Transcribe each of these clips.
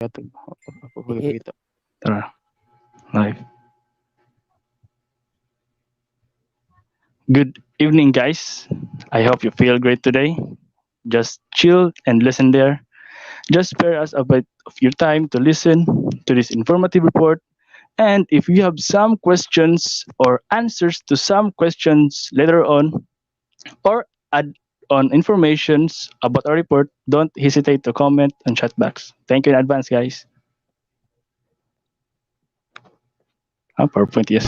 I- Tara, live. Good evening, guys. I hope you feel great today. Just chill and listen there. Just spare us a bit of your time to listen to this informative report. And if you have some questions or answers to some questions later on, or add on informations about our report, don't hesitate to comment on chat box. Thank you in advance, guys. PowerPoint, yes.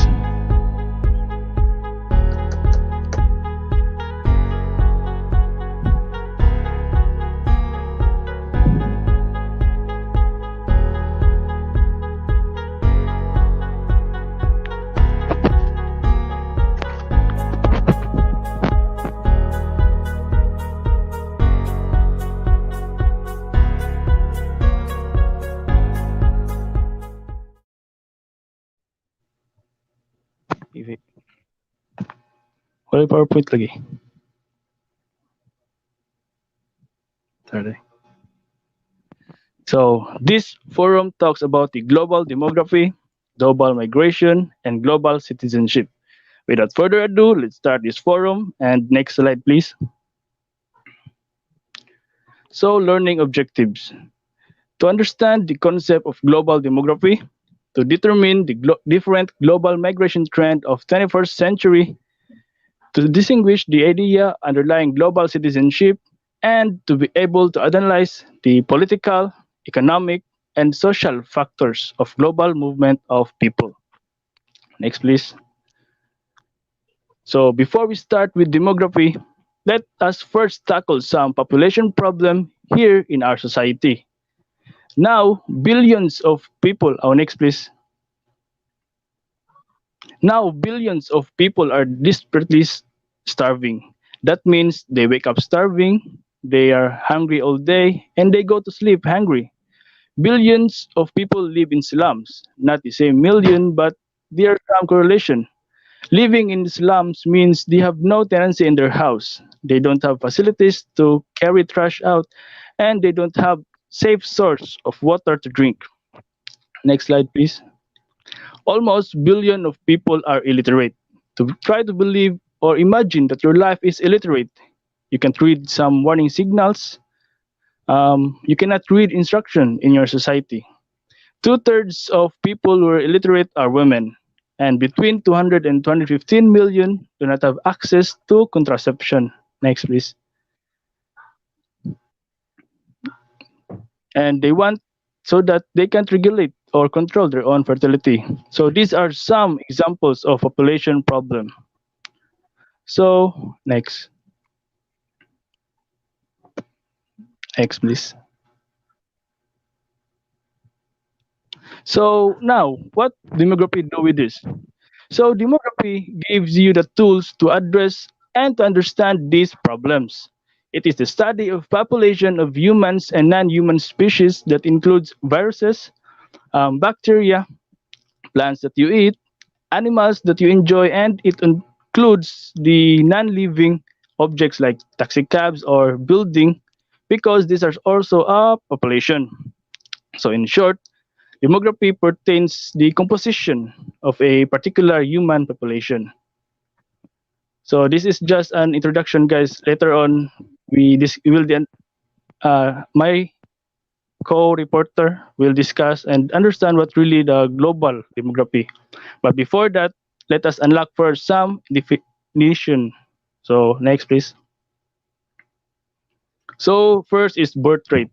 Wala yung PowerPoint lagi. Sorry. So this forum talks about the global demography, global migration, and global citizenship. Without further ado, let's start this forum. And next slide, please. So learning objectives. To understand the concept of global demography, to determine the different global migration trend of 21st century, to distinguish the idea underlying global citizenship, and to be able to analyze the political, economic, and social factors of global movement of people. Next, please. So before we start with demography, let us first tackle some population problem here in our society. Now, billions of people, next please. Now, billions of people are desperately starving. That means they wake up starving, they are hungry all day, and they go to sleep hungry. Billions of people live in slums, not the same million, but there are some correlation. Living in slums means they have no tenancy in their house. They don't have facilities to carry trash out, and they don't have safe source of water to drink. Next slide, please. Almost billion of people are illiterate. To try to believe or imagine that your life is illiterate, you can read some warning signals. You cannot read instruction in your society. Two-thirds of people who are illiterate are women, and between 200 and 215 million do not have access to contraception. Next, please. And they want so that they can regulate or control their own fertility. So these are some examples of population problem. So next please. So now, what demography do with this? So demography gives you the tools to address and to understand these problems. It is the study of population of humans and non-human species that includes viruses, bacteria, plants that you eat, animals that you enjoy, and it includes the non-living objects like taxi cabs or building because these are also a population. So in short, demography pertains the composition of a particular human population. So this is just an introduction, guys. Later on, we will then my co-reporter will discuss and understand what really the global demography. But before that, let us unlock first some definition. So next, please. So first is birth rate.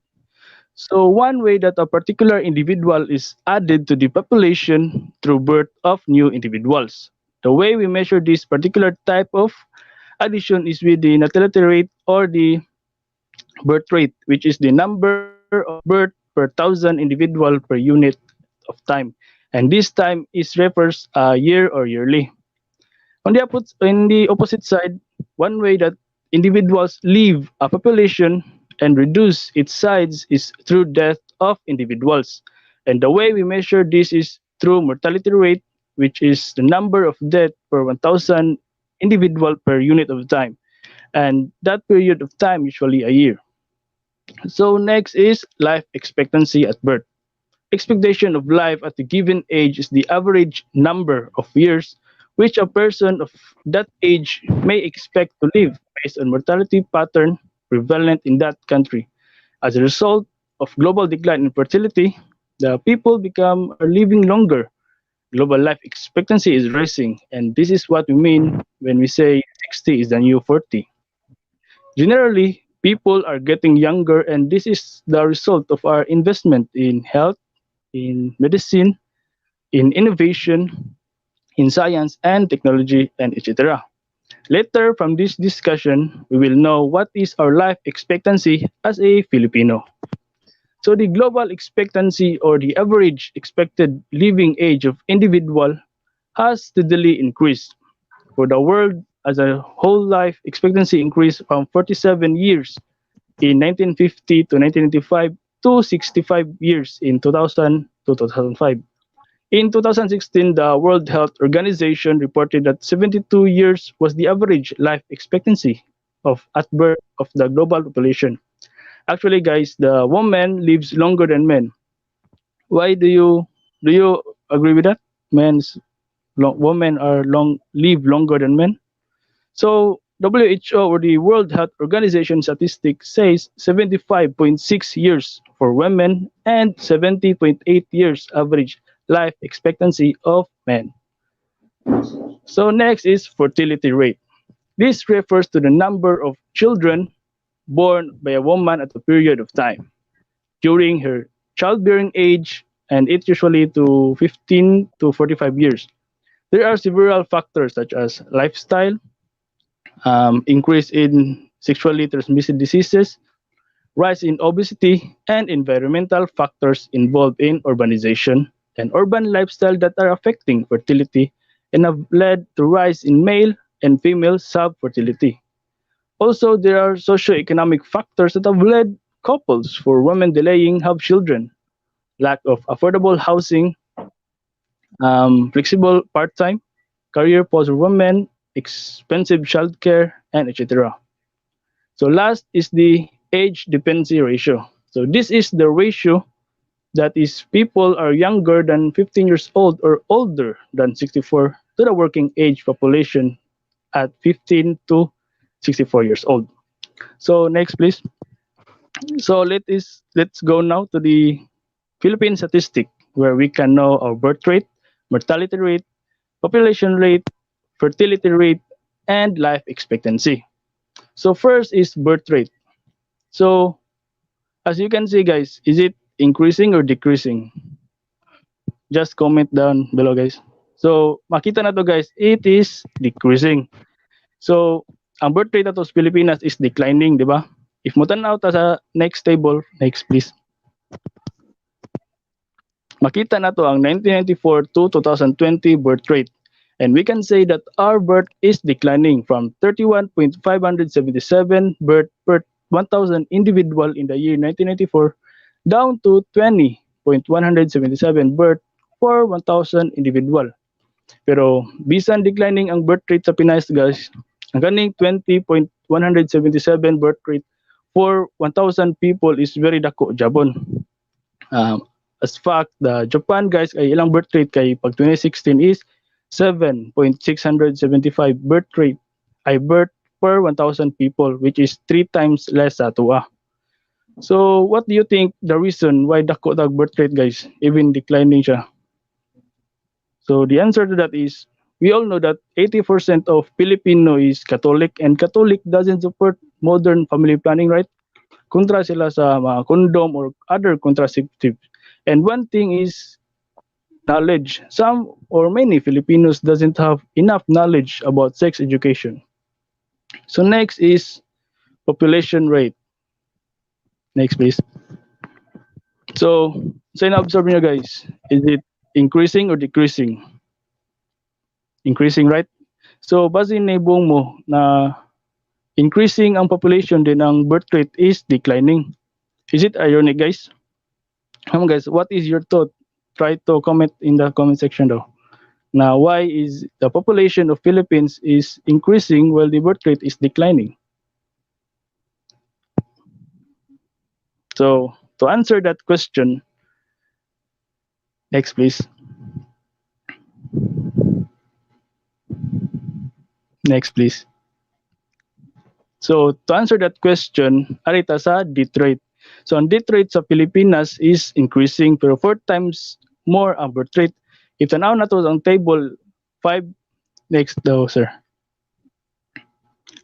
So one way that a particular individual is added to the population through birth of new individuals. The way we measure this particular type of addition is with the natality rate or the birth rate, which is the number of birth per thousand individual per unit of time. And this time is refers year or yearly. On the opposite side, one way that individuals leave a population and reduce its size is through death of individuals. And the way we measure this is through mortality rate, which is the number of death per 1,000 individual per unit of time. And that period of time usually a year. So next is life expectancy at birth. expectation of life at a given age is the average number of years which a person of that age may expect to live based on mortality pattern prevalent in that country. As a result of global decline in fertility, the people become are living longer. Global life expectancy is rising, and this is what we mean when we say 60 is the new 40. Generally, people are getting younger, and this is the result of our investment in health, in medicine, in innovation, in science and technology, and etc. Later from this discussion, we will know what is our life expectancy as a Filipino. So the global expectancy or the average expected living age of individual has steadily increased. For the world as a whole, life expectancy increased from 47 years in 1950 to 1995 to 65 years in 2000 to 2005. In 2016, the World Health Organization reported that 72 years was the average life expectancy of at birth of the global population. Actually, guys, the woman lives longer than men. Why do you agree with that? Women are long live longer than men. So WHO or the World Health Organization statistics says 75.6 years for women and 70.8 years average life expectancy of men. So next is fertility rate. This refers to the number of children born by a woman at a period of time during her childbearing age, and it usually to 15 to 45 years. There are several factors such as lifestyle, increase in sexually transmitted diseases, rise in obesity, and environmental factors involved in urbanization and urban lifestyle that are affecting fertility and have led to rise in male and female subfertility. Also, there are socioeconomic factors that have led couples for women delaying have children, lack of affordable housing, flexible part-time career for women, expensive childcare, and etc. So last is the age dependency ratio. So this is the ratio that is people are younger than 15 years old or older than 64 to the working age population at 15 to 64 years old. So next please. So let's go now to the Philippine statistic where we can know our birth rate, mortality rate, population rate, fertility rate, and life expectancy. So first is birth rate. So as you can see guys, is it increasing or decreasing? Just comment down below guys. So makita na to guys, it is decreasing. So ang birth rate nato sa Pilipinas is declining, di ba? If mo tanaw ta sa next table, next please. Makita na to ang 1994 to 2020 birth rate. And we can say that our birth is declining from 31.577 birth per 1,000 individual in the year 1994 down to 20.177 birth for 1,000 individual. Pero bisan declining ang birth rate sa Pinas guys, ang kaning 20.177 birth rate for 1,000 people is very dako jabon. As fact, the Japan guys ay ilang birth rate kay pag 2016 is 7.675 birth rate ay birth per 1,000 people which is 3 times less sa atua. So what do you think the reason why dako tag birth rate guys even declining siya? So the answer to that is we all know that 80% of Filipino is Catholic and Catholic doesn't support modern family planning, right? Kontra sila sa mga condom or other contraceptive. And one thing is knowledge. Some or many Filipinos doesn't have enough knowledge about sex education. So next is population rate. Next please. So sa na-observe nyo guys, is it increasing or decreasing? Increasing, right? So base naibong mo na increasing ang population then ang birth rate is declining. Is it ironic guys? Guys, what is your thought? Try to comment in the comment section though. Now, why is the population of Philippines is increasing while the birth rate is declining? So to answer that question, Next, please. Next, please. So, to answer that question, arita sa death rate. So, ang death rate sa Pilipinas is increasing pero 4 times more ang birth rate. If tanaw na to ang table 5, next daw, sir.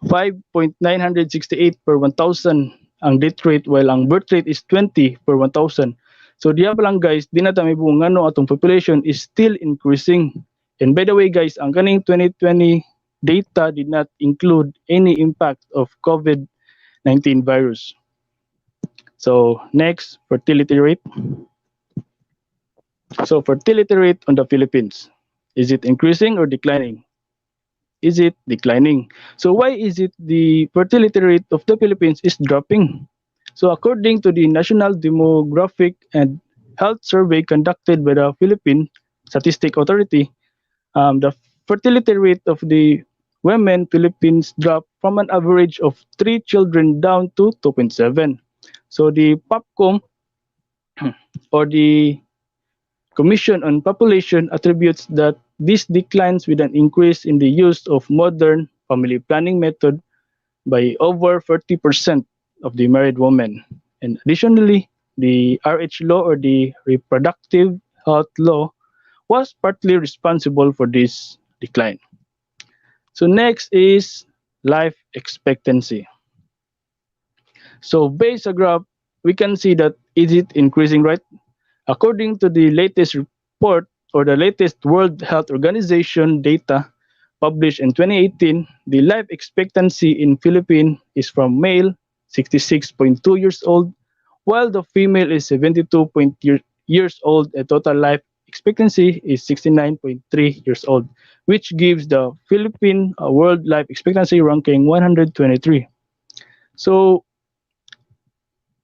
5.968 per 1,000 ang death rate while ang birth rate is 20 per 1,000. So diya pa lang guys, di na ta mibung ngano atong population is still increasing. And by the way guys, ang kaning 2020 data did not include any impact of COVID-19 virus. So next, fertility rate. So fertility rate on the Philippines, is it increasing or declining? Is it declining? So why is it the fertility rate of the Philippines is dropping? So according to the National Demographic and Health Survey conducted by the Philippine Statistics Authority, the fertility rate of the women Philippines dropped from an average of 3 children down to 2.7. So the POPCOM or the Commission on Population attributes that this declines with an increase in the use of modern family planning method by over 40% of the married women. And additionally, the RH law or the reproductive health law was partly responsible for this decline. So next is life expectancy. So based on graph, we can see that is it increasing, right? According to the latest report or the latest World Health Organization data published in 2018, the life expectancy in Philippines is from male 66.2 years old, while the female is 72 years old. A total life expectancy is 69.3 years old, which gives the Philippine World Life Expectancy ranking 123. So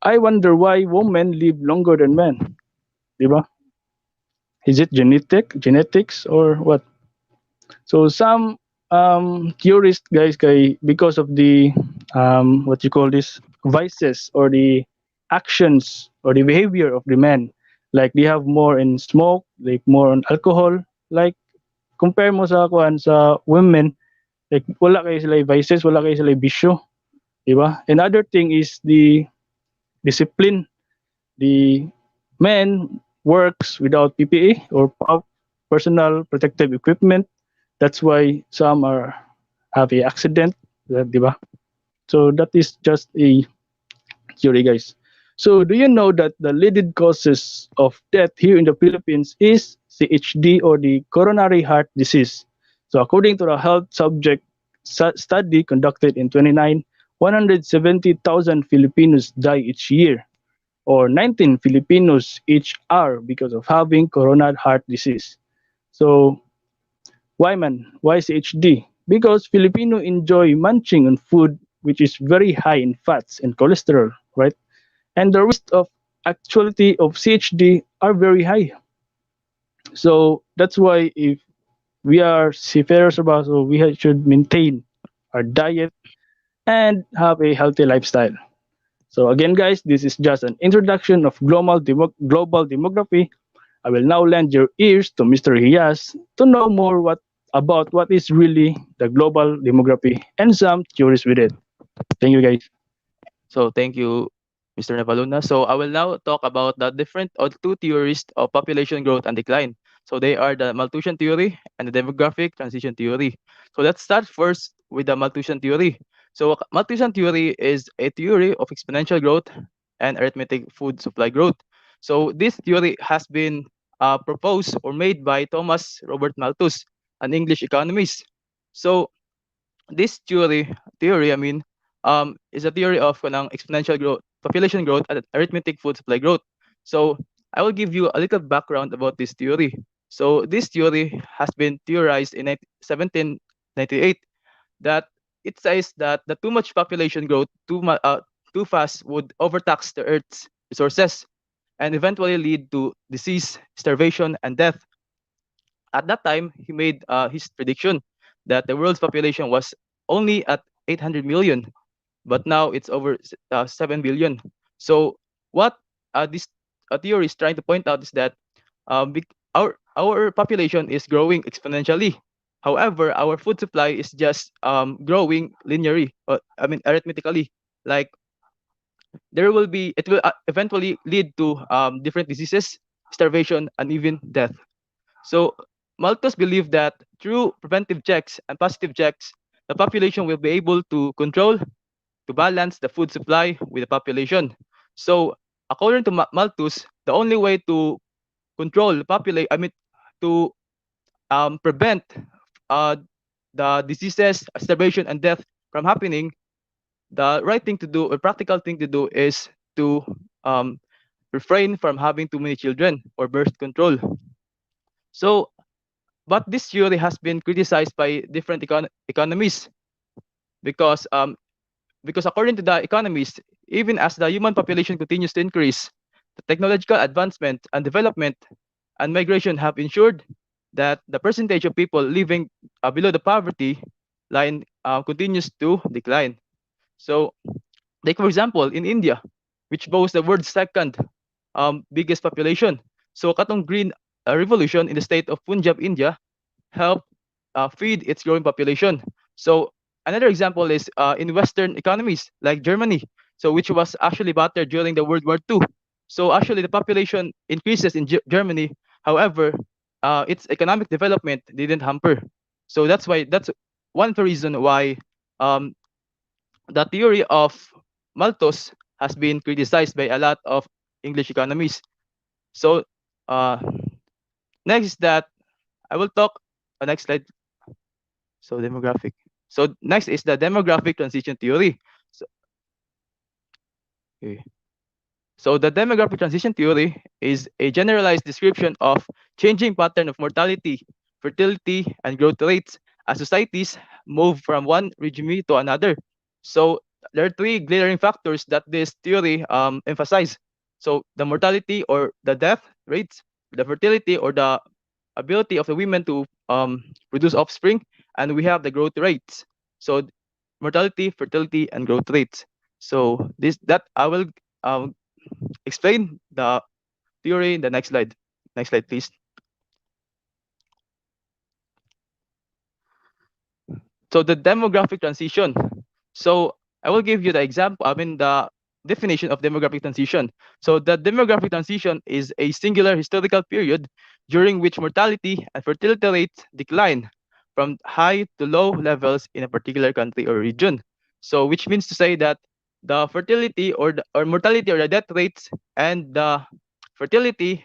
I wonder why women live longer than men, di ba? Is it genetics or what? So some theorists guys kay because of the what you call this vices or the actions or the behavior of the men, like they have more in smoke, like more on alcohol, like compare mo sa kuan sa women, like wala kay sila vices, wala kay sila bisyo, di ba? Another thing is the discipline. The men works without PPE or personal protective equipment. That's why some are have a accident, di ba? So that is just a theory, guys. So do you know that the leading causes of death here in the Philippines is CHD or the coronary heart disease? So according to the health subject study conducted in 29, 170,000 Filipinos die each year or 19 Filipinos each hour because of having coronary heart disease. So why man? Why CHD? Because Filipino enjoy munching on food which is very high in fats and cholesterol, right? And the risk of actuality of CHD are very high. So that's why if we are seafarers about, so we should maintain our diet and have a healthy lifestyle. So again, guys, this is just an introduction of global demography. I will now lend your ears to Mr. Hias to know more about what is really the global demography and some theories with it. Thank you, guys. So thank you, Mr. Navaluna. So I will now talk about the different or two theories of population growth and decline. So they are the Malthusian theory and the demographic transition theory. So let's start first with the Malthusian theory. So Malthusian theory is a theory of exponential growth and arithmetic food supply growth. So this theory has been proposed or made by Thomas Robert Malthus, an English economist. So this theory, I mean, is a theory of exponential growth, population growth, and arithmetic food supply growth. So I will give you a little background about this theory. So this theory has been theorized in 1798 that it says that the too much population growth too fast would overtax the Earth's resources and eventually lead to disease, starvation, and death. At that time, he made his prediction that the world's population was only at 800 million, but now it's over 7 billion. So what this theory is trying to point out is that Our population is growing exponentially. However, our food supply is just growing linearly, I mean arithmetically. Like it will eventually lead to different diseases, starvation, and even death. So Malthus believed that through preventive checks and positive checks, the population will be able to control, to balance the food supply with the population. So according to Malthus, the only way to control the population, I mean, to prevent uh, the diseases, starvation, and death from happening, the right thing to do, or practical thing to do, is to um, refrain from having too many children or birth control. So, but this theory has been criticized by different economists because according to the economists, even as the human population continues to increase, the technological advancement and development and migration have ensured that the percentage of people living below the poverty line continues to decline. So, like for example, in India, which boasts the world's second biggest population, so Katong Green Revolution in the state of Punjab, India, help feed its growing population. So another example is in Western economies like Germany, so which was actually battered during the World War II. So actually the population increases in Germany. However, its economic development didn't hamper. So that's one of the reason why um, the theory of Malthus has been criticized by a lot of English economists. So uh, next is that I will talk. Next slide. So demographic. So next is the demographic transition theory. So, okay. So the demographic transition theory is a generalized description of changing pattern of mortality, fertility, and growth rates as societies move from one regime to another. So there are three glaring factors that this theory emphasize. So the mortality or the death rates, the fertility or the ability of the women to produce offspring, and we have the growth rates. So mortality, fertility, and growth rates. So this that I will um, explain the theory in the next slide. Next slide, please. So the demographic transition. So I will give you the example, I mean the definition of demographic transition. So the demographic transition is a singular historical period during which mortality and fertility rates decline from high to low levels in a particular country or region. So which means to say that the fertility or mortality or the death rates and the fertility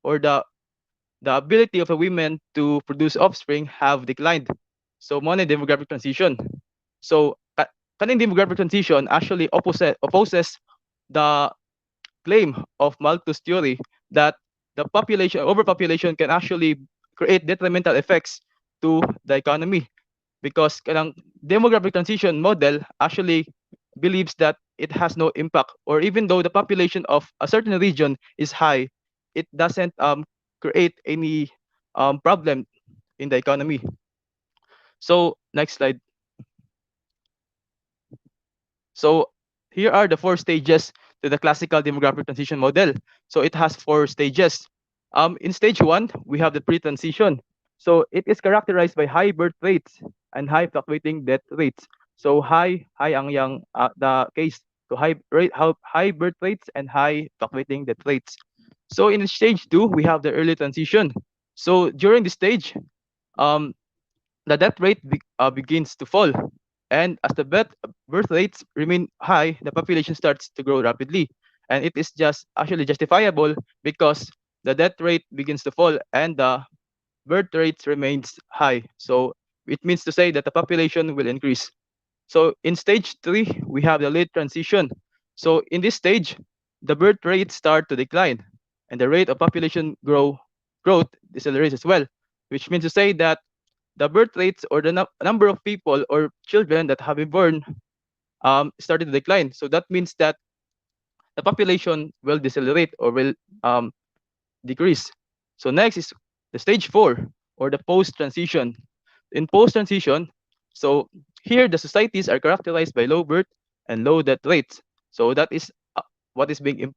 or the ability of a women to produce offspring have declined. So mo demographic transition. So kaning demographic transition actually opposes the claim of Malthus theory that the population overpopulation can actually create detrimental effects to the economy, because kanang demographic transition model actually believes that it has no impact, or even though the population of a certain region is high, it doesn't create any problem in the economy. So next slide. So here are the four stages to the classical demographic transition model. So it has four stages. In stage one, we have the pre-transition. So it is characterized by high birth rates and high fluctuating death rates. So high ang yang the case. So high birth rates and high fluctuating death rates. So in stage two, we have the early transition. So during this stage, um, the death rate begins to fall. And as the birth rates remain high, the population starts to grow rapidly. And it is just actually justifiable because the death rate begins to fall and the birth rates remains high. So it means to say that the population will increase. So in stage three, we have the late transition. So in this stage, the birth rates start to decline and the rate of population growth decelerates as well, which means to say that the birth rates or the number of people or children that have been born started to decline. So that means that the population will decelerate or will um, decrease. So next is the stage four or the post transition. In post transition, so here the societies are characterized by low birth and low death rates. So that is what is being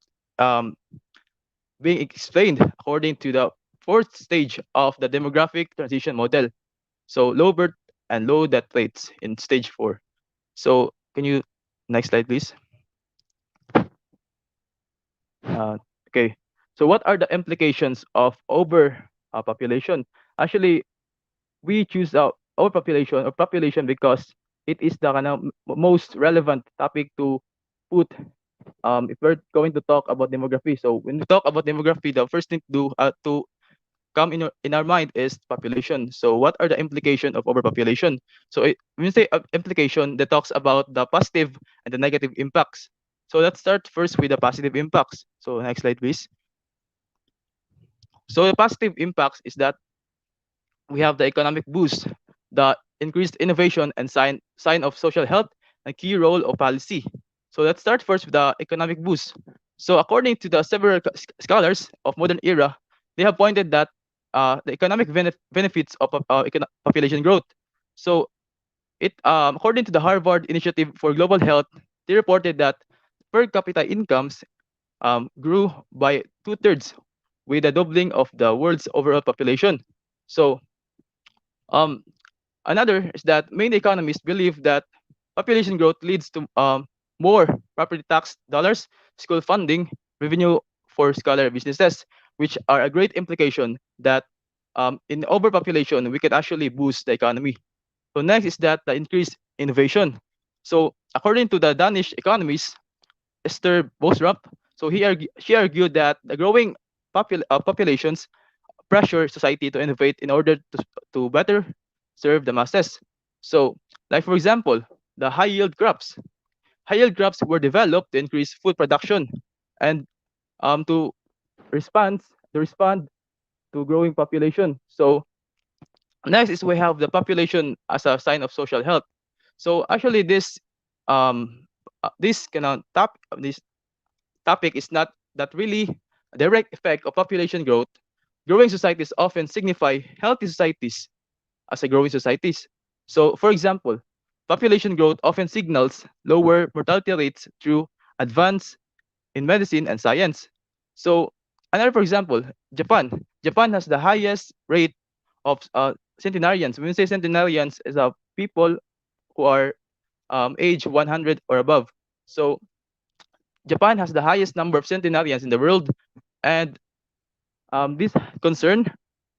explained according to the fourth stage of the demographic transition model. So low birth and low death rates in stage 4. So can you next slide please? Uh, okay. So what are the implications of over population? Actually, we choose overpopulation or population because it is the kind of most relevant topic to put if we're going to talk about demography. So when we talk about demography, the first thing to do to come in our mind is population. So what are the implications of overpopulation? So when you say implication, that talks about the positive and the negative impacts. So let's start first with the positive impacts. So next slide, please. So the positive impacts is that we have the economic boost, the increased innovation and sign of social health, and key role of policy. So let's start first with the economic boost. So according to the several scholars of modern era, they have pointed that the economic benefits of population growth. So it according to the Harvard Initiative for Global Health, they reported that per capita incomes grew by two-thirds with the doubling of the world's overall population. So um, another is that many economists believe that population growth leads to more property tax dollars, school funding, revenue for scholar businesses, which are a great implication that in overpopulation we can actually boost the economy. So next is that the increased innovation. So according to the Danish economist Esther Bosrup, so she argued that the growing populations pressure society to innovate in order to better serve the masses. So, like for example, the high yield crops. High yield crops were developed to increase food production and to respond respond to growing population. So next is we have the population as a sign of social health. So actually this cannot top this topic is not that really a direct effect of population growth. Growing societies often signify healthy societies as a growing societies. So, for example, population growth often signals lower mortality rates through advance in medicine and science. So, another for example, Japan. Japan has the highest rate of centenarians. When we say centenarians, is people who are age 100 or above. So, Japan has the highest number of centenarians in the world, and this concern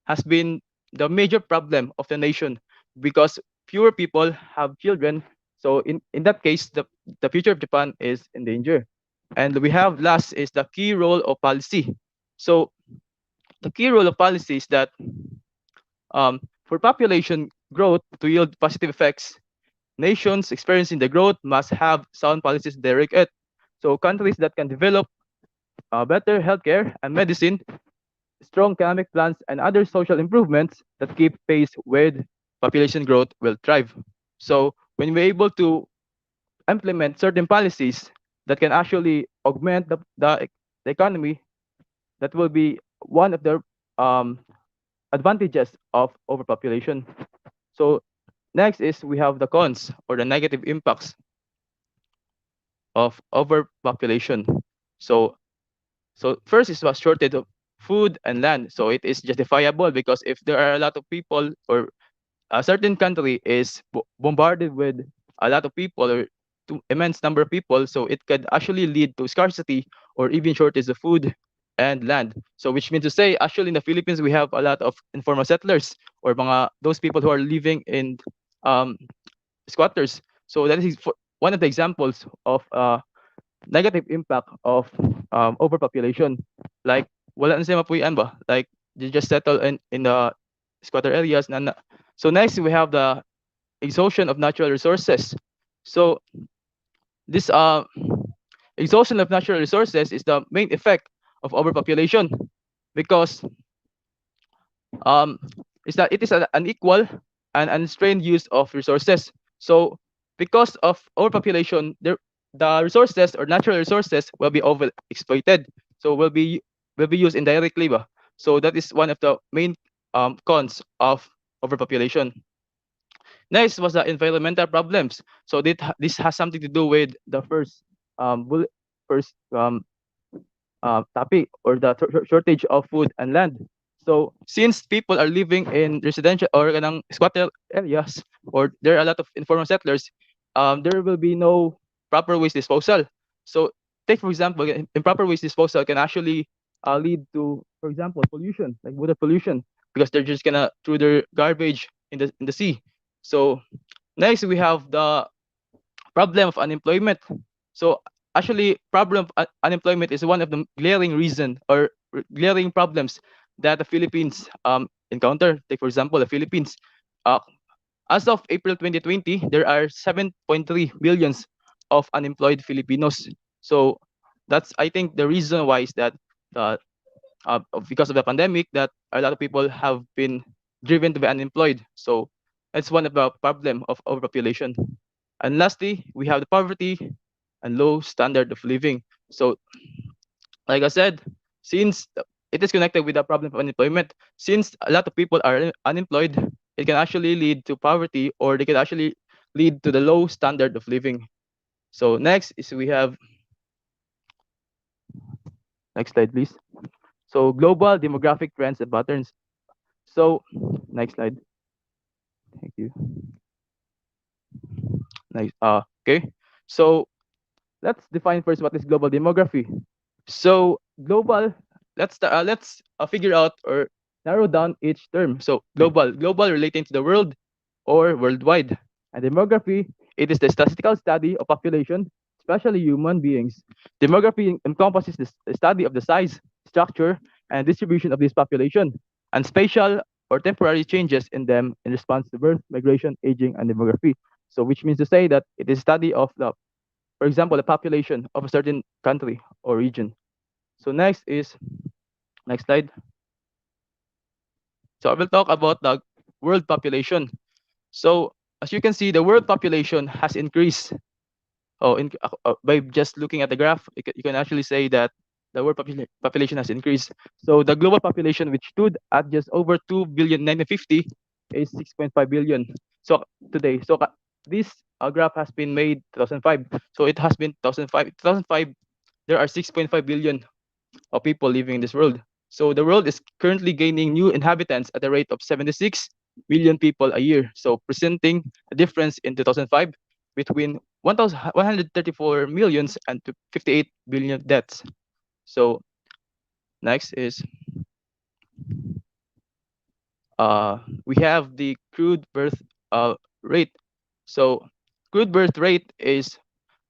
has been the major problem of the nation because fewer people have children. So in that case, the future of Japan is in danger. And we have last is the key role of policy. So the key role of policy is that for population growth to yield positive effects, nations experiencing the growth must have sound policies to direct it. So countries that can develop better healthcare and medicine, strong economic plans, and other social improvements that keep pace with population growth will thrive. So when we're able to implement certain policies that can actually augment the economy, that will be one of the um, advantages of overpopulation. So next is we have the cons or the negative impacts of overpopulation. So so first is a shortage of food and land. So it is justifiable because if there are a lot of people or a certain country is bombarded with a lot of people or to immense number of people, so it could actually lead to scarcity or even shortage of food and land. So which means to say, actually in the Philippines we have a lot of informal settlers or mga those people who are living in um, squatters. So that is one of the examples of negative impact of overpopulation. Like wala na sila mapuyan ba? Like they just settle in the squatter areas. So next we have the exhaustion of natural resources. So this exhaustion of natural resources is the main effect of overpopulation because um, is that it is an unequal and unstrained use of resources. So because of overpopulation, the resources or natural resources will be overexploited. So will be used indirectly. Ba? So that is one of the main cons of overpopulation. Next was the environmental problems. So this has something to do with the first topic or the shortage of food and land. So since people are living in residential or kanang squatter areas, or there are a lot of informal settlers, there will be no proper waste disposal. So take for example, improper waste disposal can actually lead to, for example, pollution, like water pollution, because they're just gonna throw their garbage in the sea. So next we have the problem of unemployment. So actually, problem of unemployment is one of the glaring reason or glaring problems that the Philippines encounter. Take for example, the Philippines. Uh, as of April 2020, there are 7.3 millions of unemployed Filipinos. So that's, I think, the reason why is that uh, because of the pandemic, that a lot of people have been driven to be unemployed. So it's one of the problem of overpopulation. And lastly, we have the poverty and low standard of living. So, like I said, since it is connected with the problem of unemployment, since a lot of people are unemployed, it can actually lead to poverty, or they can actually lead to the low standard of living. So next is we have, next slide please. So global demographic trends and patterns. So next slide. Thank you. Nice. Okay. So let's define first what is global demography. So global, let's figure out or narrow down each term. So global relating to the world or worldwide. And demography, it is the statistical study of population, especially human beings. Demography encompasses the study of the size, structure, and distribution of this population, and spatial or temporary changes in them in response to birth, migration, aging, and demography. So which means to say that it is study of the, for example, the population of a certain country or region. So next is, next slide. So I will talk about the world population. So as you can see, the world population has increased. By just looking at the graph, you can actually say that the world population has increased. So the global population, which stood at just over 2 billion in 1950, is 6.5 billion. So today, this graph has been made 2005. So it has been 2005. 2005, there are 6.5 billion of people living in this world. So the world is currently gaining new inhabitants at a rate of 76 million people a year. So presenting a difference in 2005 between 134 millions and 58 billion deaths. So next is we have the crude birth rate. So crude birth rate is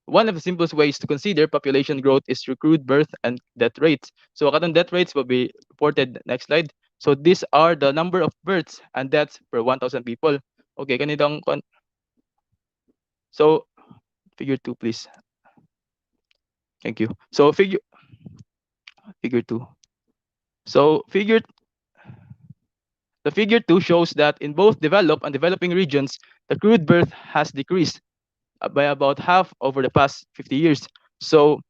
one of the simplest ways to consider population growth is through crude birth and death rates. So katong death rates will be reported next slide. So these are the number of births and deaths per 1,000 people. Okay, so figure 2 please. Thank you. So figure 2. So the figure 2 shows that in both developed and developing regions, the crude birth has decreased by about half over the past 50 years. So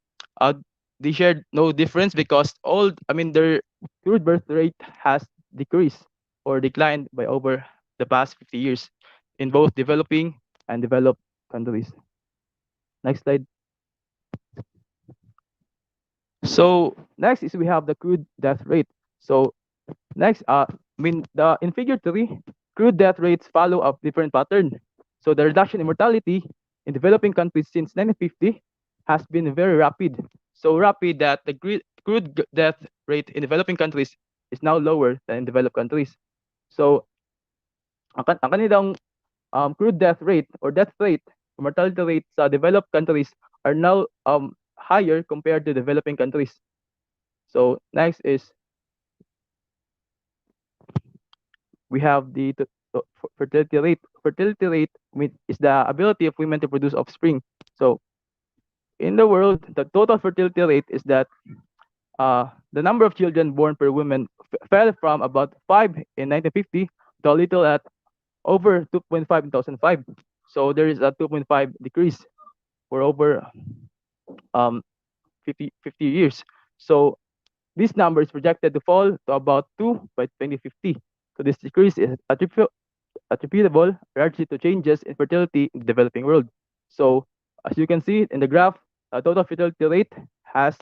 uh, they shared no difference because their crude birth rate has decreased or declined by over the past 50 years in both developing and developed countries. Next slide. So next is we have the crude death rate. So next, the in figure 3, crude death rates follow a different pattern. So the reduction in mortality in developing countries since 1950 has been very rapid. So rapid that the death rate in developing countries is now lower than in developed countries. So ang kanilang crude death rate or death rate, mortality rate sa developed countries are now higher compared to developing countries. So next is we have the fertility rate. Fertility rate is the ability of women to produce offspring. So in the world, the total fertility rate is that the number of children born per woman fell from about 5 in 1950 to a little at over 2.5 in 2005. So there is a 2.5 decrease for over um, 50 years. So this number is projected to fall to about 2 by 2050. So this decrease is attributable largely to changes in fertility in the developing world. So, as you can see in the graph, the total fertility rate has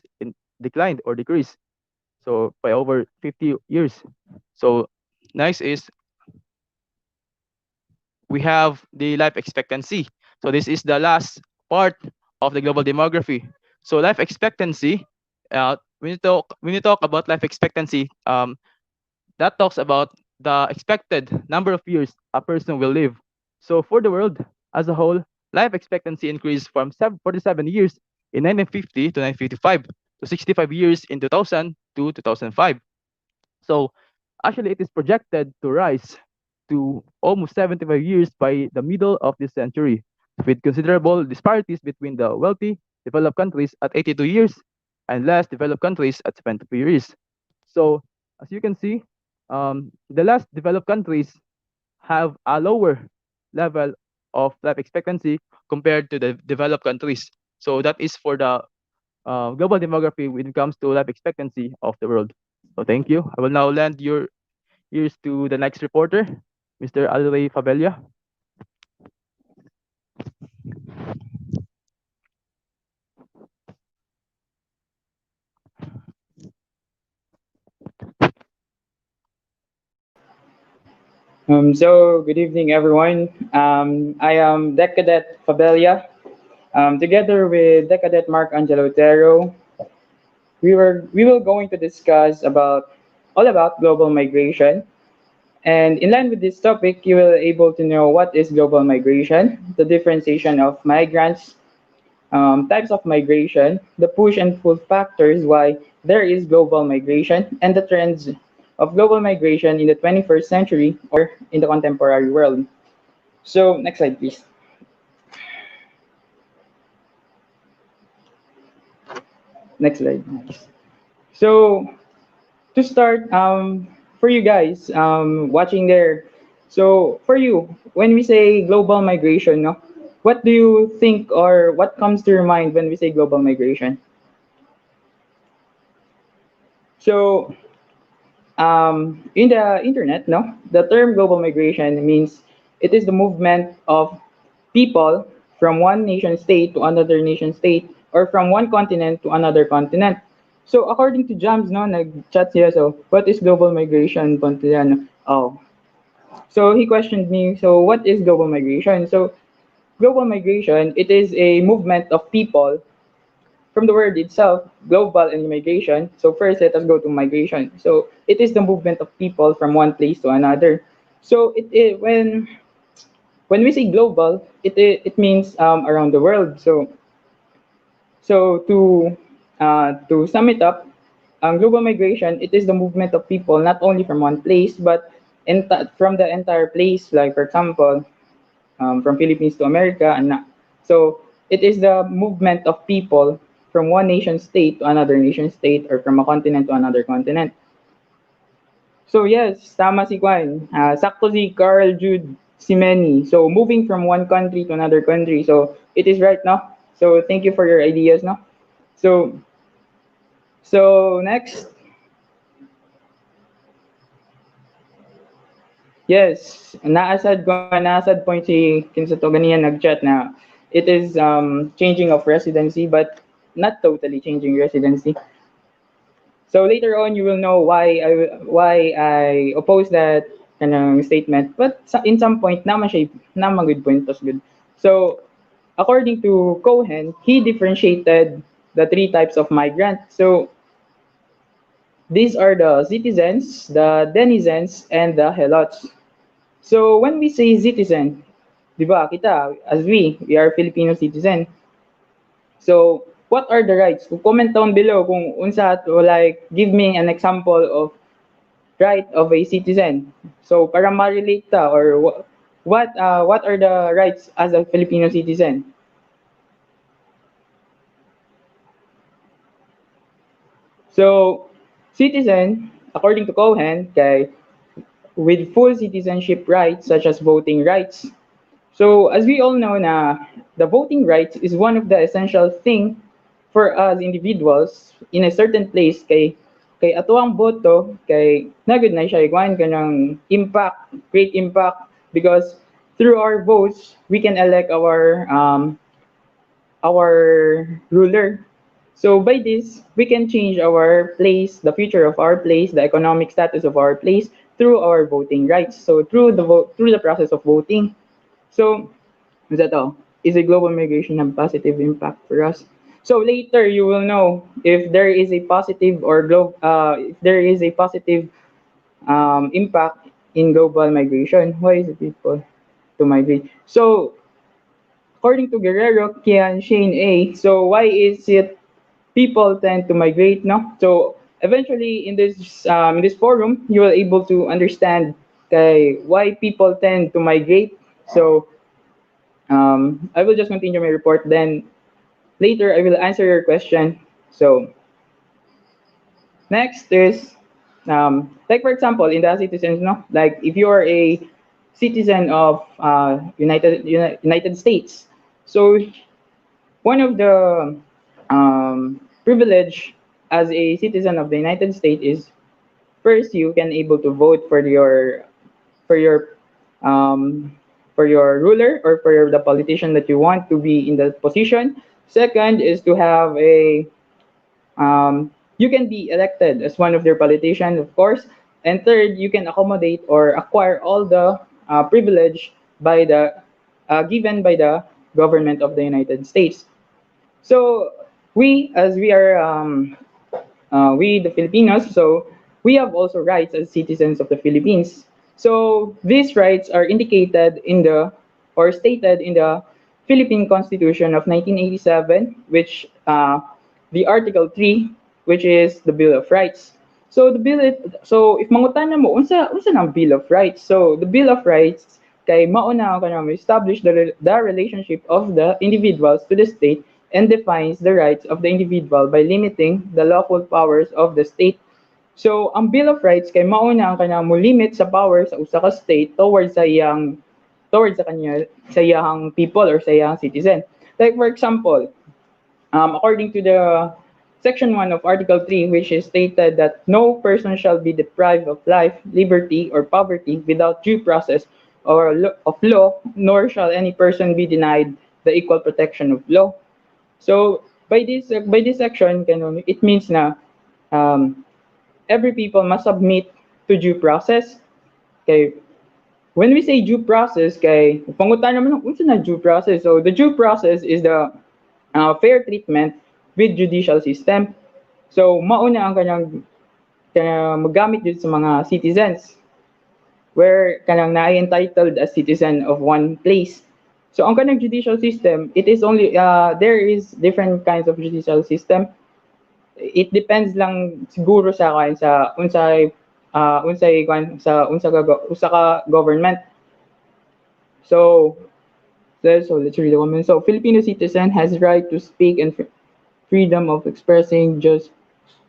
declined or decreased. So, by over 50 years. So next is we have the life expectancy. So this is the last part of the global demography. So life expectancy, when you talk about life expectancy, that talks about the expected number of years a person will live. So for the world as a whole, life expectancy increased from 47 years in 1950 to 1955 to 65 years in 2000 to 2005. So actually, it is projected to rise to almost 75 years by the middle of this century, with considerable disparities between the wealthy developed countries at 82 years and less developed countries at 72 years. So, as you can see, the less developed countries have a lower level of life expectancy compared to the developed countries. So that is for the global demography when it comes to life expectancy of the world. So thank you. I will now lend your ears to the next reporter, Mr. Alray Fabella. Good evening, everyone. I am Decadet Fabelia. Together with Decadet Mark Angelo Otero, we will going to discuss about all about global migration. And in line with this topic, you will able to know what is global migration, the differentiation of migrants, types of migration, the push and pull factors why there is global migration, and the trends of global migration in the 21st century or in the contemporary world. So next slide, please. Next slide. Nice. So to start, for you guys watching there, so for you, when we say global migration, no, what do you think or what comes to your mind when we say global migration? So in the internet, no, the term global migration means it is the movement of people from one nation state to another nation state or from one continent to another continent. So according to Jams, no, nag-chat siya, so what is global migration? Punto yan. Oh. So he questioned me, so what is global migration? So global migration, it is a movement of people from the word itself, global and migration. So first, let us go to migration. So it is the movement of people from one place to another. So when we say global, it means around the world. So to sum it up, global migration it is the movement of people not only from one place but from the entire place. Like for example, from Philippines to America, and so it is the movement of people from one nation state to another nation state or from a continent to another continent. So yes, tama si Kwan. Sakto si Carl Jude Simeni. So moving from one country to another country. So it is right now. So thank you for your ideas, no. So next, yes, naasad point si kinsa to ganiya nagchat na it is changing of residency but not totally changing residency. So later on, you will know why I oppose that statement. But in some point, naman good point was good. So according to Cohen, he differentiated the three types of migrant. So these are the citizens, the denizens, and the helots. So when we say citizen, di ba, kita, as we are Filipino citizen. So, what are the rights? Comment down below kung unsa to, like give me an example of right of a citizen. So para ma-relate ta or what are the rights as a Filipino citizen? So citizen according to Cohen kay with full citizenship rights such as voting rights. So as we all know na the voting rights is one of the essential thing for us individuals in a certain place kay ato ang boto kay nagud na siya iguan kanang impact, great impact because through our votes we can elect our ruler. So by this we can change our place, the future of our place, the economic status of our place through our voting rights. So through the process of voting. So is that all? Is a global migration have positive impact for us? So later you will know if there is a positive or if there is a positive impact in global migration. Why is it people to migrate? So according to Guerrero, Kian, Shane A, so why is it people tend to migrate? No, so eventually in this forum, you will able to understand why people tend to migrate. So I will just continue my report. Then later I will answer your question. So next is like for example in the citizens, no, like if you are a citizen of United States, so one of the privilege as a citizen of the United States is first you can able to vote for your um, for your ruler or for the politician that you want to be in the position. Second is to have a you can be elected as one of their politicians, of course. And third, you can accommodate or acquire all the privilege by the given by the government of the United States. So as we are we the Filipinos, so we have also rights as citizens of the Philippines. So these rights are indicated in the or stated in the Philippine Constitution of 1987, which the Article 3, which is the Bill of Rights. So if mangutana mo unsa nang Bill of Rights? So the Bill of Rights kay mauna kanang establish the relationship of the individuals to the state and defines the rights of the individual by limiting the lawful powers of the state. So ang Bill of Rights kay mauna ang kanang mo limit sa powers sa usa ka state towards sa kanya sa iyang people or sa iyang citizen. Like for example, according to the Section 1 of Article 3, which is stated that no person shall be deprived of life, liberty, or poverty without due process of law, nor shall any person be denied the equal protection of law. So by this section, it means na um, every people must submit to due process. Okay, when we say due process, pangutan naman unsa na due process. So the due process is the fair treatment with judicial system. So mauna ang kanang magamit dito sa mga citizens where kanang na entitled as citizen of one place. So ang kanang judicial system, it is only there is different kinds of judicial system. It depends lang siguro sa unsay usa ka government. So let's read the comment. So Filipino citizen has right to speak and freedom of expressing just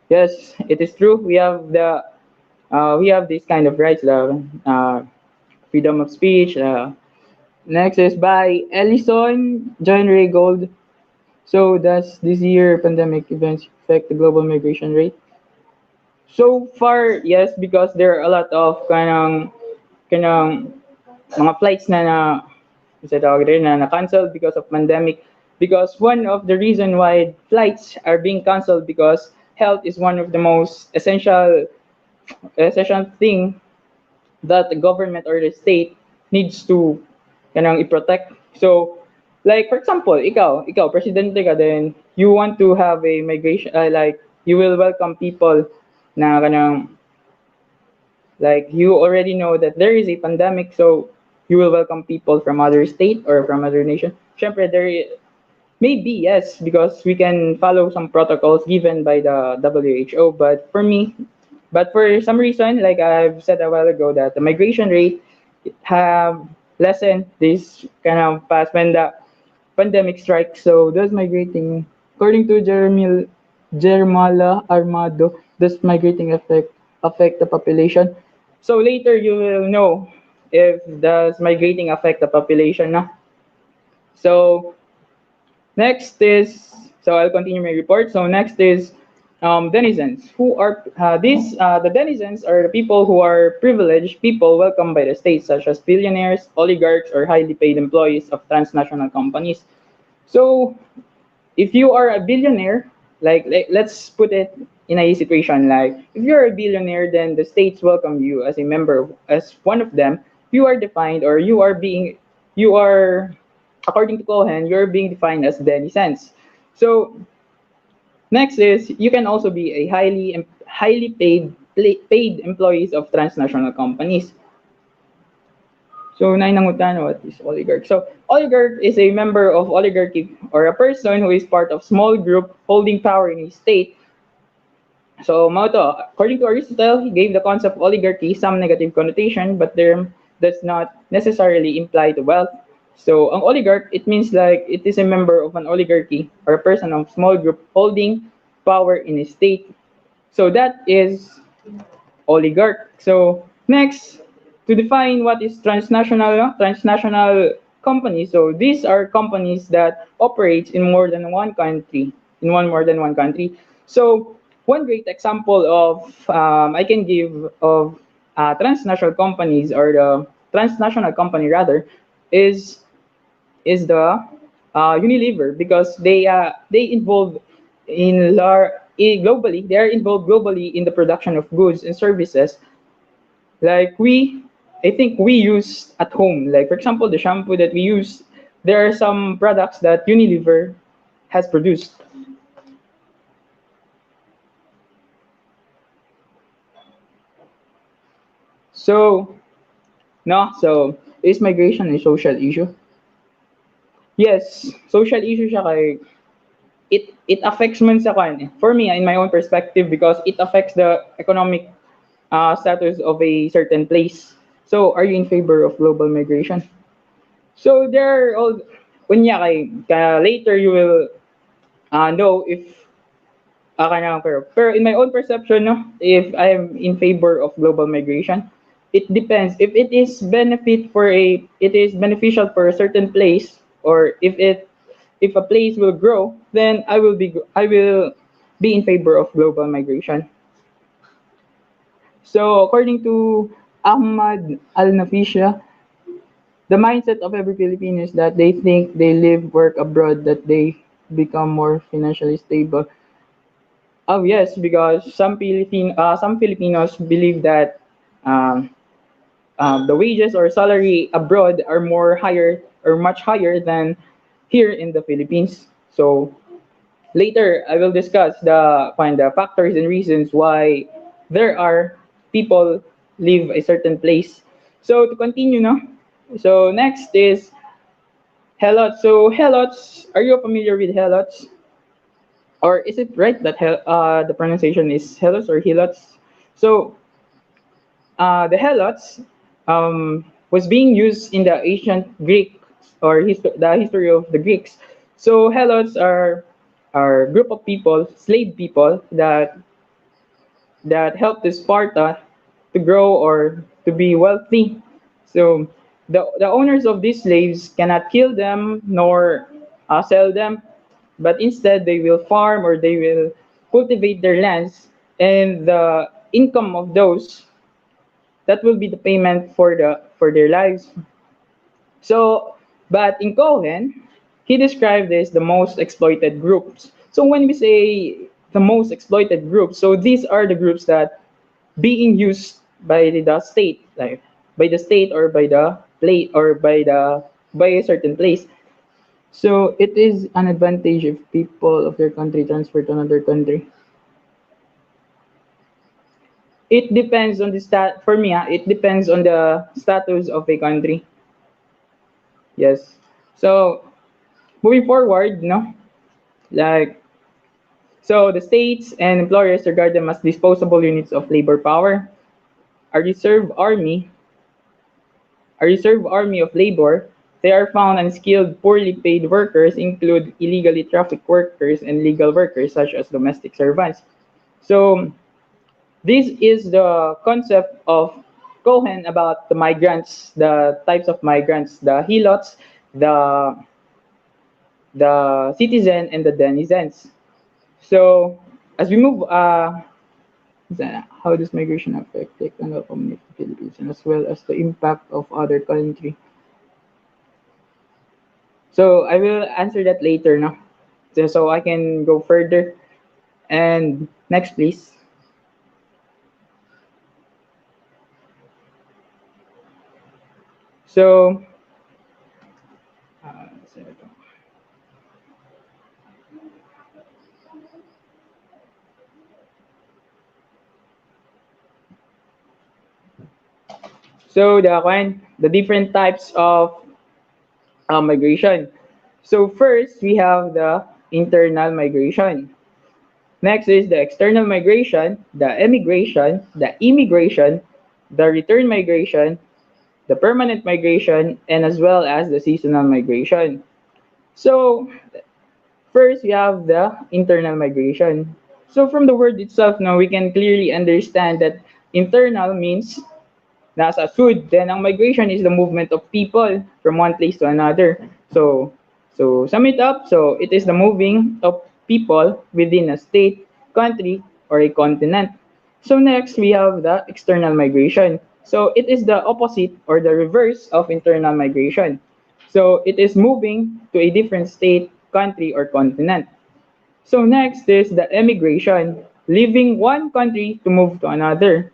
yes, it is true. We have this kind of rights, the freedom of speech. Next is by Ellison John Ray Gold. So does this year pandemic events affect the global migration rate? So far, yes, because there are a lot of kanang mga flights na canceled because of pandemic. Because one of the reason why flights are being canceled because health is one of the most essential thing that the government or the state needs to i-protect. So, like for example, ikaw presidente ka, then you want to have a migration, like you will welcome people na like you already know that there is a pandemic, so you will welcome people from other state or from other nation. Syempre, maybe yes, because we can follow some protocols given by the WHO. But for some reason, like I've said a while ago, that the migration rate have lessened this kind of past when the pandemic strikes. So does migrating, according to Jermala Armado, does migrating affect the population? So later you will know if does migrating affect the population. No? So next is, so I'll continue my report. So next is denizens. Who are these? The denizens are the people who are privileged people welcomed by the state, such as billionaires, oligarchs, or highly paid employees of transnational companies. So if you are a billionaire, let's put it in a situation like if you're a billionaire, then the states welcome you as a member, as one of them. You are defined, or you are, according to Cohen, you're being defined as denizens. So next is you can also be a highly paid employees of transnational companies. So nainangutan, what is oligarch? So oligarch is a member of oligarchy, or a person who is part of small group holding power in a state. So Mauto, according to Aristotle, he gave the concept of oligarchy some negative connotation, but term does not necessarily imply to wealth. So an oligarch, it means like it is a member of an oligarchy, or a person of small group holding power in a state. So that is oligarch. So next, to define what is transnational company. So these are companies that operate in more than one country, in one more than one country. So one great example of I can give of transnational companies, or the transnational company rather, is the Unilever, because they involve globally, they are involved globally in the production of goods and services like I think we use at home. Like for example, the shampoo that we use, there are some products that Unilever has produced. So no, so is migration a social issue? Yes, social issue siya kay it affects man sa kan. For me, in my own perspective, because it affects the economic status of a certain place. So, are you in favor of global migration? So there are all kunya later you will know if pero in my own perception, no, if I am in favor of global migration, it depends. If it is beneficial for a certain place, or if a place will grow, then I will be in favor of global migration. So according to Ahmad Al Nafisha, the mindset of every Filipino is that they think they live work abroad, that they become more financially stable. Oh yes, because some Filipinos believe that um, the wages or salary abroad are more higher, or much higher than here in the Philippines. So later I will discuss the factors and reasons why there are people leave a certain place. So to continue, no. So next is helots. So helots, are you familiar with helots? Or is it right that the pronunciation is helos or helots? So the helots was being used in the ancient Greek, or the history of the Greeks. So helots are a group of people, slave people that helped the Sparta to grow or to be wealthy. So the owners of these slaves cannot kill them nor sell them, but instead they will farm, or they will cultivate their lands, and the income of those, that will be the payment for their lives. So, but in Cohen, he described this the most exploited groups. So when we say the most exploited groups, so these are the groups that being used by the state, like by the state, or by the plate, or by a certain place. So it is an advantage if people of their country transfer to another country. It depends on the for me, it depends on the status of a country. Yes. So moving forward, no, like so the states and employers regard them as disposable units of labor power. A reserve army, a reserve army of labor, they are found unskilled, poorly paid workers, include illegally trafficked workers and legal workers such as domestic servants. So this is the concept of Cohen about the migrants, the types of migrants, the helots, the citizen, and the denizens. So as we move, how does migration affect the economic community of the Philippines, and as well as the impact of other country? So I will answer that later, no? So I can go further. And next, please. So, saan ito? So the different types of migration. So first, we have the internal migration. Next is the external migration, the emigration, the immigration, the return migration, the permanent migration, and as well as the seasonal migration. So first, we have the internal migration. So from the word itself, now we can clearly understand that internal means nasa food. Then ang migration is the movement of people from one place to another. So sum it up. So it is the moving of people within a state, country, or a continent. So next we have the external migration. So it is the opposite or the reverse of internal migration. So it is moving to a different state, country, or continent. So next is the emigration, leaving one country to move to another.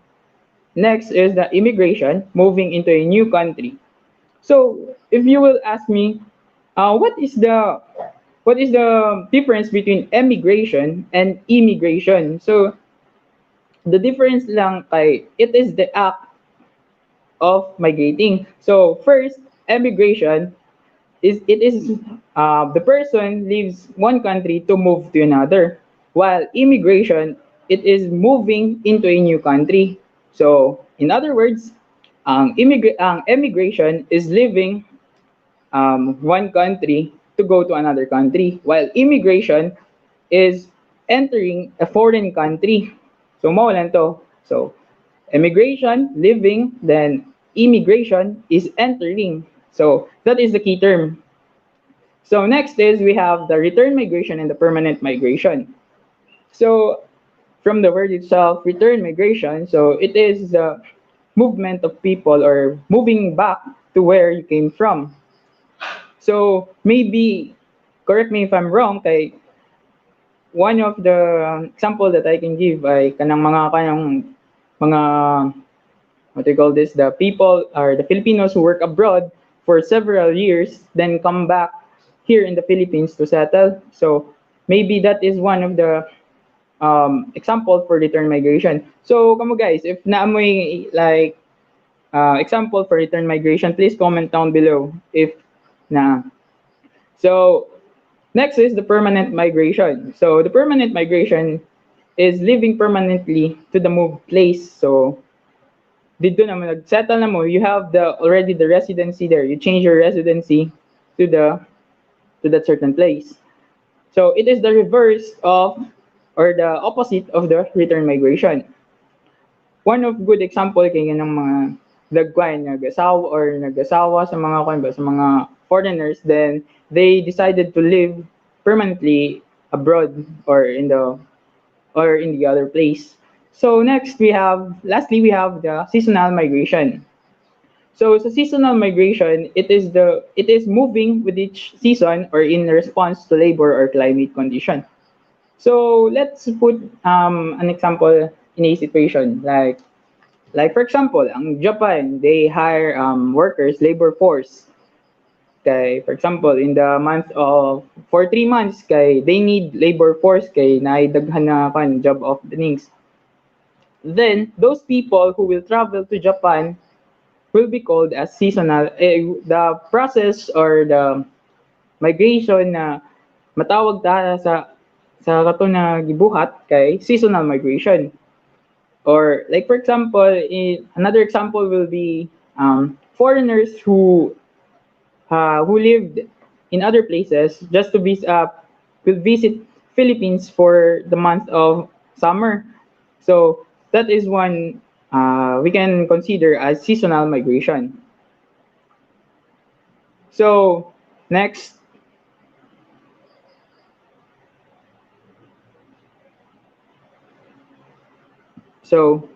Next is the immigration, moving into a new country. So if you will ask me, what is the difference between emigration and immigration? So the difference lang kay it is the act of migrating. So first, emigration is it is the person leaves one country to move to another, while immigration it is moving into a new country. So in other words, ang emigration is leaving one country to go to another country, while immigration is entering a foreign country. So mao lang to. So immigration, living, then immigration is entering. So that is the key term. So next is we have the return migration and the permanent migration. So from the word itself, return migration, so it is the movement of people or moving back to where you came from. So maybe, correct me if I'm wrong, kay one of the example that I can give ay kanang mga what do you call this, the people or the Filipinos who work abroad for several years, then come back here in the Philippines to settle. So maybe that is one of the example for return migration. So kamo guys, if naamoy like example for return migration, please comment down below if na. So next is the permanent migration. So the permanent migration is living permanently to the moved place. So dito na mo nag-settle na mo, you have the already the residency there. You change your residency to the to that certain place. So it is the reverse of or the opposite of the return migration. One of good example kay ng mga dagkwan nag-asawa or nag-asawa sa mga kwan ba sa mga foreigners, then they decided to live permanently abroad or in the other place. So next we have lastly we have the seasonal migration. So sa seasonal migration, it is moving with each season or in response to labor or climate condition. So let's put an example in a situation like for example, ang Japan they hire workers labor force. Kay for example in the month of for 3 months kay they need labor force kay naidaghan na kan job openings. Then those people who will travel to Japan will be called as seasonal. The process or the migration na matawag ta sa kato na gibuhat kay seasonal migration. Or like for example, another example will be foreigners who lived in other places just to will visit Philippines for the month of summer. So that is one we can consider as seasonal migration. So next, so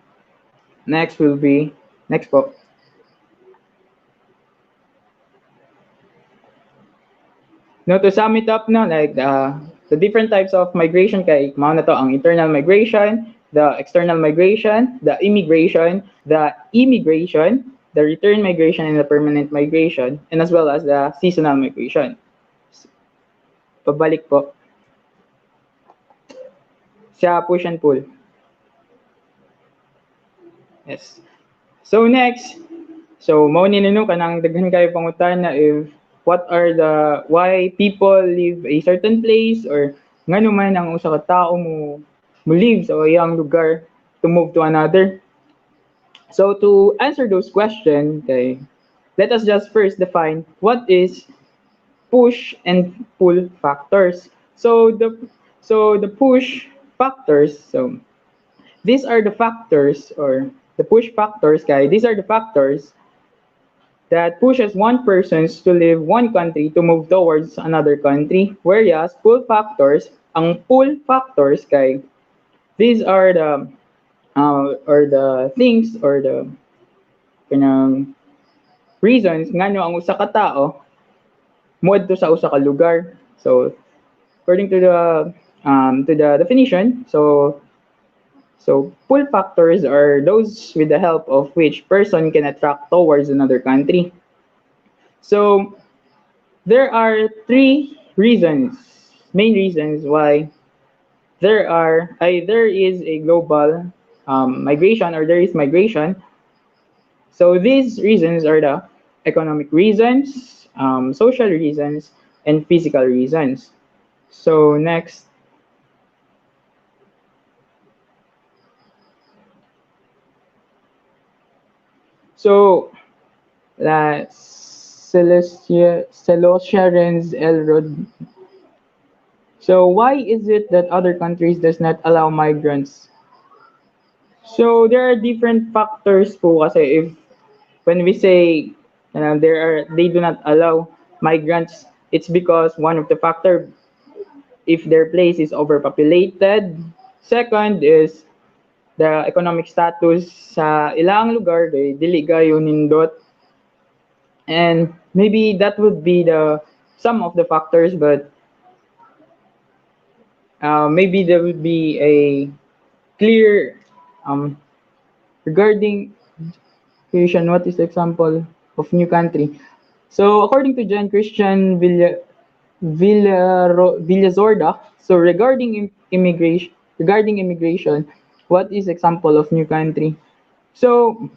next will be next po. Now to sum it up na like The different types of migration kay mao na to ang internal migration, the external migration, the immigration, the return migration, and the permanent migration, and as well as the seasonal migration. Pabalik po sa push and pull. Yes. So next, so mao ni nuno kanang daghan kayo pangutan na if what are the why people leave a certain place or ngano man ang usa ka tawo mo leave sa iyang lugar to move to another. So to answer those questions, okay, let us just first define what is push and pull factors. So the push factors, so these are the factors or the push factors, guys. These are the factors that pushes one person to leave one country to move towards another country. Whereas ang pull factors, guys, these are the or the things or the kanang reasons ngano ang usa ka tao moadto sa usa ka lugar. So according to the definition, so pull factors are those with the help of which person can attract towards another country. So there are three reasons, main reasons why there is a global migration or there is migration. So these reasons are the economic reasons, social reasons, and physical reasons. So next. So la Celestia Renz Elrod. So why is it that other countries does not allow migrants? So there are different factors po kasi if when we say they do not allow migrants, it's because one of the factor if their place is overpopulated. Second is the economic status sa ilang lugar kay dili gayo nindot. And maybe that would be the some of the factors, but maybe there would be a clear regarding creation. What is the example of new country? So according to John Christian Villazorda, so regarding immigration, what is example of new country? So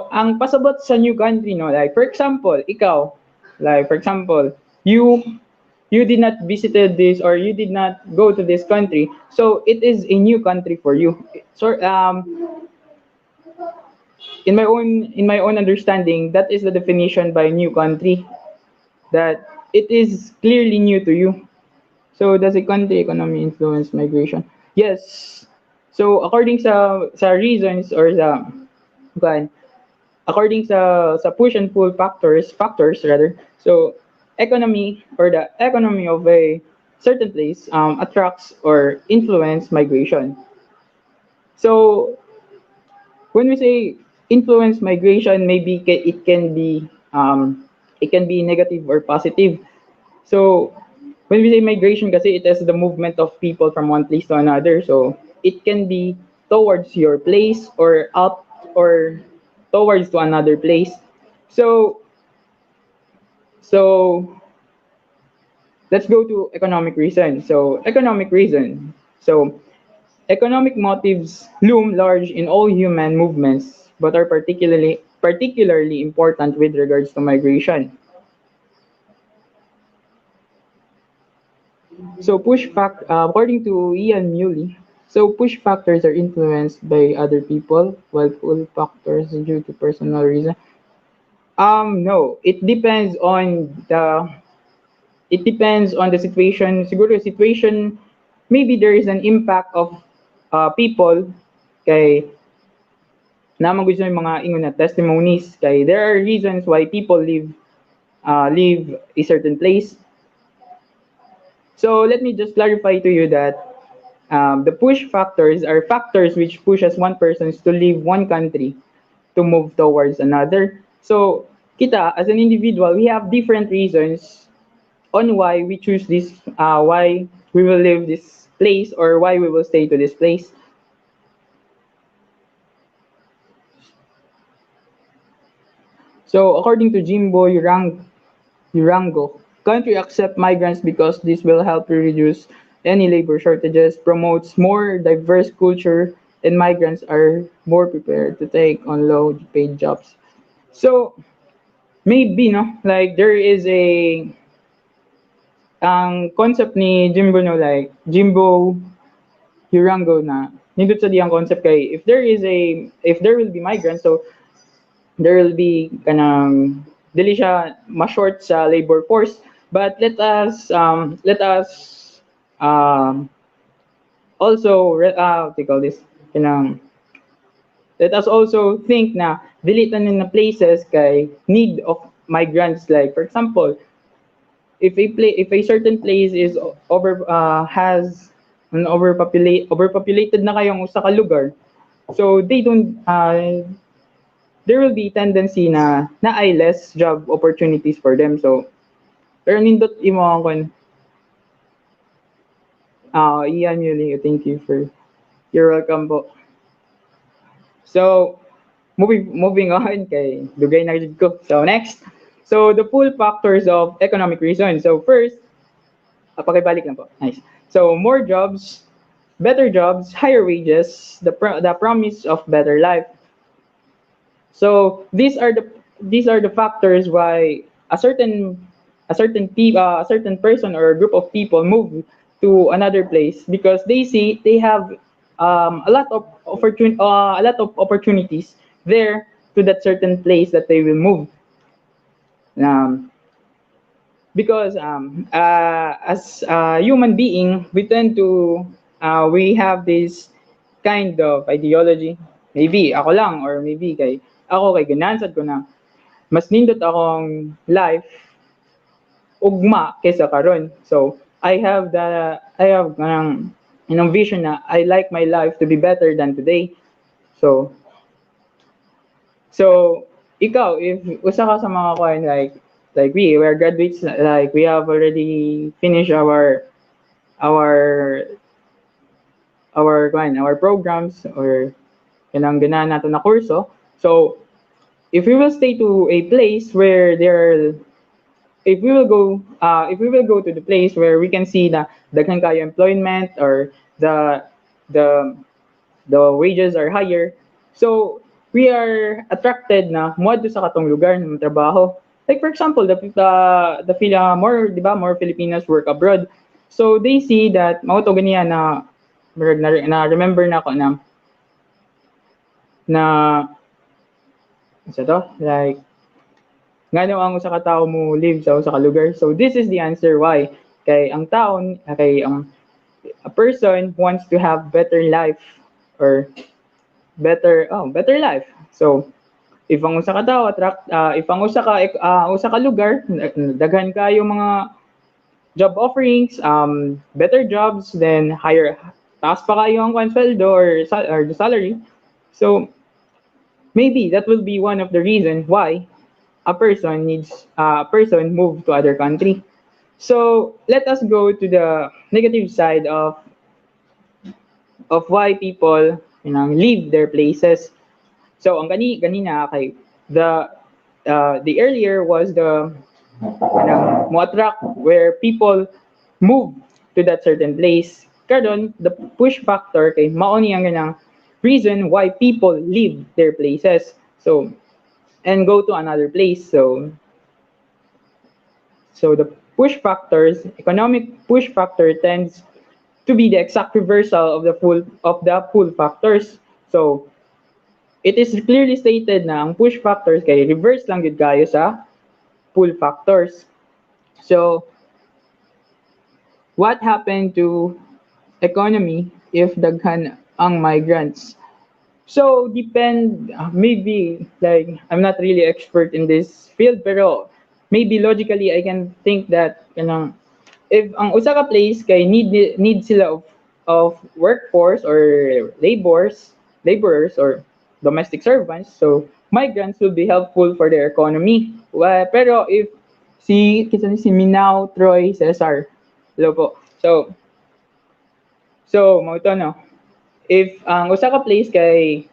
ang pasabot sa new country, no, like for example, ikaw, like for example, you did not visited this or you did not go to this country, so it is a new country for you. So in my own understanding, that is the definition by new country, that it is clearly new to you. So does a country economy influence migration? Yes. So according sa reasons or kuan, according sa push and pull factors rather. So economy or the economy of a certain place attracts or influence migration. So when we say influence migration, maybe it can be negative or positive. So when we say migration kasi it is the movement of people from one place to another. So it can be towards your place or out or towards to another place. So let's go to economic reason. So economic reason. So economic motives loom large in all human movements, but are particularly important with regards to migration. So according to Ian Muley, so push factors are influenced by other people, while pull factors are due to personal reason. No, it depends on the situation. Siguro situation, maybe there is an impact of people kay naman gusto yung mga ingon na testimonies kay there are reasons why people leave a certain place. So let me just clarify to you that the push factors are factors which pushes one person to leave one country to move towards another. So kita as an individual, we have different reasons on why we choose this, why we will live this place or why we will stay to this place. So according to Jimbo Urango, country accept migrants because this will help to reduce any labor shortages, promotes more diverse culture, and migrants are more prepared to take on low paid jobs. So maybe no, like there is a ang concept ni Jimbo no, like Jimbo Hurango na nindot sa diyang concept kay if there will be migrants, so there will be kanang dili siya ma-short sa labor force. But let us um what do you call this, kanang let us also think na dili tanan na places kay need of migrants. Like for example, if a certain place is has an overpopulated na kayong usa ka lugar, so they don't there will be tendency na ay less job opportunities for them. So pero nindot imo ang kon Ian Yuli, thank you for you're welcome po. So moving on kay dugay na jud ko. So next, so the full factors of economic reason. So first, pakibalik lang po. Nice. So more jobs, better jobs, higher wages, the promise of better life. So these are the factors why a certain person or a group of people move to another place because they see they have a lot of opportunities there to that certain place that they will move. Um, because as a human being, we tend to we have this kind of ideology. Maybe ako lang or maybe kay ganansad ko na mas nindot akong life ugma kaysa karon. So I have vision na I like my life to be better than today. So so ikaw if usa ka sa mga kuan like we are graduates, like we have already finished our our programs or kanang ganahan nato na kurso. So if we will stay to a place where there if we will go to the place where we can see na daghan kayo employment or the the wages are higher, so we are attracted na moadto sa katong lugar ng trabaho. Like for example, more, di ba, more Filipinos work abroad. So they see that mao to ganiya na remember na ko na isa to like ngano ang usa ka tawo mo live sa usa ka lugar. So this is the answer why kay ang taon kay a person wants to have better life or better life. So if ang usa ka tawo if ang usa ka lugar daghan kayo mga job offerings, better jobs, then higher taas pa kayo ang kwan sweldo or the salary. So maybe that will be one of the reasons why a person move to other country. So let us go to the negative side of why people leave their places. So ang ganina kay the earlier was the mo attract where people move to that certain place. Karon the push factor kay mao ni ang ganang reason why people leave their places. So and go to another place. So the economic push factor tends to be the exact reversal of the pull factors. So it is clearly stated na ang push factors kay reverse lang gid kayo sa pull factors. So what happened to economy if daghan ang migrants? So maybe like I'm not really expert in this field pero maybe logically I can think that if ang usa ka place kay need sila of workforce or laborers or domestic servants, so migrants will be helpful for their economy. Pero si Minao Troy Cesar. Hello po. So mo ito no. If ang usa ka place kay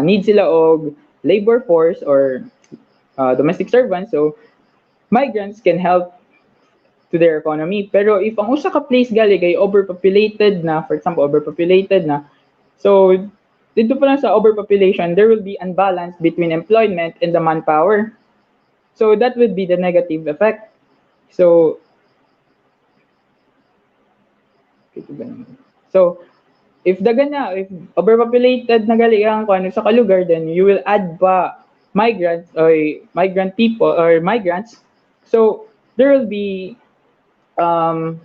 need sila og labor force or domestic servants, so migrants can help to their economy. Pero if ang usa ka place gali kay overpopulated na, for example, overpopulated na, so dito pa lang sa overpopulation, there will be unbalance between employment and the manpower. So that would be the negative effect. So so if dagan na, if overpopulated na gali ang kuan sa kalugar, then you will add pa migrants or migrant people or migrants. So there will be um,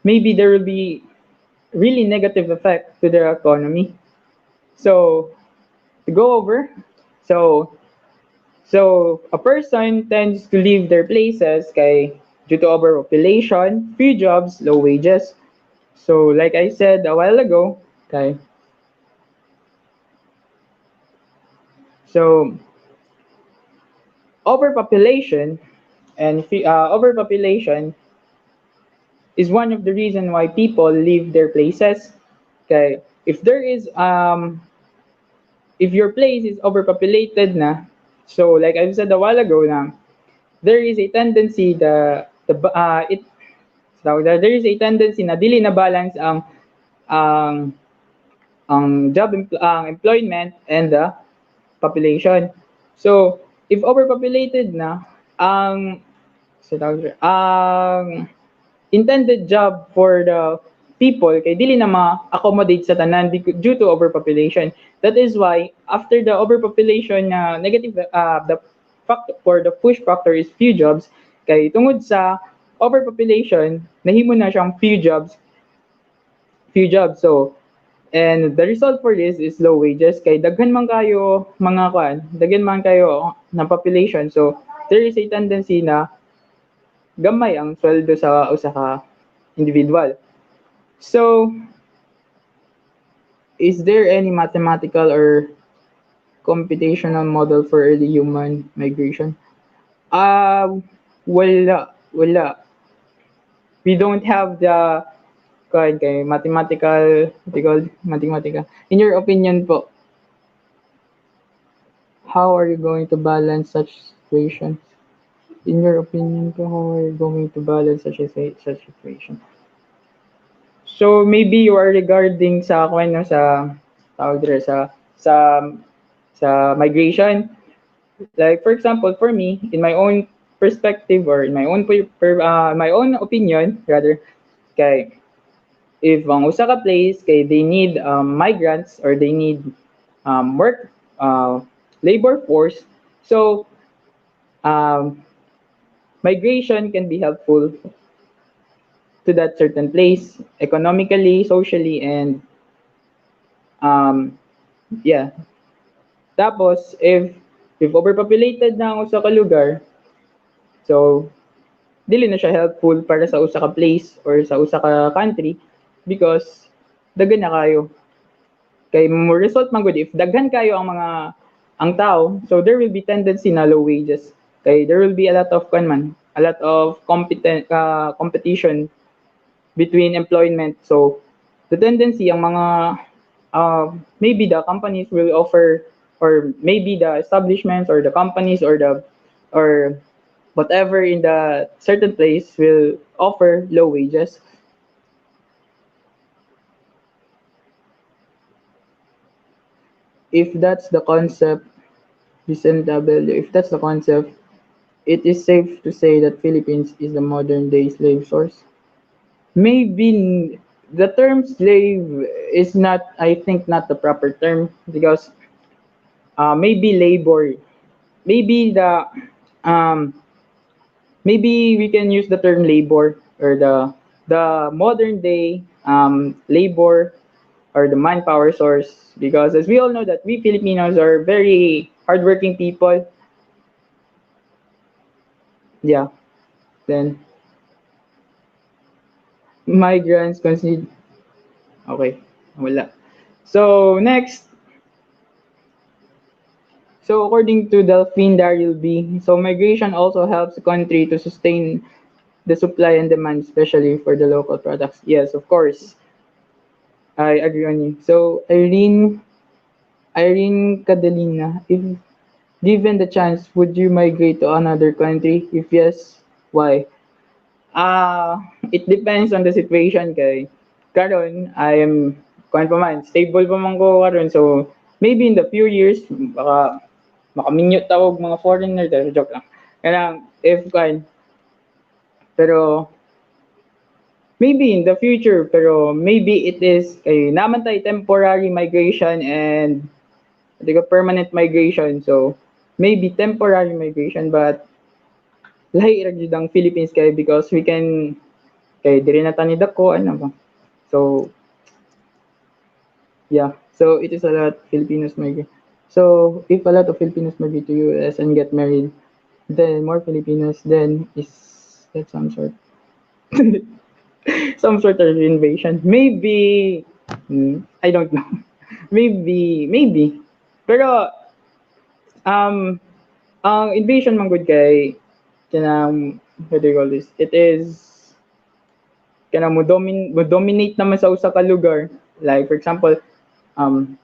maybe there will be really negative effect to their economy. So to go over, so so a person tends to leave their places kay due to overpopulation, few jobs, low wages. So like I said a while ago, okay. So overpopulation overpopulation is one of the reason why people leave their places. Okay, if your place is overpopulated na, so like I've said a while ago na, there is a tendency there is a tendency na dili na balance ang ang employment and the population. So if overpopulated na, ang ang intended job for the people kay dili na ma-accommodate sa tanan due to overpopulation. That is why after the overpopulation na negative the factor for the push factor is few jobs kay tungod sa overpopulation nahimo na siyang few jobs. So and the result for this is low wages kay daghan man kayo mga daghan man kayo na population. So there is a tendency na gamay ang sweldo sa usa ka individual. So, is there any mathematical or computational model for early human migration? Wala. We don't have the mathematical, mathematical. In your opinion po, how are you going to balance such situation? In your opinion po, how are you going to balance such situation? So maybe you are regarding sa no, sa tawag dire sa migration. Like for example, for me, in my own perspective or in my own opinion rather, kay if ang usa ka place kay they need migrants or they need work labor force, so um, migration can be helpful to that certain place economically, socially, and um, yeah. Tapos, if overpopulated na ang usa ka lugar, so dili na siya helpful para sa usa ka place or sa usa ka country because daghan na kayo. Kay mo result man gud if daghan kayo ang tao, so there will be tendency na low wages. Kay there will be a lot of a lot of competition between employment. So the tendency ang mga maybe the companies will offer or maybe the establishments or the companies or whatever in the certain place will offer low wages. If that's the concept, if that's the concept, it is safe to say that Philippines is the modern day slave source. Maybe the term slave is not, I think, not the proper term because maybe labor, maybe um, maybe we can use the term labor or the modern day labor or the manpower source because as we all know that we Filipinos are very hardworking people. Yeah. Then migrants consider okay. Wala. So next. So according to Delphine Daryl B, so migration also helps the country to sustain the supply and demand, especially for the local products. Yes, of course, I agree on you. So Irene Catalina, if given the chance, would you migrate to another country? If yes, why? It depends on the situation kay. Karon, I am kuan pa man, stable pa man ko karon. So, maybe in the few years, baka makaminyot tawag mga foreigner, pero joke lang. Kaya if kuan, pero maybe in the future, pero maybe it is kay naman tayo temporary migration and di ko permanent migration. So, maybe temporary migration, but lahi ra gyud ang Philippines kay because we can kay diri na tani dako ano ba. So, yeah. So it is a lot Filipinos migrate. So if a lot of Filipinos migrate to US and get married, then more Filipinos then is that some sort some sort of invasion. Maybe I don't know. Maybe. Pero um invasion man good kay kanang what do you call this? It is kanang mo dominate naman sa usa ka lugar. Like for example, um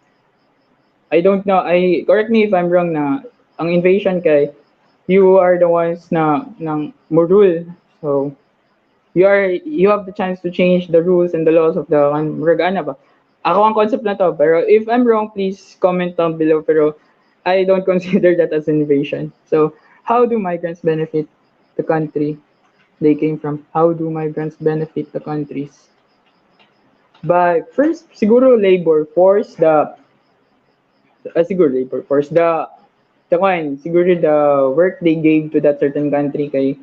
I don't know. I correct me if I'm wrong na ang invasion kay you are the ones na nang mo rule. So you have the chance to change the rules and the laws of the ano ba? Ako ang concept na to, pero if I'm wrong, please comment down below. Pero I don't consider that as invasion. So how do migrants benefit the country they came from? How do migrants benefit the countries? By first, siguro labor force siguro labor force the kwan siguro the work they gave to that certain country kay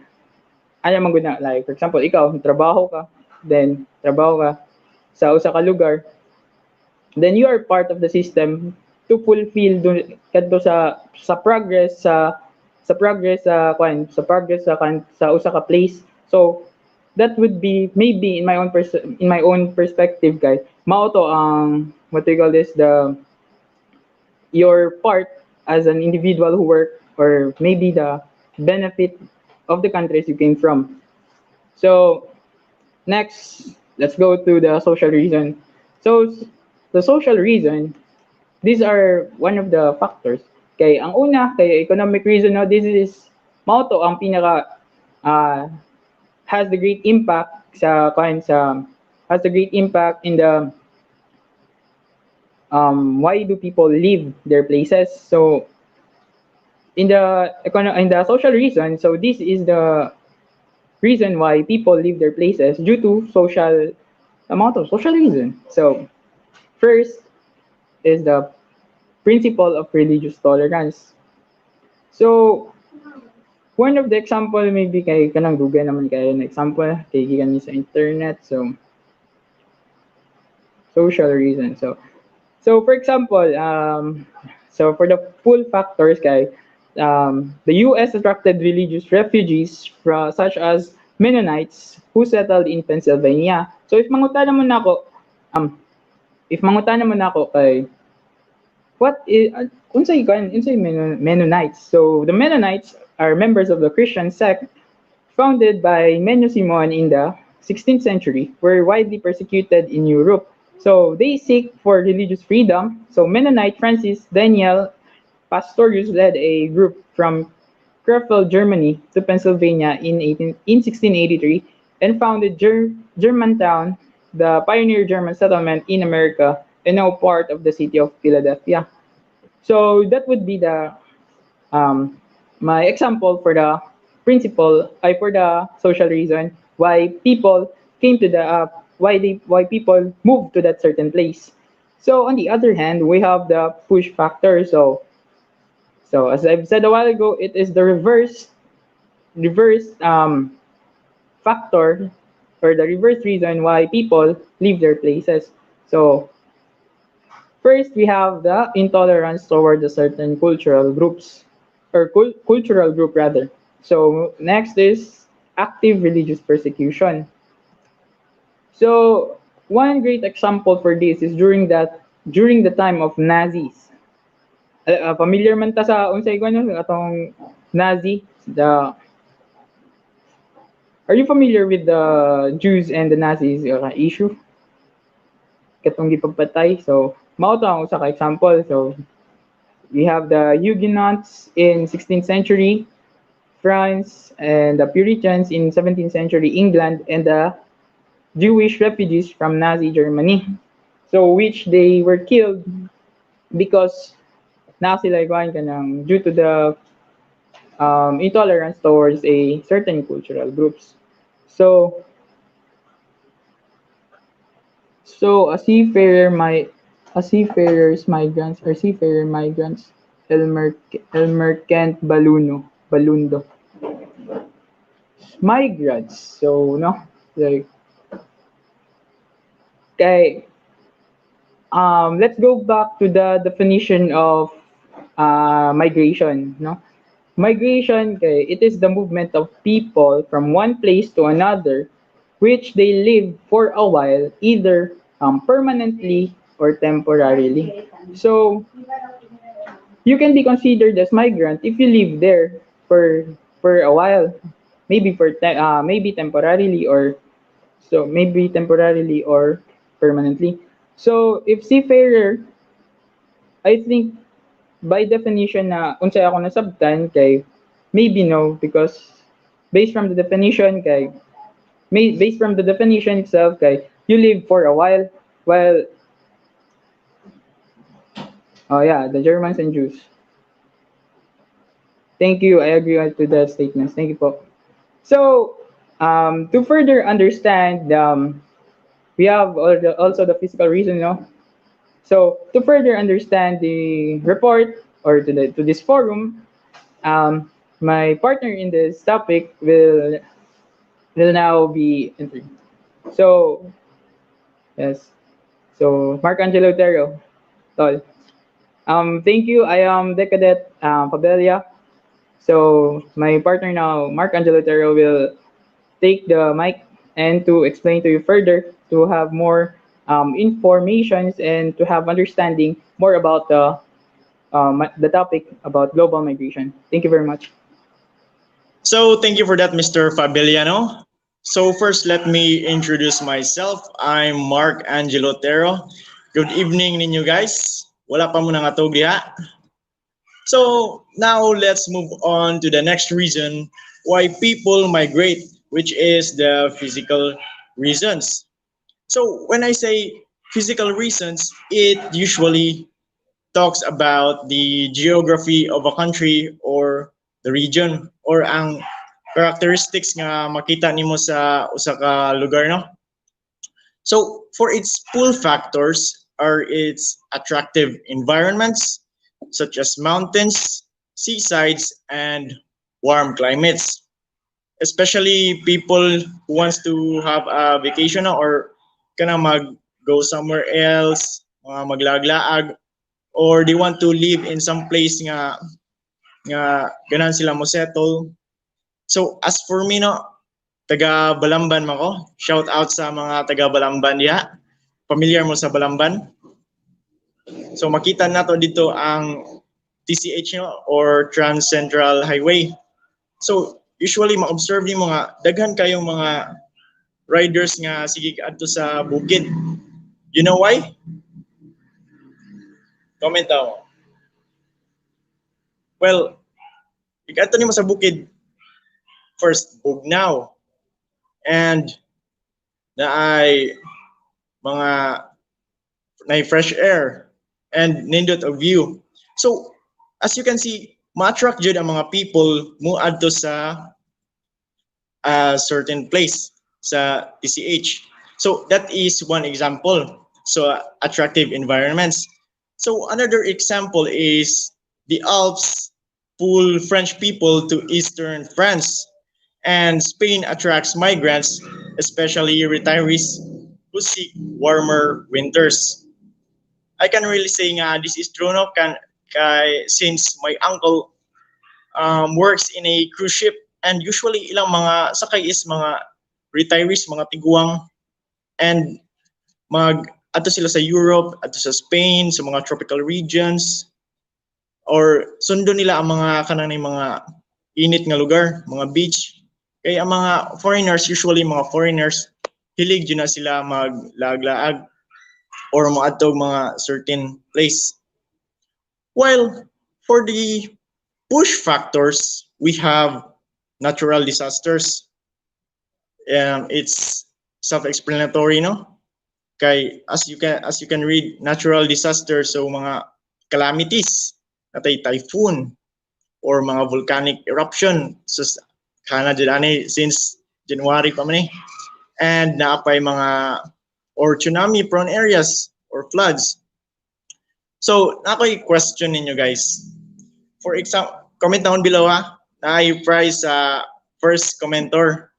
ano man gud na like for example ikaw trabaho ka then trabaho ka sa usa ka lugar then you are part of the system to fulfill kadto sa progress sa progress sa progress sa usa ka place. So that would be maybe in my own in my own perspective guys mao to ang what do you call this the your part as an individual who work or maybe the benefit of the countries you came from. So next, let's go to the social reason. So the social reason, these are one of the factors. Kay ang una, kay economic reason, no, this is mao to ang pinaka uh, has the great impact sa has the great impact in the why do people leave their places. So in the social reason, so this is the reason why people leave their places due to social amount of social reason. So first is the principle of religious tolerance. So one of the example maybe kay kanang dugay naman kayo na example kay gikan ni sa internet. So social reason. So for example, so for the pull factors kay the US attracted religious refugees such as Mennonites who settled in Pennsylvania. So um if mangutan naman ako kay what is unsay Mennonites? So the Mennonites are members of the Christian sect founded by Menno Simon in the 16th century, were widely persecuted in Europe. So they seek for religious freedom. So Mennonite Francis Daniel Pastorius led a group from Krefeld, Germany to Pennsylvania in 1683 and founded Germantown, the pioneer German settlement in America and now part of the city of Philadelphia. So that would be the um, my example for the principle I for the social reason why people came to the why people moved to that certain place. So on the other hand, we have the push factor. So as I've said a while ago, it is the reverse factor or the reverse reason why people leave their places. So first, we have the intolerance toward the certain cultural groups, or cultural group rather. So next is active religious persecution. So one great example for this is during the time of Nazis. Familiar man ta sa unsay ko no atong Nazi, the are you familiar with the Jews and the Nazis issue katong gipagpatay? So mao to ang usa ka example. So we have the Huguenots in 16th century France and the Puritans in 17th century England and the Jewish refugees from Nazi Germany. So which they were killed because na sila ikuan kanang due to the intolerance towards a certain cultural groups. So a seafarers migrants or seafarer migrants Elmer Kent Balundo migrants. So no like kay let's go back to the definition of migration. No, migration, okay, it is the movement of people from one place to another, which they live for a while, either permanently or temporarily. So you can be considered as migrant if you live there for a while, maybe maybe temporarily or permanently. So if seafarer, I think by definition na unsay ako nasabtan kay maybe no because based from the definition kay based from the definition itself kay you live for a while oh yeah the Germans and Jews. Thank you, I agree to that statement. Thank you po. So to further understand we have also the physical reason, you know. So to further understand the report or to this forum, my partner in this topic will now be entering. So yes, so Mark Angelo Terrio, tol. Thank you. I am Decadet Pabelia. So my partner now, Mark Angelo Terrio, will take the mic and to explain to you further to have more informations and to have understanding more about the topic about global migration. Thank you very much. So thank you for that, Mr. Fabiliano. So first, let me introduce myself. I'm Mark Angelo Tero. Good evening ninyo guys. Wala pa mo nang atog diha. So now let's move on to the next reason why people migrate, which is the physical reasons. So when I say physical reasons, it usually talks about the geography of a country or the region or ang characteristics nga makita nimo sa usa ka lugar, no? So for its pull factors are its attractive environments such as mountains, seasides, and warm climates. Especially people who wants to have a vacation or kana mag go somewhere else, mga maglaglaag, or they want to live in some place nga ganan sila mo settle. So as for me no, taga Balamban man ko. Shout out sa mga taga Balamban diha. Familiar mo sa Balamban? So makita nato dito ang TCH no or Trans Central Highway. So usually ma-observe nimo nga daghan kayong mga riders nga sige adto sa bukid. You know why? Comment daw. Well, ikato nimo sa bukid first bugnaw and naay mga naay fresh air and nindot a view. So as you can see, ma-attract jud ang mga people mo adto sa a certain place sa TCH. So that is one example. So attractive environments. So another example is the Alps pull French people to eastern France, and Spain attracts migrants, especially retirees who seek warmer winters. I can really say nga this is true no since my uncle works in a cruise ship and usually ilang mga sakay is mga retirees, mga tiguang and mag ato sila sa Europe, ato sa Spain, sa mga tropical regions. or sundo nila ang mga kanang mga init nga lugar, mga beach. Kay ang mga foreigners, usually mga foreigners, hilig yun na sila maglaag-laag or maadtog mga certain place. While for the push factors, we have natural disasters. It's self-explanatory, no? Kay as you can read, natural disasters, so mga calamities, natay typhoon or mga volcanic eruption. So kana jud ani since January pa man eh. And naapay mga or tsunami prone areas or floods. So nakoy question ninyo guys. For example, comment down below ha. Na prize sa first commenter.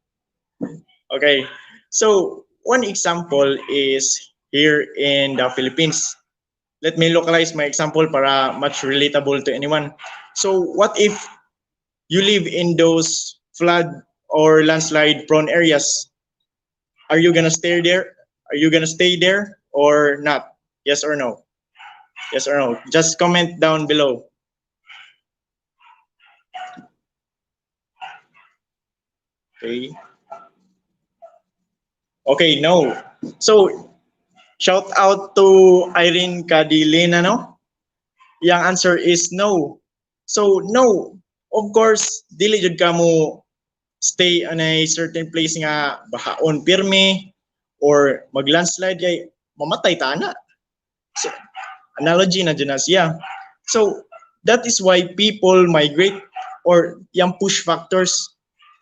Okay. So one example is here in the Philippines. Let me localize my example para much relatable to anyone. So what if you live in those flood or landslide prone areas? Are you gonna stay there? Are you gonna stay there or not? Yes or no? Yes or no? Just comment down below. Okay. Okay, no. So shout out to Irene Cadilena, no? Yung answer is no. So no, of course, dili jud ka mo stay on a certain place nga bahaon pirme or maglandslide kay mamatay ta na. So, analogy na dyan na siya. So that is why people migrate or yung push factors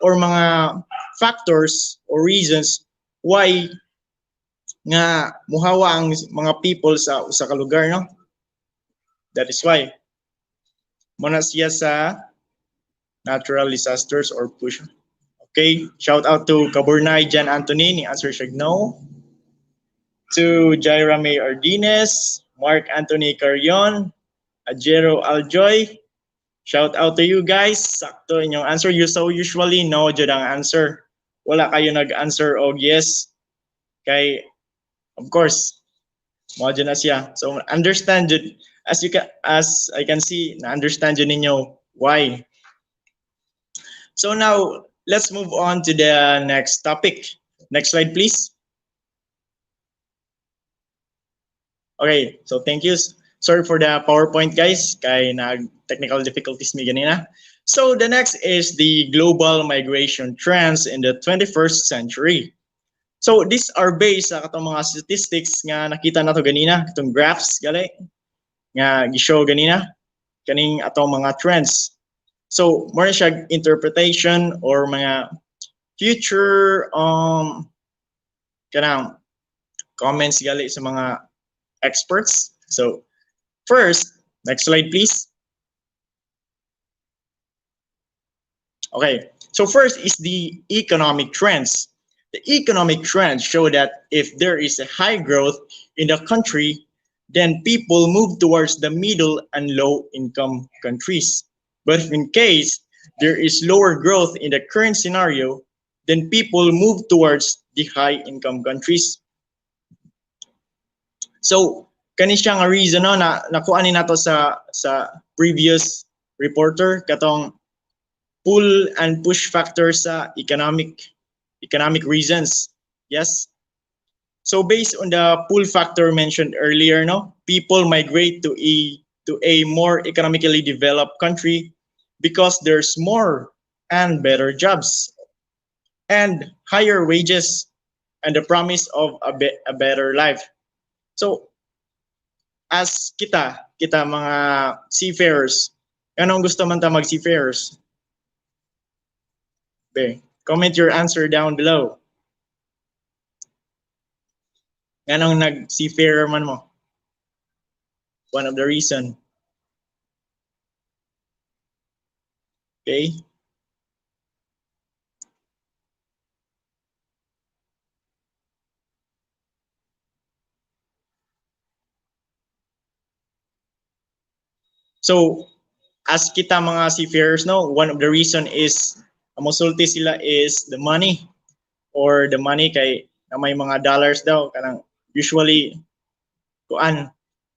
or mga factors or reasons why nga muhawa ang mga people sa usa ka lugar, no? That is why muna siya sa natural disasters or push. Okay, shout out to Kaburnay Jan Anthony, ni answer siya no. To Jaira May Ardines, Mark Anthony Carion, Ajero Aljoy, shout out to you guys. Sakto inyong answer. You so usually no jud ang answer. Wala kayo nag-answer og yes. Kay of course, mo jud na siya. So understand jud as I can see, na understand jud ninyo why. So now let's move on to the next topic. Next slide, please. Okay, so thank you. Sorry for the PowerPoint, guys. Kay nag technical difficulties mi ganina. So the next is the global migration trends in the 21st century. So these are based sa katong mga statistics nga nakita nato ganina, katong graphs gali nga gi-show ganina kaning atong mga trends. So more siya interpretation or mga future kanang comments gali sa mga experts. So first, next slide please. Okay, so first is the economic trends. The economic trends show that if there is a high growth in the country, then people move towards the middle and low income countries. But if in case there is lower growth in the current scenario, then people move towards the high income countries. So kani siya nga reason no na nakuha ni nato sa previous reporter katong pull and push factors sa economic reasons. Yes. So based on the pull factor mentioned earlier, no, people migrate to a more economically developed country because there's more and better jobs and higher wages and the promise of a better life. So as kita mga seafarers, anong gusto man ta mag seafarers? Okay. Comment your answer down below. Anong nag-seafarer man mo? One of the reason. Okay. So, as kita mga seafarers, no, one of the reason is mosulti sila is the money or the money kay na may mga dollars daw kanang usually kuan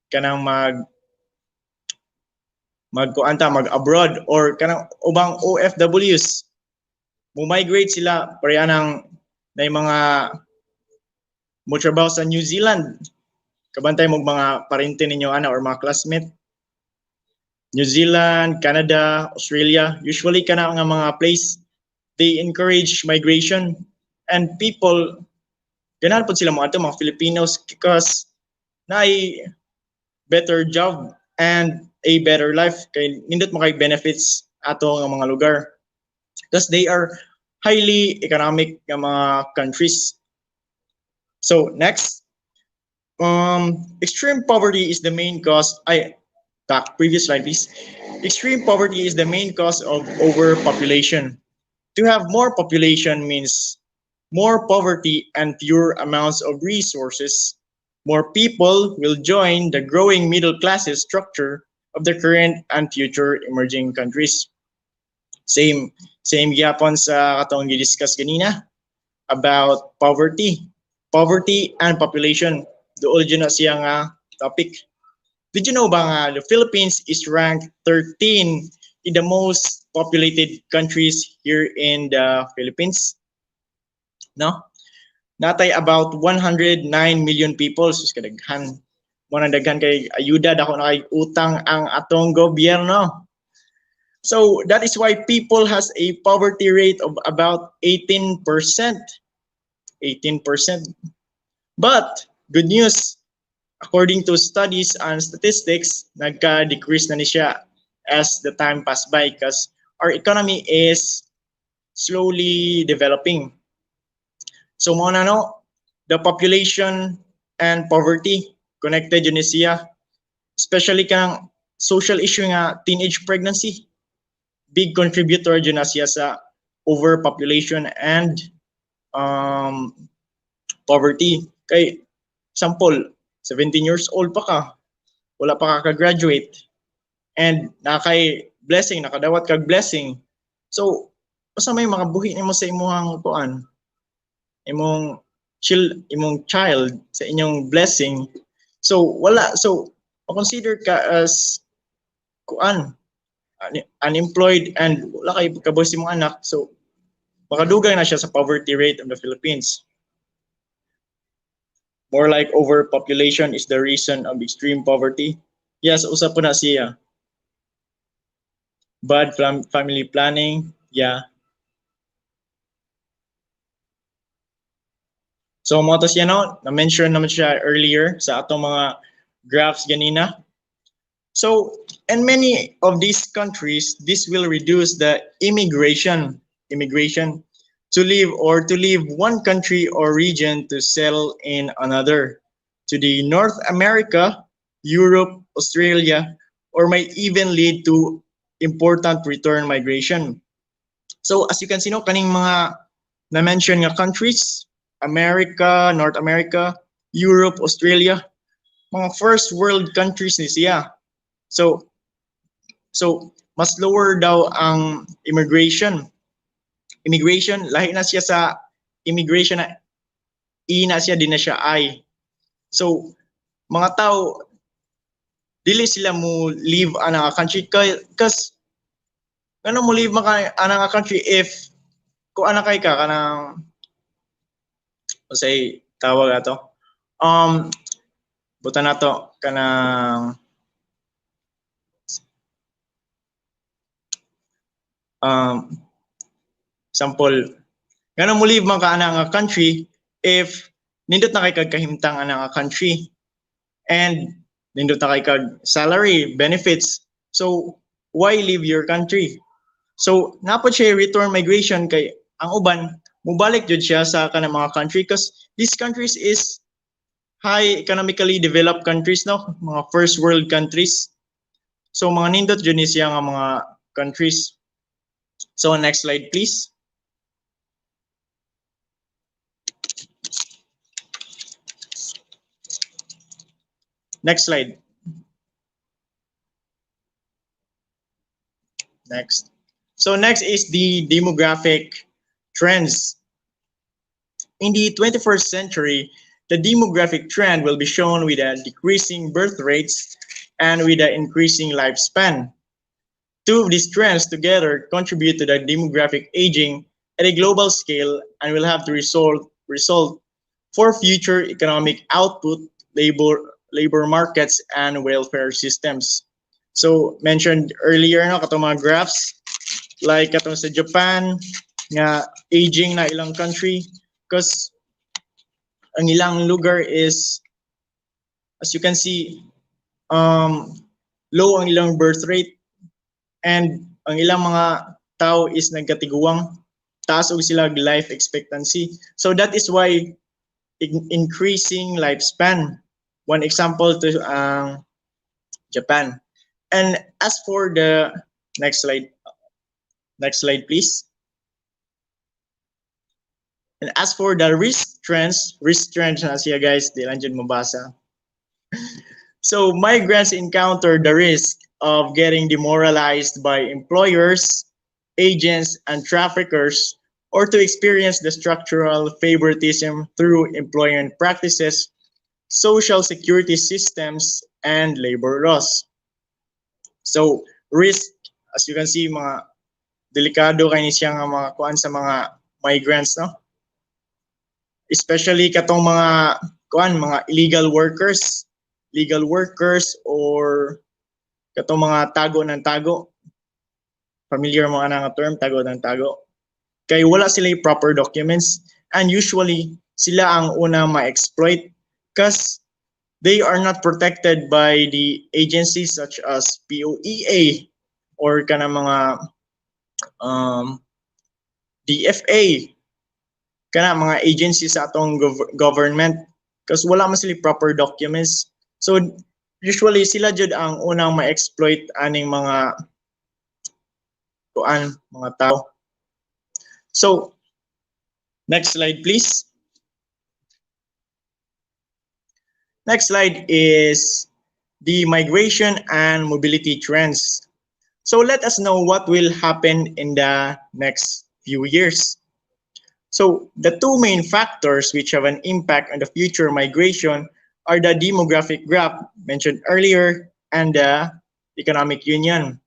kanang magkuanta mag-abroad or kanang ubang OFWs mo migrate sila pareha nang na mga mo trabaho sa New Zealand kabantay mo mga parente ninyo ana or mga classmate New Zealand, Canada, Australia, usually kana nga mga place they encourage migration and people ganahan po sila mga Filipinos because na better job and a better life kay nindot mo kay benefits ato nga mga lugar because they are highly economic nga mga countries. So next, extreme poverty is the main cause. Back previous slide please. Extreme poverty is the main cause of overpopulation. To have more population means more poverty and fewer amounts of resources. More people will join the growing middle classes structure of the current and future emerging countries. Same gyapon sa katong gi-discuss ganina about poverty. Poverty and population. Dool dyan na siya nga topic. Did you know ba nga the Philippines is ranked 13 in the most populated countries here in the Philippines? No? Natay about 109 million people. Sus kadaghan. Mo nang daghan kay ayuda dako na kay utang ang atong gobyerno. So that is why people has a poverty rate of about 18%. 18%. But good news, according to studies and statistics, nagka-decrease na ni siya as the time pass by because our economy is slowly developing. So mo na no, the population and poverty connected yun siya, especially kang social issue nga teenage pregnancy. Big contributor yun na siya sa overpopulation and poverty. Kay example, 17 years old pa ka, wala pa ka graduate and nakay blessing, nakadawat kag blessing. So, basta may mga buhi nimo sa imong kuan, imong child sa inyong blessing. So, wala. So, consider ka as kuan, unemployed and wala kay kabuhi sa imong anak. So, makadugay na siya sa poverty rate of the Philippines. More like overpopulation is the reason of extreme poverty. Yes, usap po na siya. Bad family planning, yeah. So mo to siya no, na-mention naman siya earlier sa atong mga graphs ganina. So, in many of these countries, this will reduce the immigration to leave one country or region to settle in another, to the North America, Europe, Australia, or might even lead to important return migration. So as you can see no, kaning mga na-mention nga countries, America, North America, Europe, Australia, mga first world countries ni siya. So mas lower daw ang immigration, lahi na siya sa immigration na I na siya, di na siya I. So, mga tao, dili sila mo leave anang country because ano mo leave maka anang country if kung ana kay ka kanang say tawag ato buta na to kanang sample ngano mo leave man ka ana nga country if nindot na kay kag kahimtang ana nga country and nindot na kay kag salary benefits, so why leave your country? So napod siya return migration kay ang uban mubalik jud siya sa kanang mga country because these countries is high economically developed countries no, mga first world countries. So mga nindot jud ni siya nga mga countries. So next slide please. Next slide. Next. So next is the demographic trends. In the 21st century, the demographic trend will be shown with a decreasing birth rates and with an increasing lifespan. Two of these trends together contribute to the demographic aging at a global scale and will have to result for future economic output, labor markets, and welfare systems. So mentioned earlier no katong mga graphs like katong sa Japan nga aging na ilang country because ang ilang lugar is as you can see um, low ang ilang birth rate and ang ilang mga tao is nagkatiguang taas og sila life expectancy. So that is why increasing lifespan. One example to Japan. And as for the next slide please. And as for the risk trends na siya guys, di lang dyan mabasa. So migrants encounter the risk of getting demoralized by employers, agents, and traffickers, or to experience the structural favoritism through employment practices, social security systems, and labor laws. So risk, as you can see, mga delikado kay ni siya nga mga kuan sa mga migrants, no? Especially katong mga kuan, mga legal workers or katong mga tago ng tago. Familiar mo ana nga term, tago ng tago. Kay wala sila proper documents and usually sila ang una ma-exploit because they are not protected by the agencies such as POEA or kana mga DFA kana mga agencies sa atong government because wala man sila proper documents. So usually sila jud ang unang ma-exploit aning mga mga tao. So next slide please. Next slide is the migration and mobility trends. So let us know what will happen in the next few years. So the two main factors which have an impact on the future migration are the demographic graph mentioned earlier and the economic union.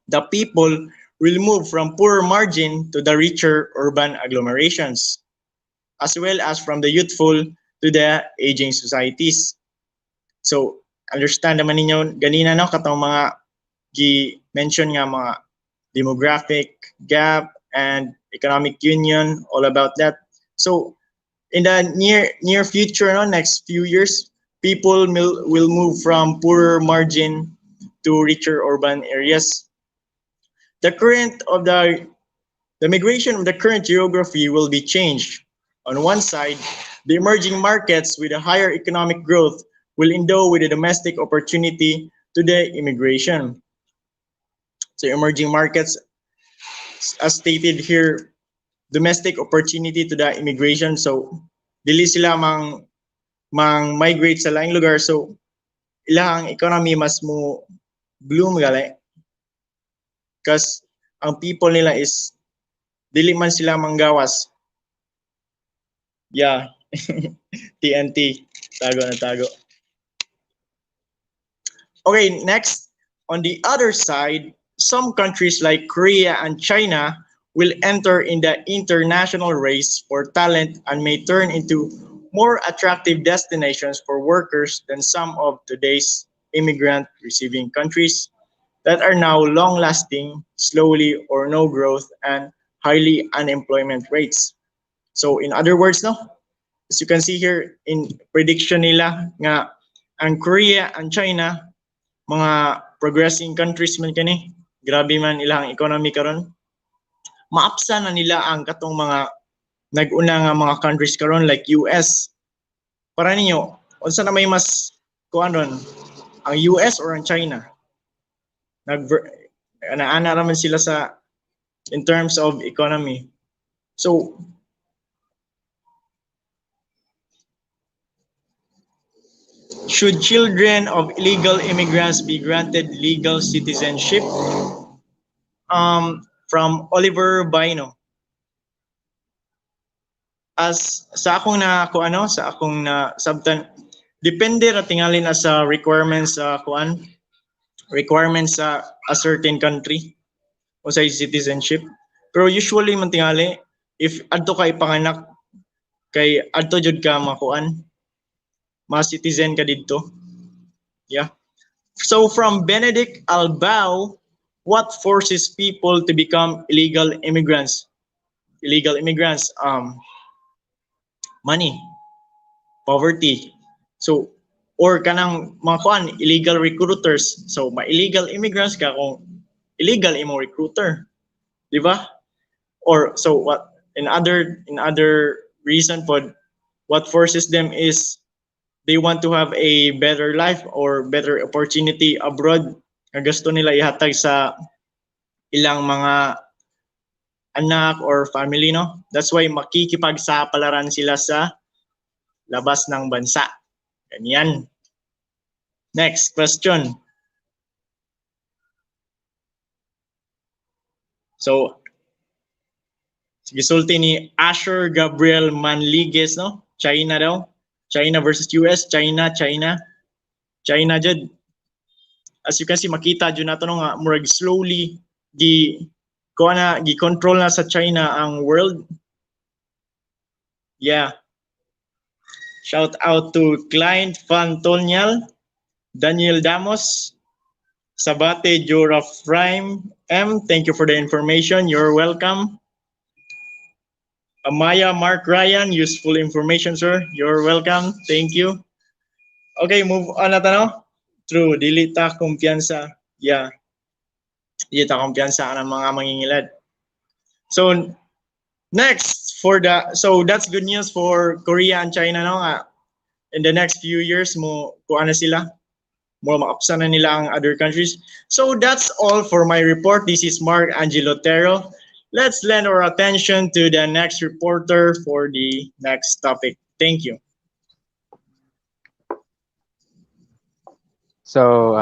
The people will move from poorer margin to the richer urban agglomerations, as well as from the youthful to the aging societies. So understand naman ninyo ganina no katong mga gi-mention nga mga demographic gap and economic union, all about that. So in the near future, no, next few years, people will move from poorer margin to richer urban areas. The migration of the current geography will be changed. On one side, the emerging markets with a higher economic growth will endow with a domestic opportunity to the immigration. So emerging markets, as stated here, domestic opportunity to the immigration. So dili sila mang migrate sa laing lugar. So ilang economy mas mo bloom gali. Because ang people nila is dili man sila manggawas. Yeah. TNT. Tago na tago. Okay, next. On the other side, some countries like Korea and China will enter in the international race for talent and may turn into more attractive destinations for workers than some of today's immigrant receiving countries that are now long-lasting, slowly or no growth, and highly unemployment rates. So in other words, no, as you can see here in prediction nila nga ang Korea and China mga progressing countries man kani, grabe man ilang economy karon. Maapsa na nila ang katong mga nag-una nga mga countries karon like US. Para ninyo, unsa na may mas kuanon, ang US or ang China? Ana raman sila sa in terms of economy. So should children of illegal immigrants be granted legal citizenship? From Oliver Bino. As sa akong na sa akong na sabtan, depende ra tingali na sa requirements sa kuan requirements sa a certain country o sa citizenship. Pero usually man tingali, if adto ka ipanganak kay adto jud ka makuan, ma-citizen ka didto. Yeah. So from Benedict Albao, what forces people to become illegal immigrants? Illegal immigrants, money, poverty. So or kanang mga kuan, illegal recruiters. So ma-illegal immigrants ka kung illegal imo recruiter, di ba? Or so what in other reason for what forces them is they want to have a better life or better opportunity abroad nga gusto nila ihatag sa ilang mga anak or family, no? That's why makikipagsapalaran sila sa labas ng bansa. Ganyan. Next question. So, gisulti ni Asher Gabriel Manligues, no? China daw. China versus US. China jud. As you can see, makita jud nato no nga murag slowly gi-control na sa China ang world. Yeah. Shout out to Client Fantonial, Daniel Damos, Sabate Jura Prime M. Thank you for the information. You're welcome. Amaya Mark Ryan, useful information, sir. You're welcome. Thank you. Okay, move on na no? True, dili ta kumpiyansa. Yeah. Dili ta kumpiyansa ng mga mangingilad. So next so that's good news for Korea and China, no? In the next few years mo kuan na sila. More maapsan na nila ang other countries. So that's all for my report. This is Mark Angelo Tero. Let's lend our attention to the next reporter for the next topic. Thank you. So,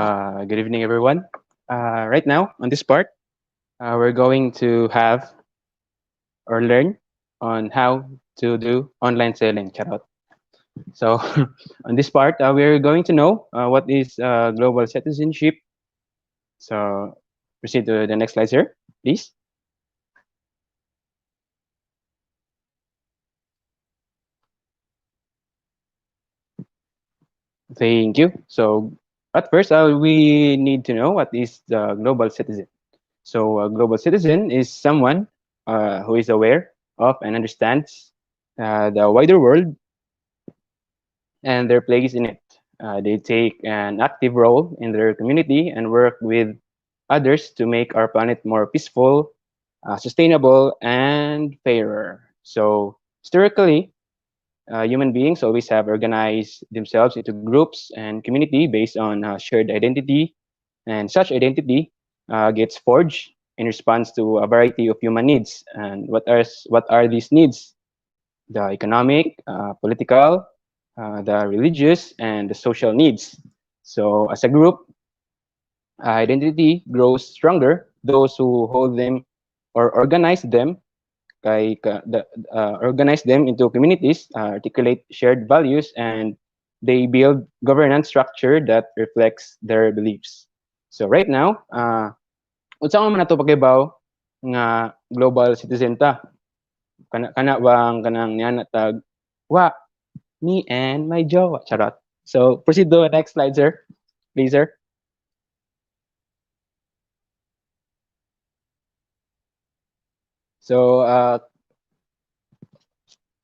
good evening, everyone. Right now, on this part, we're going to have or learn on how to do online selling. Charot. So, on this part, we're going to know what is global citizenship. So, proceed to the next slide here, please. Thank you. So, at first, we need to know what is the global citizen. So, a global citizen is someone who is aware of and understands the wider world and their place in it. They take an active role in their community and work with others to make our planet more peaceful, sustainable, and fairer. So, historically, human beings always have organized themselves into groups and community based on shared identity, and such identity gets forged in response to a variety of human needs. And what are these needs? The economic, political, the religious, and the social needs. So, as a group, identity grows stronger. Those who hold them or organize them into communities, articulate shared values, and they build governance structure that reflects their beliefs. So right now, unsa man nato pagibaw nga global citizen ta? Kana bang kanang niana tag wa me and my jowa charot. So proceed to the next slide, sir. Please, sir. So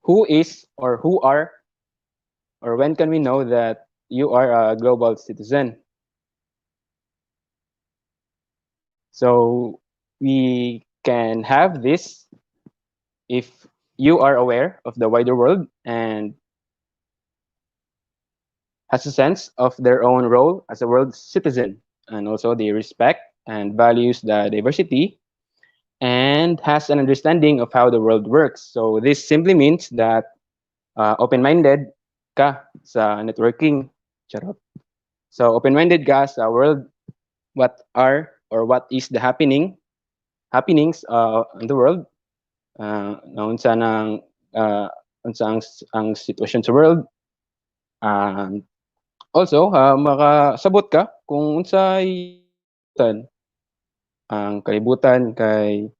who is or who are or when can we know that you are a global citizen? So we can have this if you are aware of the wider world and has a sense of their own role as a world citizen, and also they respect and values the diversity and has an understanding of how the world works. So this simply means that open-minded ka sa networking. Charot. So open-minded ka sa world, what are or what is the happenings in the world, na unsa nang ang sitwasyon sa world. Also makasabot ka kung unsay kalibutan kay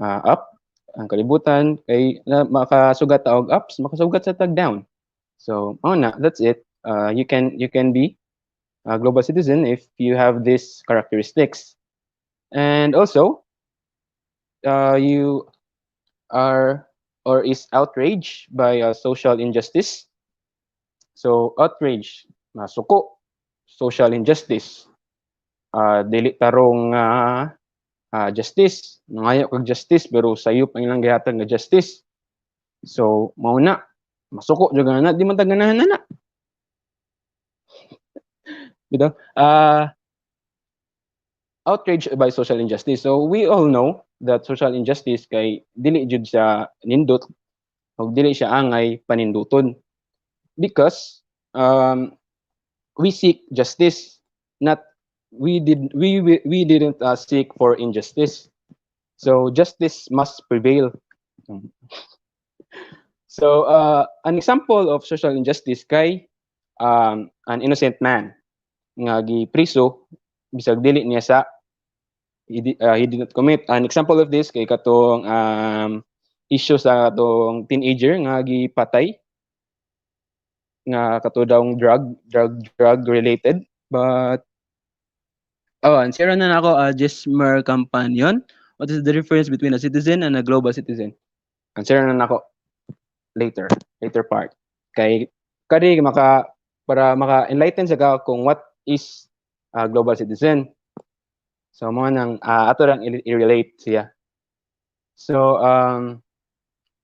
up, ang kalibutan kay na makasugat ta og ups, makasugat sa tag down. So mao na, that's it. You can be a global citizen if you have these characteristics. And also, you are or is outraged by social injustice. So outrage, masuko, social injustice. Dili tarong justice, nangayo kag justice pero sayop ang ilang gihatag nga justice. So mao na, masuko jud na di man ta ganahan na. Bitaw. Outrage by social injustice. So we all know that social injustice kay dili jud siya nindot o dili siya angay paninduton because we seek justice, not we didn't seek for injustice. So justice must prevail. So an example of social injustice kay an innocent man nga gipriso bisag dili niya sa he did not commit. An example of this kay katong issue sa katong teenager nga gipatay nga kato daw drug related, but and share na nako just more companion. What is the difference between a citizen and a global citizen? And share na nako later part. Kay kadi para maka enlighten sa ka kung what is a global citizen. So mo nang ato lang i-relate siya. So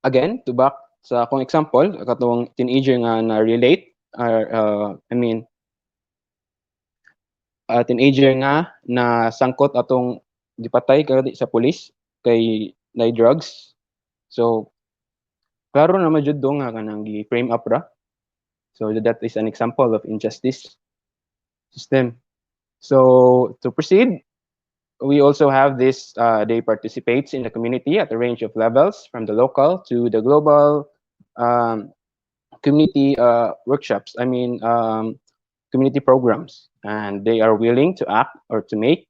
again, to back sa akong example, katong teenager nga na relate or teenager nga na sangkot atong gipatay kadi sa pulis kay na drugs. So klaro naman jud do nga kanang gi-frame up ra. So that is an example of injustice system. So to proceed, we also have this they participates in the community at a range of levels from the local to the global community workshops, community programs, and they are willing to act or to make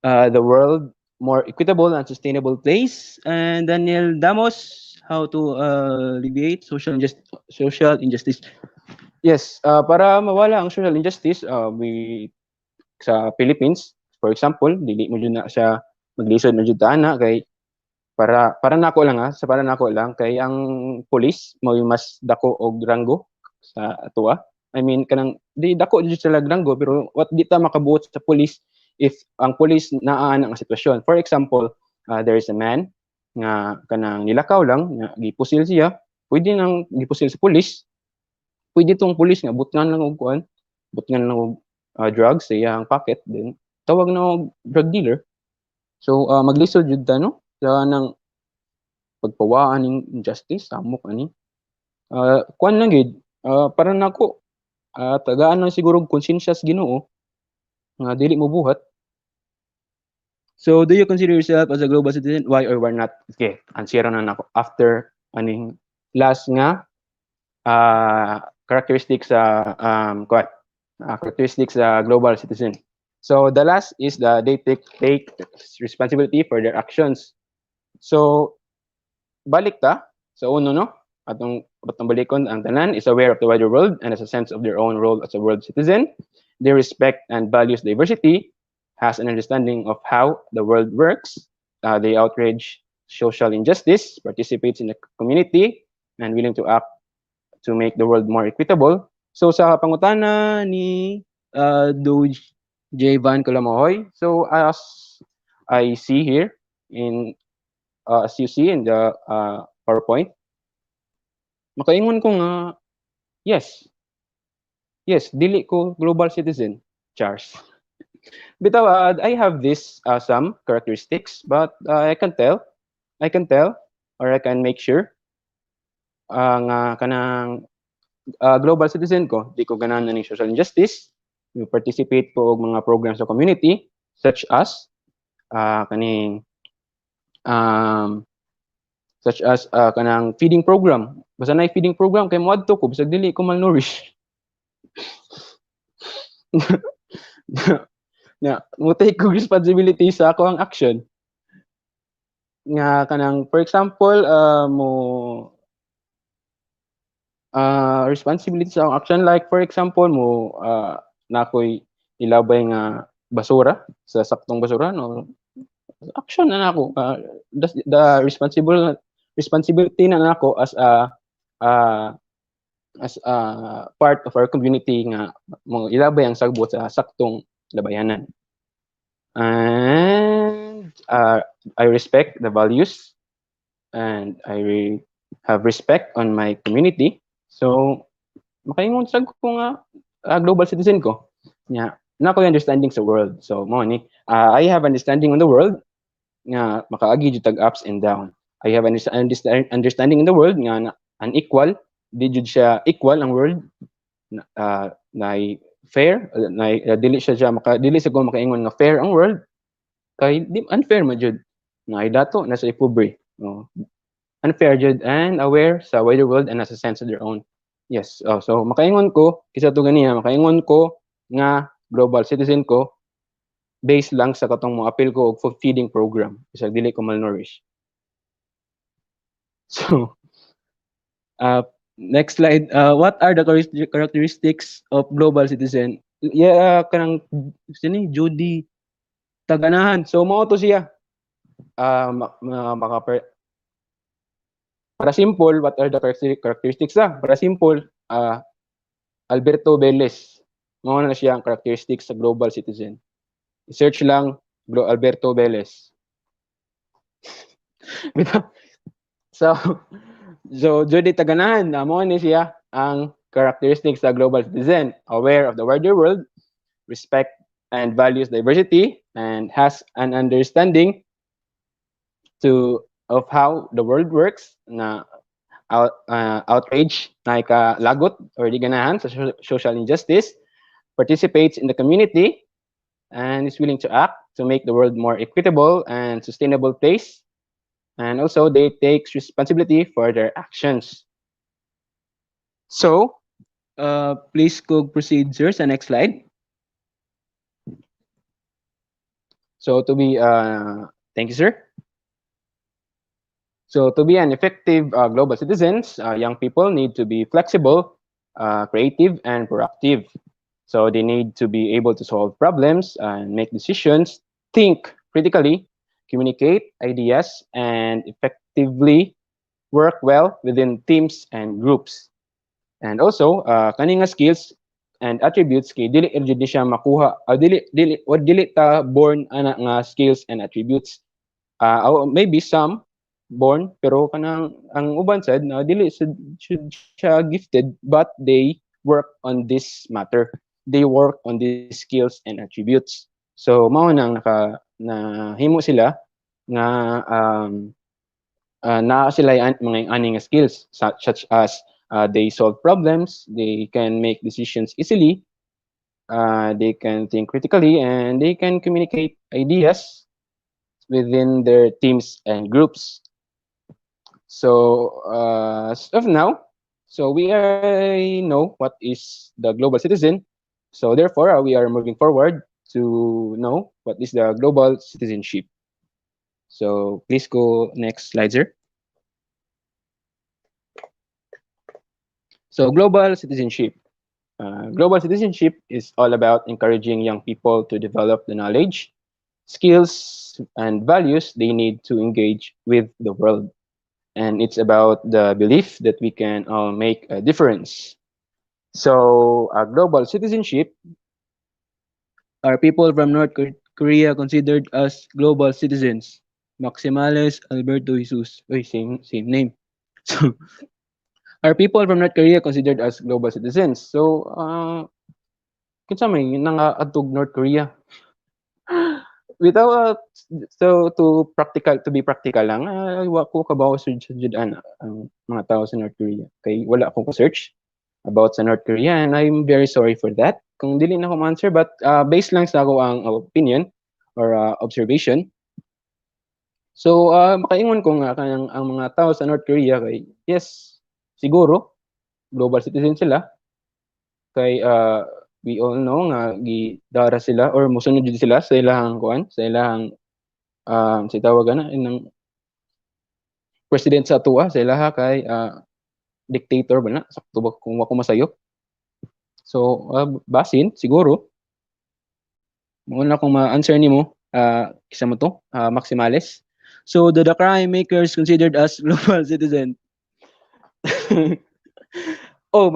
the world more equitable and sustainable place. And Daniel Damos, how to alleviate social injustice. Yes, para mawala ang social injustice, we sa Philippines, for example, dili mo jud na siya maglisod na jud ta ana kay para nako lang para nako lang kay ang police mo mas dako og ranggo sa atoa. Kanang di dako jud sila ranggo pero what di ta makabuot sa police if ang police naa na ang sitwasyon. For example, there is a man nga kanang nilakaw lang nga gipusil siya, pwede nang gipusil sa police. Pwede tong police nga butngan lang og kuan, butngan lang og drugs sa iyang pocket, then tawag na og drug dealer. So maglisod jud ta no sa nang pagpawaan ning injustice samok ani. Kuan lang gid para nako tagaan lang siguro konsensya sa Ginoo nga dili mo buhat. So do you consider yourself as a global citizen? Why or why not? Okay, answer na nako after aning last nga characteristics characteristics global citizen. So the last is they take responsibility for their actions. So balik ta sa uno no, atong balikon ang tanan is aware of the wider world and has a sense of their own role as a world citizen. They respect and values diversity, has an understanding of how the world works. They outrage social injustice, participates in the community, and willing to act to make the world more equitable. So sa pangutana ni Doge J. Van Kalamohoy, so as I see here as you see in the PowerPoint, makaingon ko nga yes, dili ko global citizen, Charles. Bitaw, I have this some characteristics, but I can tell, or I can make sure nga kanang global citizen ko, di ko ganahan ng social injustice. We participate ko og mga programs sa community such as kanang feeding program. Basta na feeding program kay moadto ko bisag dili ko malnourished. nga mo take kog responsibility sa ako ang action nga kanang for example mo responsibility sa akong action like for example mo nakoy ilabay nga basura sa saktong basura no action na nako the responsibility na nako uh, as a part of our community nga mo ilabay ang sagbot sa saktong labayanan. And I respect the values and have respect on my community. So makaingon sad ko nga global citizen ko. Nya na ko understanding sa world. So mo ni I have understanding on the world nga makaagi jud tag ups and down. I have understanding in the world nga unequal, di jud siya equal ang world na fair na dili siya dili sa ko makaingon nga fair ang world kay di unfair man jud na dato na sa pobre no unfair jud and aware sa wider world and nasa sense of their own. Yes, so makaingon ko kisa to ganiya makaingon ko nga global citizen ko based lang sa katong mo appeal ko og food feeding program bisag dili ko malnourished. So next slide. What are the characteristics of global citizen? Yeah, kanang sini Judy taganahan. So mao to siya. Para simple, what are the characteristics Para simple, Alberto Vélez. Mao na siya ang characteristics sa global citizen. I-search lang Alberto Vélez. So Judy taganahan mo ni siya ang characteristics sa global citizen, aware of the wider world, respect and values diversity, and has an understanding of how the world works na outrage na ikalagot or di ganahan sa social injustice, participates in the community, and is willing to act to make the world more equitable and sustainable place. And also, they take responsibility for their actions. So, please go proceed, sir, sa next slide. So, thank you, sir. So, to be an effective global citizens, young people need to be flexible, creative, and proactive. So, they need to be able to solve problems and make decisions, think critically, communicate ideas, and effectively work well within teams and groups. And also, kani nga skills and attributes kay dili jud siya makuha dili ta born ana nga skills and attributes. Maybe some born pero kanang ang uban sad na dili should siya gifted but they work on this matter. They work on these skills and attributes. So mao nang nahimo sila nga naa sila mga aning skills such as they solve problems, they can make decisions easily, they can think critically, and they can communicate ideas within their teams and groups. So as of now, so we already know what is the global citizen. So therefore, we are moving forward to know what is the global citizenship. So please go next slide, sir. So global citizenship. Global citizenship is all about encouraging young people to develop the knowledge, skills, and values they need to engage with the world. And it's about the belief that we can all make a difference. So global citizenship are people from North Korea considered as global citizens. Maximales Alberto Jesus. Same name. So are people from North Korea considered as global citizens? So kinsa may nangaadtog North Korea? Without to be practical lang, wa ko kabaw sa judan ang mga tao sa North Korea. Kay wala akong search about sa North Korea and I'm very sorry for that. Kung dili na ko answer but based lang sa ako ang opinion or observation. So makaingon ko nga kanang ang mga tao sa North Korea kay yes, siguro global citizen sila kay we all know nga gidara sila or mosunod jud sila sa ilahang kuan, sa ilahang sa tawag ana inang president sa atoa sa ilaha kay dictator ba na sakto ba kung wa ko masayo. So basin siguro mo na kung ma-answer nimo kisa mo to Maximales. So the crime makers considered as global citizen. Oh,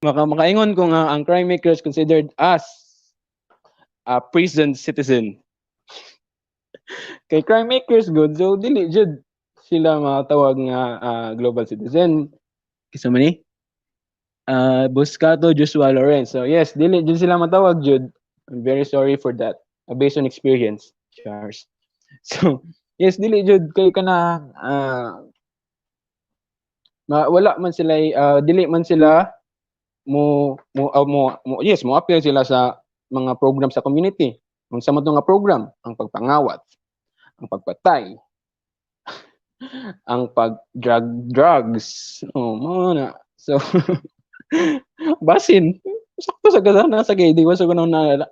makaingon ko nga ang crime makers considered as a prison citizen. Kay crime makers good, so dili jud sila matawag nga global citizen. Kisa man ni? Buscato Joshua Lawrence. So yes, dili jud sila matawag jud. I'm very sorry for that. Based on experience, Charles. So, yes, dili jud kay kana wala man sila dili man sila yes mo appeal sila sa mga program sa community. Unsa man nga program? Ang pagpangawat, ang pagpatay, ang drugs. Oh, mo na. So basin sakto sa gana sa gay di was ko nang naalala.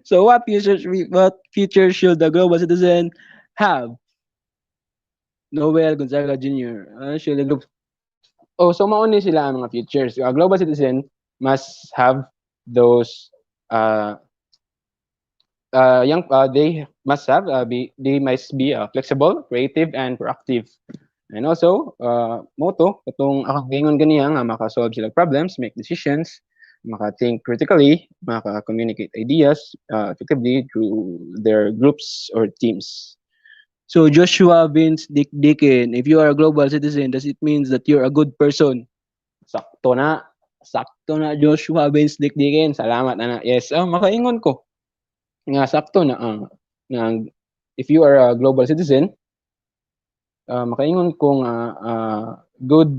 So what future should the global citizen have? Noel Gonzaga Jr. Surely oh, so mauni sila ang mga futures. A global citizen must have those they must have they must be flexible, creative, and proactive. And also, motto, katong akong gingon ganiya nga maka-solve sila problems, make decisions, maka-think critically, maka-communicate ideas effectively through their groups or teams. So Joshua Vince Dicken, if you are a global citizen, does it means that you're a good person? Sakto na. Sakto na Joshua Vince Dicken. Salamat na. Yes, makaingon ko. Nga sakto na nga if you are a global citizen, makaingon ko nga good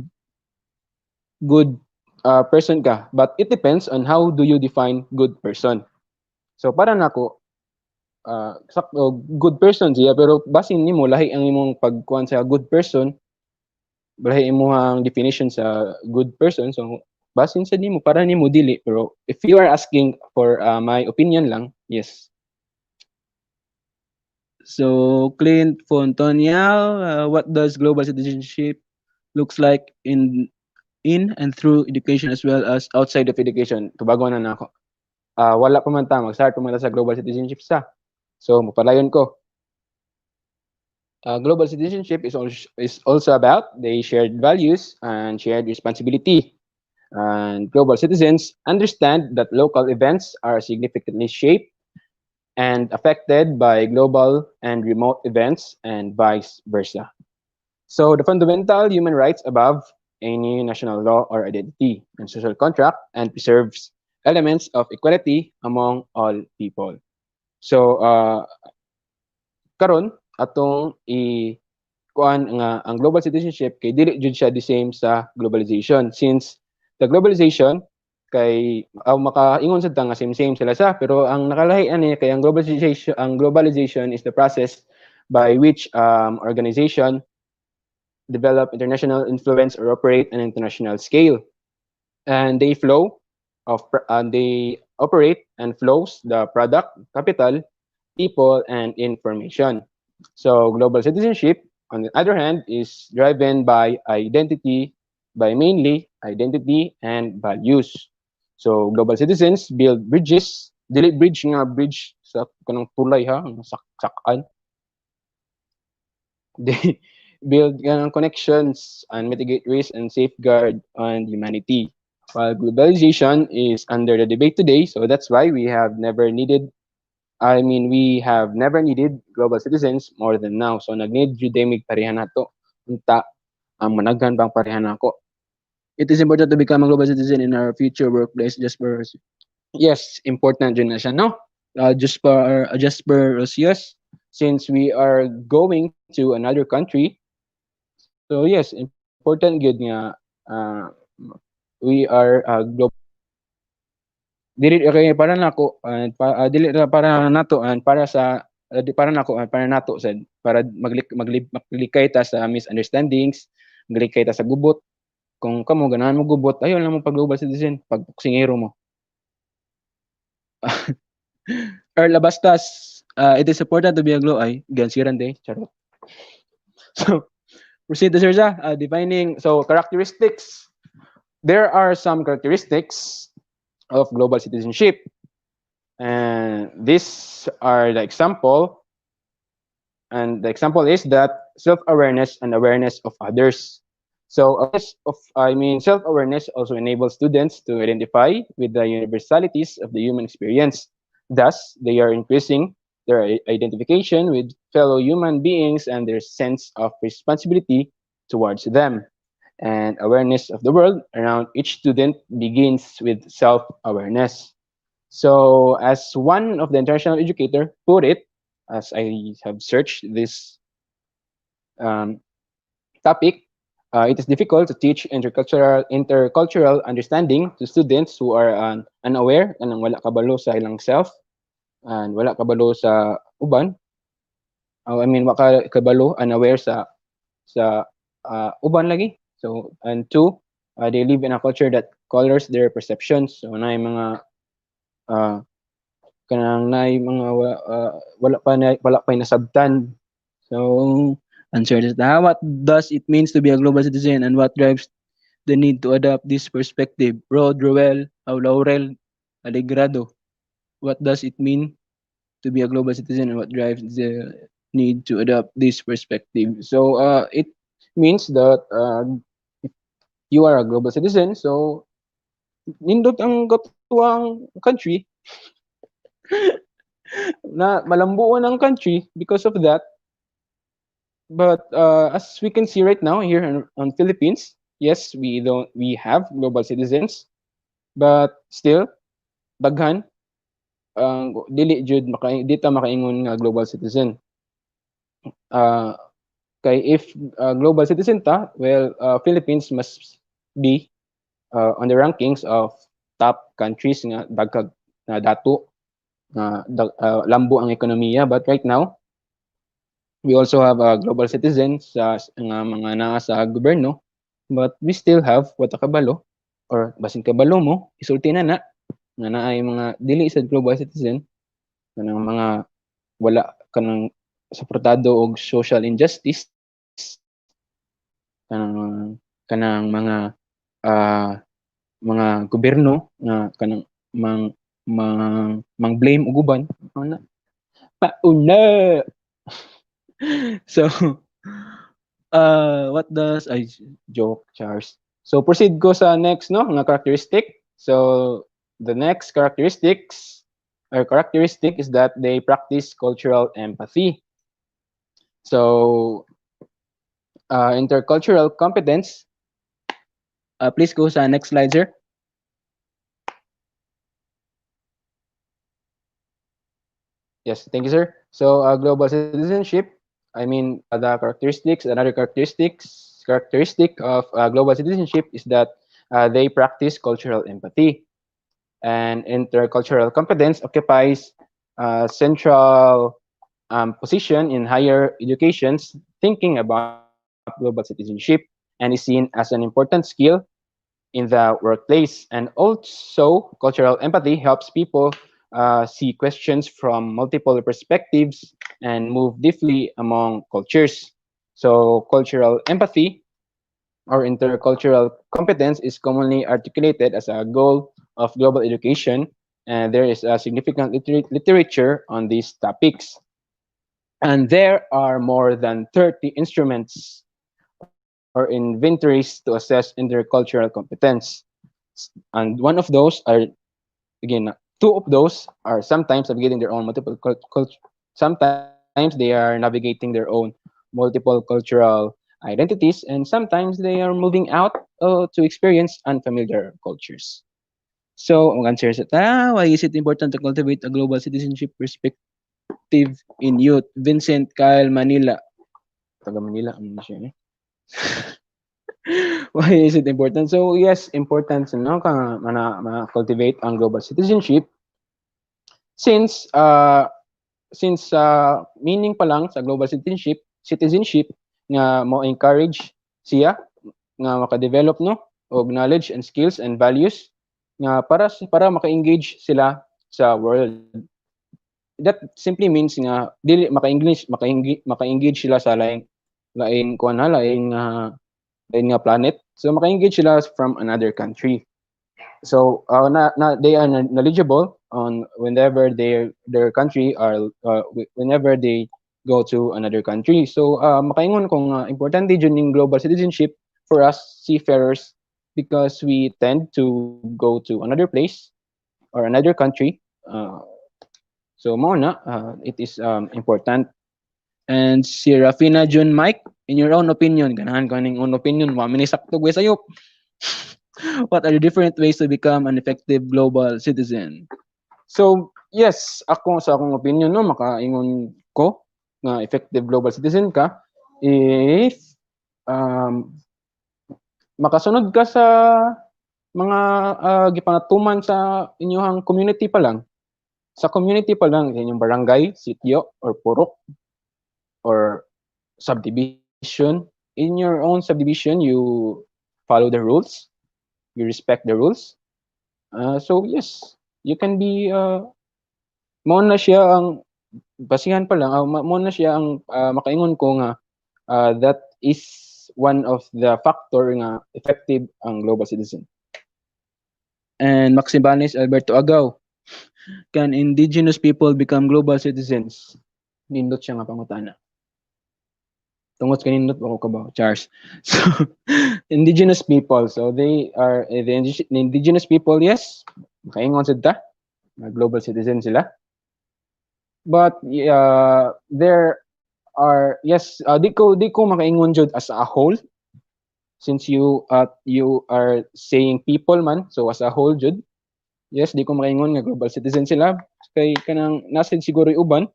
person ka, but it depends on how do you define good person. So para nako good person siya pero basin nimo lahi ang imong pagkuan sa good person, lahi imong definition sa good person. So basin sa nimo para nimo dili, pero if you are asking for my opinion lang, yes. So Clint Fontonial, what does global citizenship looks like in and through education as well as outside of education? Tubago na nako. Wala pa man ta mag-start pa man ta sa global citizenship sa. So mapalayon ko. Global citizenship is also about the shared values and shared responsibility. And global citizens understand that local events are significantly shaped and affected by global and remote events and vice versa. So the fundamental human rights above any national law or identity and social contract and preserves elements of equality among all people. So karon atong kuan nga ang global citizenship kay dili jud siya the same sa globalization, since the globalization kay makaingon sad ta nga same sila sa, pero ang nakalahi ani kay ang globalization is the process by which organization develop international influence or operate on an international scale, and they operate and flows the product, capital, people, and information. So global citizenship, on the other hand, is driven by mainly identity and values. So global citizens build bridges, dili bridge nga bridge sa kanang tulay ha, saksakan. They build connections and mitigate risk and safeguard on humanity. While globalization is under the debate today, so that's why we have never needed global citizens more than now. So nag-need judemic pareha nato. Unta ang managhan bang pareha nako. It is important to become a global citizen in our future workplace. Yes, important din na siya, no? Just for yes, since we are going to another country. So yes, important good nga we are global. Dili kay para nako dili para nato and para sa para nako para nato sad para maglikay ta sa misunderstandings, maglikay ta sa gubot. Kung kamo ganahan mo gubot, ayaw lang mo pag global citizen, pagpuksingero mo. Earl Labastas, it is important to be a glow ay gansiran day. Charot. So proceed to Sir Jah, defining so characteristics. There are some characteristics of global citizenship, and these are the example. And the example is that self-awareness and awareness of others. So awareness of, I mean, self-awareness also enables students to identify with the universalities of the human experience. Thus, they are increasing their identification with fellow human beings and their sense of responsibility towards them. And awareness of the world around each student begins with self-awareness. So, as one of the international educator put it, as I have searched this um, topic, it is difficult to teach intercultural understanding to students who are unaware and wala kabalo sa ilang self and wala kabalo sa uban. I mean, wala kabalo unaware sa uban lagi. So, and two, they live in a culture that colors their perceptions. So, na yung mga uh, kanang na yung mga wala pa nasabtan. So, answer this. What does it means to be a global citizen and what drives the need to adopt this perspective? Rod, Roel, Laurel, Alegrado. What does it mean to be a global citizen and what drives the need to adopt this perspective? So, it means that if you are a global citizen, so nindot ang katuwang country na malambuan ang country because of that. But as we can see right now here on Philippines, yes, we have global citizens, but still daghan dili jud dita makaingon nga global citizen. Uh, kay if global citizen ta, well, Philippines must be on the rankings of top countries nga dagkag na dato nga lambo ang ekonomiya, but right now we also have global citizens sa nga mga naa sa gobyerno, but we still have wata kabalo or basin kabalo mo isulti na nga naay mga dili sa global citizen kanang mga wala kanang suportado og social injustice kanang mga gobyerno nga kanang mang blame og uban na pauna. So what does I joke Charles. So proceed ko sa next no nga characteristic. So the next characteristic is that they practice cultural empathy. So intercultural competence. Please go sa next slide, sir. Yes, thank you, sir. So global citizenship. I mean, the characteristics, another characteristic of global citizenship is that they practice cultural empathy. And intercultural competence occupies a central position in higher education's thinking about global citizenship and is seen as an important skill in the workplace. And also, cultural empathy helps people see questions from multiple perspectives and move deeply among cultures. So, cultural empathy or intercultural competence is commonly articulated as a goal of global education, and there is a significant literature on these topics. And there are more than 30 instruments or inventories to assess intercultural competence. And one of those are, again, two of those are sometimes navigating their own multiple sometimes they are navigating their own multiple cultural identities, and sometimes they are moving out to experience unfamiliar cultures. So, ang answer sa why is it important to cultivate a global citizenship perspective in youth? Vincent Kyle Manila. Taga Manila, ano siya eh? Why is it important? So, yes, important no, cultivate ang global citizenship since meaning pa lang sa global citizenship nga mo encourage siya nga maka-develop no og knowledge and skills and values nga para maka-engage sila sa world. That simply means nga dili maka-engage sila sa laing kuan na laing nga planet. So maka-engage sila from another country. So they are knowledgeable on whenever their country are whenever they go to another country. So makaingon ko nga importante jud ning global citizenship for us seafarers because we tend to go to another place or another country. So mo na it is important. And si Rafina John Mike, in your own opinion, ganahan ko ning own opinion, wa mini sakto gyud sayo. What are the different ways to become an effective global citizen? So, yes, ako sa akong opinion no makaingon ko nga effective global citizen ka if um, makasunod ka sa mga gipangatuman sa inyong community pa lang. Sa community pa lang, inyong barangay, sitio, or purok, or subdivision. In your own subdivision, you follow the rules, you respect the rules. So yes, you can be mo na siya ang basihan pa lang mo na siya ang makaingon ko nga that is one of the factor nga effective ang global citizen. And Maxibanes Alberto Agaw, can indigenous people become global citizens? Nindot siya nga pangutana. Tungod kanindot ako kabaw, Charles. So indigenous people, so they are the indigenous people, yes, makaingon sad ta, global citizen sila. But there are yes, di ko makaingon jud as a whole since you are saying people man, so as a whole jud. Yes, di ko makaingon nga global citizen sila kay kanang nasid siguro uban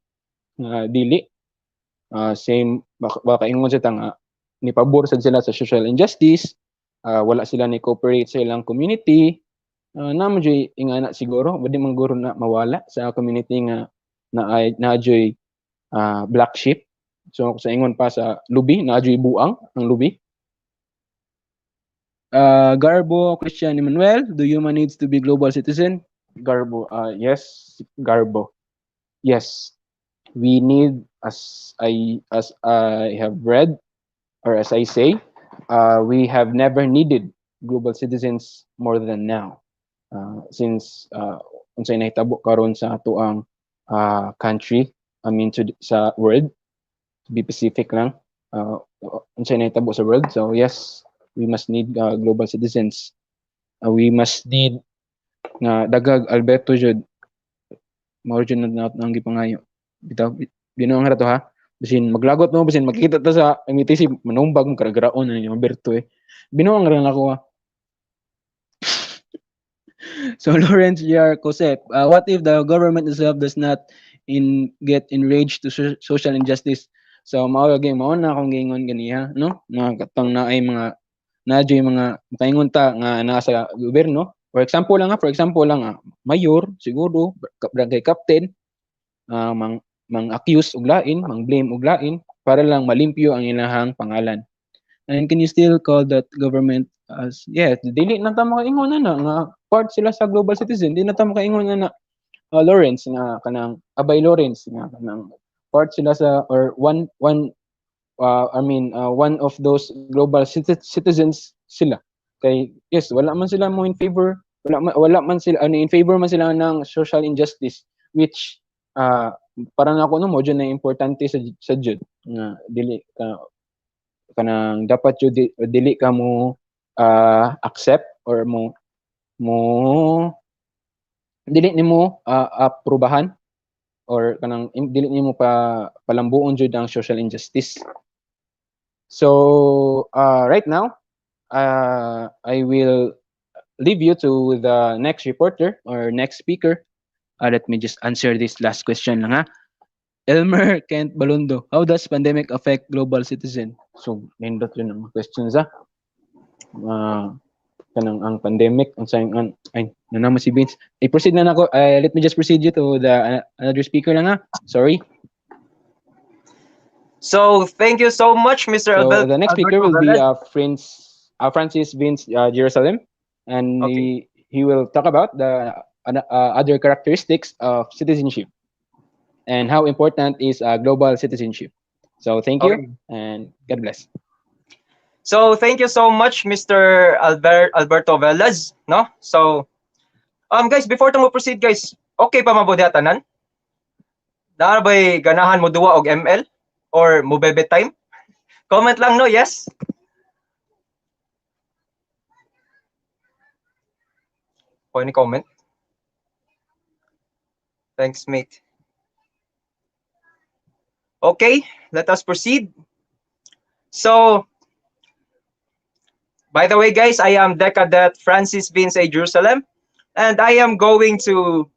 nga dili same baka ingon sa tanga ni pabor sad sila sa social injustice, wala sila ni cooperate sa ilang community, namo joy ingana siguro wadi man guro na mawala sa community nga na joy black sheep. So sa ingon pa sa lubi na joy buang ang lubi. Garbo Christian Emmanuel, do human needs to be global citizen? Garbo, yes, Garbo. Yes, we need as I have read or as I say, we have never needed global citizens more than now. Since unsay nahitabo karon sa ato ang country, I mean sa world, to be specific lang, unsay nahitabo sa world. So yes, we must need global citizens. We must need nga dagag Alberto jud mao jud na ang gipangayo. Bitaw binuang ra to ha. Bisin maglagot mo bisin makita ta sa MTC manumbag mo karagraon na yung Alberto eh. Binuang ra nako ha. So Lawrence J.R. Cosep, what if the government itself does not get enraged to social injustice? So mao na akong gingon ganiya no mga katong na ay mga nadyo yung mga makaingon ta nga nasa gobyerno. For example lang mayor siguro barangay captain mang accuse og lain, mang blame og lain para lang malimpyo ang ilahang pangalan. And can you still call that government as yes, dili na ta makaingon na nga part sila sa global citizen, di na ta makaingon na Lawrence nga kanang Abay Lawrence nga kanang part sila sa or one of those global citizens sila. Kay yes, wala man sila mo in favor, wala man sila in favor man sila ng social injustice which parang ako no mo jud na importante sa jud nga dili ka kanang dapat jud dili ka mo accept or mo dili nimo aprubahan or kanang dili nimo palambuon jud ang social injustice. So right now, I will leave you to the next reporter or next speaker. Let me just answer this last question lang ha. Elmer Kent Balundo, how does pandemic affect global citizen? So, nindot yun ang questions ha. Kanang ang pandemic, ang sayang ay nanama si Vince. I-proceed na nako. Let me just proceed you to the another speaker lang ha. Sorry. So thank you so much, Mr. So Albert. the next speaker will be Francis Vince Jerusalem, and Okay. he will talk about the other characteristics of citizenship and how important is global citizenship. So thank you Okay. and God bless. So thank you so much, Mr. Alberto Velez, no? So guys, before to mo proceed guys, okay pa mabuti tanan? Naa ba'y ganahan mo duwa og ML or mo bebe time? Comment lang no, yes? O any comment? Thanks, mate. Okay, let us proceed. So, by the way, guys, I am Decadet Francis Vince A. Jerusalem, and I am going to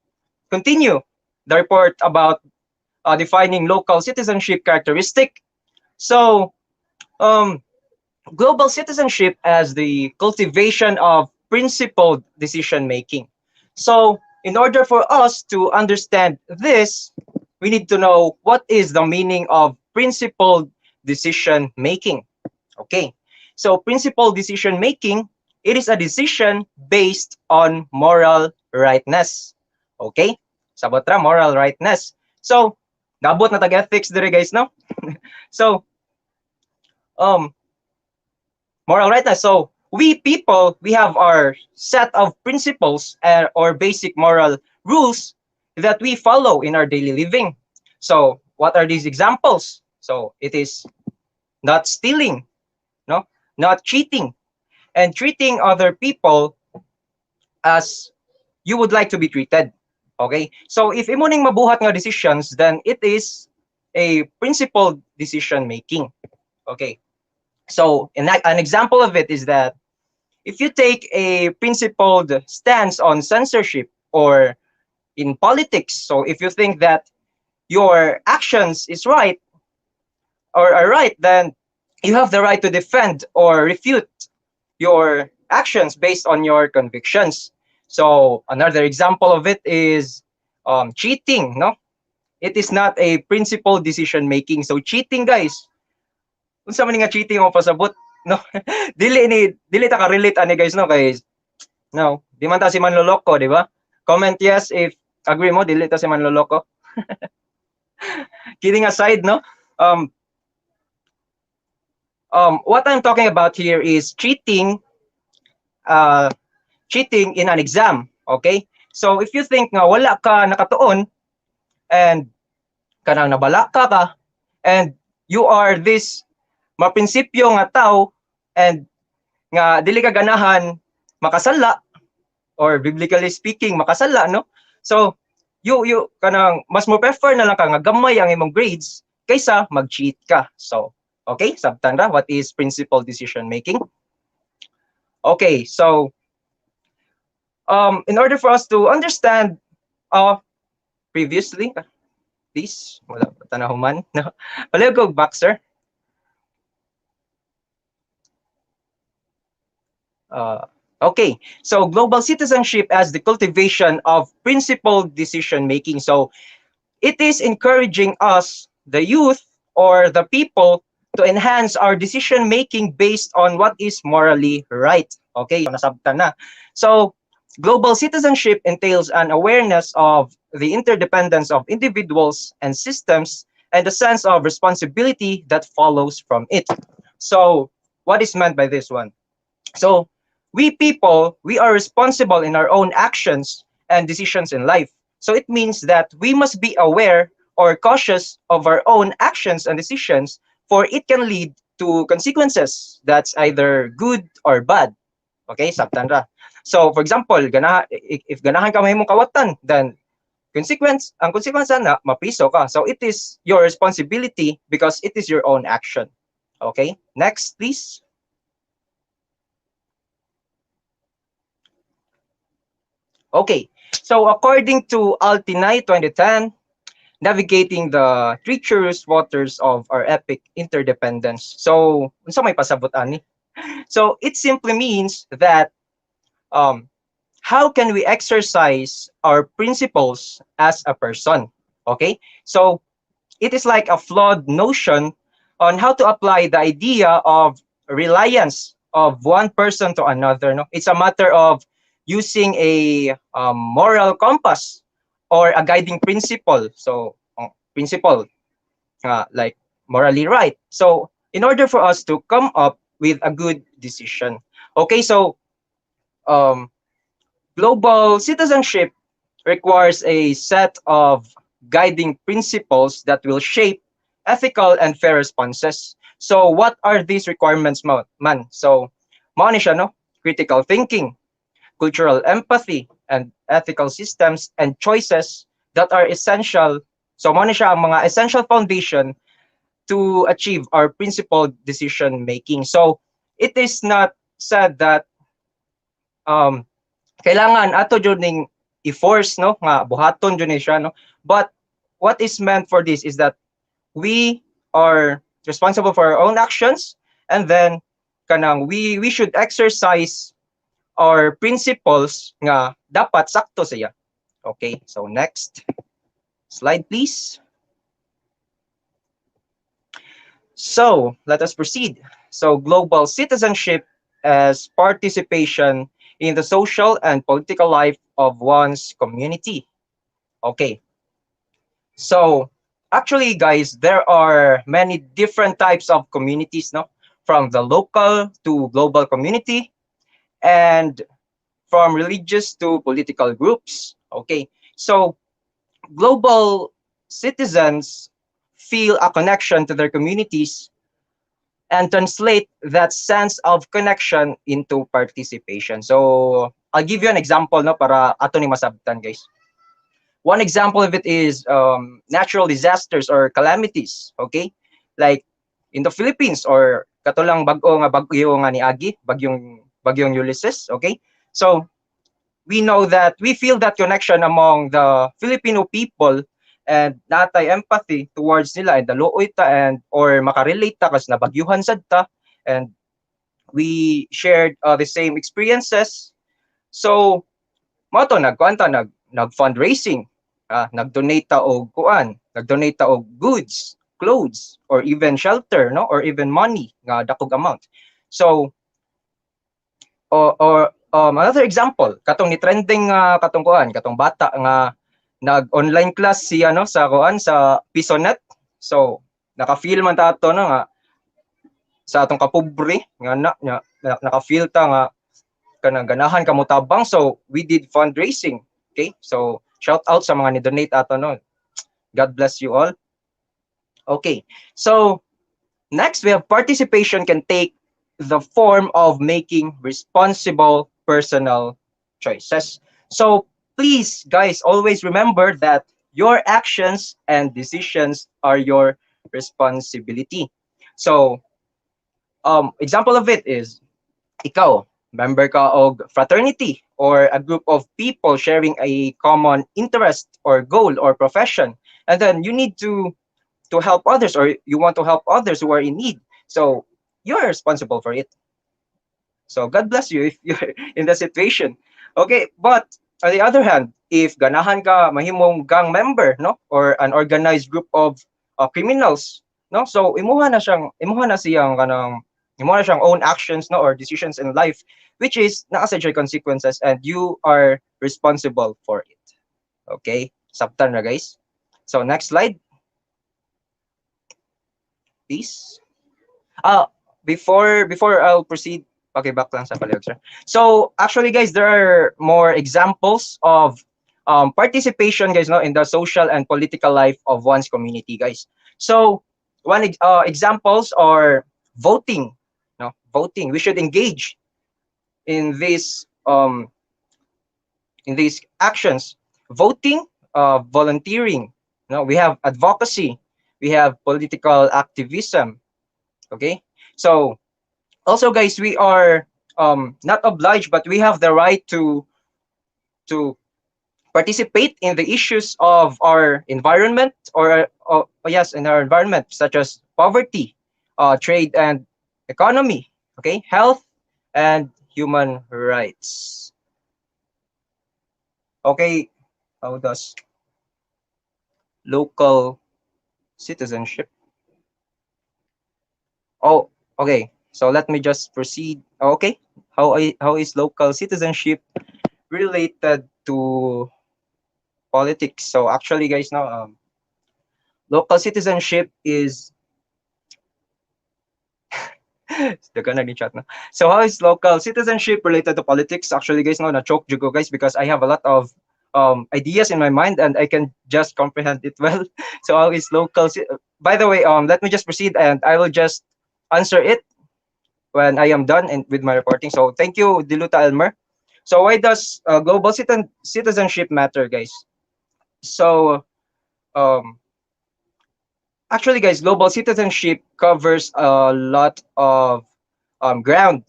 continue the report about defining local citizenship characteristic. So, um, global citizenship as the cultivation of principled decision making. So, in order for us to understand this, we need to know what is the meaning of principled decision making. Okay, so principled decision making, it is a decision based on moral rightness. Okay, sabot ra moral rightness. So, nabot na tag ethics dire guys, no? So, um, moral rightness. So we people, we have our set of principles or basic moral rules that we follow in our daily living. So what are these examples? So it is not stealing, no, not cheating, and treating other people as you would like to be treated. Okay? So if imo ning mabuhat nga decisions, then it is a principled decision making. Okay? So an example of it is that if you take a principled stance on censorship or in politics, so if you think that your actions is right or are right, then you have the right to defend or refute your actions based on your convictions. So another example of it is cheating. No, it is not a principled decision making. So cheating, guys. Unsa man nga cheating o pasabot? No, dili ta ka relate ani guys, no, guys. No, di man ta si manloloko, di ba? Comment yes if agree mo, dili ta si manloloko. Kidding aside, no? Um, what I'm talking about here is uh, cheating in an exam, okay? So if you think nga wala ka nakatuon and kanang nabala ka and you are this maprinsipyo nga tao and nga dili ka ganahan makasala or biblically speaking makasala, no? So you kanang mas mo prefer na lang ka nga gamay ang imong grades kaysa mag-cheat ka. So okay, sabtan ra what is principled decision making. Okay, so in order for us to understand previously, please wala pa tanahuman, no? Go back, sir. Okay, so global citizenship as the cultivation of principled decision making. So it is encouraging us, the youth or the people, to enhance our decision making based on what is morally right. Okay, nasabtan na. So global citizenship entails an awareness of the interdependence of individuals and systems and the sense of responsibility that follows from it. So what is meant by this one? So we people, we are responsible in our own actions and decisions in life. So it means that we must be aware or cautious of our own actions and decisions, for it can lead to consequences that's either good or bad. Okay, sabtan ra. So for example, if ganahan ka mahimong kawatan, then ang consequence na mapiso ka. So it is your responsibility because it is your own action. Okay, next please. Okay, so according to Altinay 2010, navigating the treacherous waters of our epic interdependence. So, unsa may pasabot ani? So, it simply means that um, how can we exercise our principles as a person? Okay, so it is like a flawed notion on how to apply the idea of reliance of one person to another. No, it's a matter of using a moral compass or a guiding principle. So principle like morally right. So in order for us to come up with a good decision. Okay, so um, global citizenship requires a set of guiding principles that will shape ethical and fair responses. So what are these requirements, man? So mao ni siya, no? Critical thinking, cultural empathy, and ethical systems and choices that are essential. So mao ni siya ang mga essential foundation to achieve our principled decision making. So it is not said that um kailangan ato jud ning i-force, no, nga buhaton jud ni siya, no, but what is meant for this is that we are responsible for our own actions, and then kanang we should exercise our principles nga dapat sakto siya. Okay, so next slide please. So let us proceed. So global citizenship as participation in the social and political life of one's community. Okay. So actually, guys, there are many different types of communities, no? From the local to global community, and from religious to political groups. Okay. So global citizens feel a connection to their communities and translate that sense of connection into participation. So I'll give you an example, no, para ato ni masabtan, guys. One example of it is natural disasters or calamities. Okay, like in the Philippines, or katulang bag-o nga bagyo nga ni Agi, bagyong Ulysses. Okay, so we know that we feel that connection among the Filipino people and natay empathy towards nila and daluoy ta and or makarelate ta kas nabagyuhan sad ta, and we shared the same experiences. So mo to nagkuan ta nag fundraising, nag-donate ta og kuan, nag-donate ta og goods, clothes, or even shelter, no, or even money nga dakog amount. So or another example, katong ni trending katong kuan, katong bata nga nag-online class siya, no, sa kuan sa Pisonet. So naka-feel man ta ato, no, nga sa atong kapobre nga naka-feel ta nga kanang ganahan kamo tabang, so we did fundraising. Okay, so shout out sa mga ni-donate ato, no. God bless you all. Okay, so next we have participation can take the form of making responsible personal choices. So please, guys, always remember that your actions and decisions are your responsibility. So example of it is ikaw, member ka og fraternity or a group of people sharing a common interest or goal or profession, and then you need to help others, or you want to help others who are in need. So you're responsible for it. So God bless you if you're in the situation. Okay, but on the other hand, if ganahan ka mahimong gang member, no, or an organized group of criminals, no, so imuha na siyang kanang imuha na siyang own actions, no, or decisions in life, which is naa sa siya consequences, and you are responsible for it. Okay, sabtan na guys. So next slide, please. Before I'll proceed, okay, back lang sa palihog, sir. So actually, guys, there are more examples of participation, guys, no, in the social and political life of one's community, guys. So one examples are voting. No, voting. We should engage in these actions. Voting, volunteering. No, we have advocacy. We have political activism. Okay, so also, guys, we are not obliged, but we have the right to participate in the issues of our environment, or yes, in our environment, such as poverty, trade and economy, okay, health and human rights. Okay, how does local citizenship? Oh, okay. So let me just proceed. Okay, how is local citizenship related to politics. So actually, guys, now local citizenship is the gonna ni chat na. So how is local citizenship related to politics? Actually, guys, no, na choke jugo, guys, because I have a lot of ideas in my mind and I can just comprehend it well. So how is by the way, let me just proceed and I will just answer it when I am done with my reporting. So thank you, Diluta Elmer. So why does global citizenship matter, guys? So um, actually, guys, global citizenship covers a lot of ground.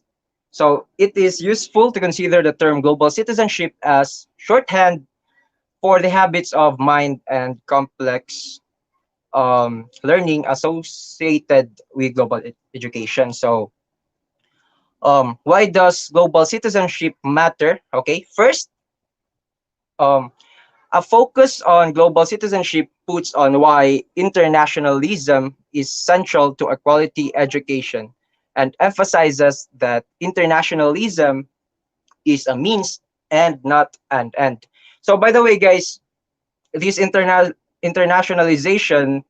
So it is useful to consider the term global citizenship as shorthand for the habits of mind and complex learning associated with global education. So why does global citizenship matter? Okay, first, um, a focus on global citizenship puts on why internationalism is central to a quality education and emphasizes that internationalism is a means and not an end. So by the way, guys, this internationalization,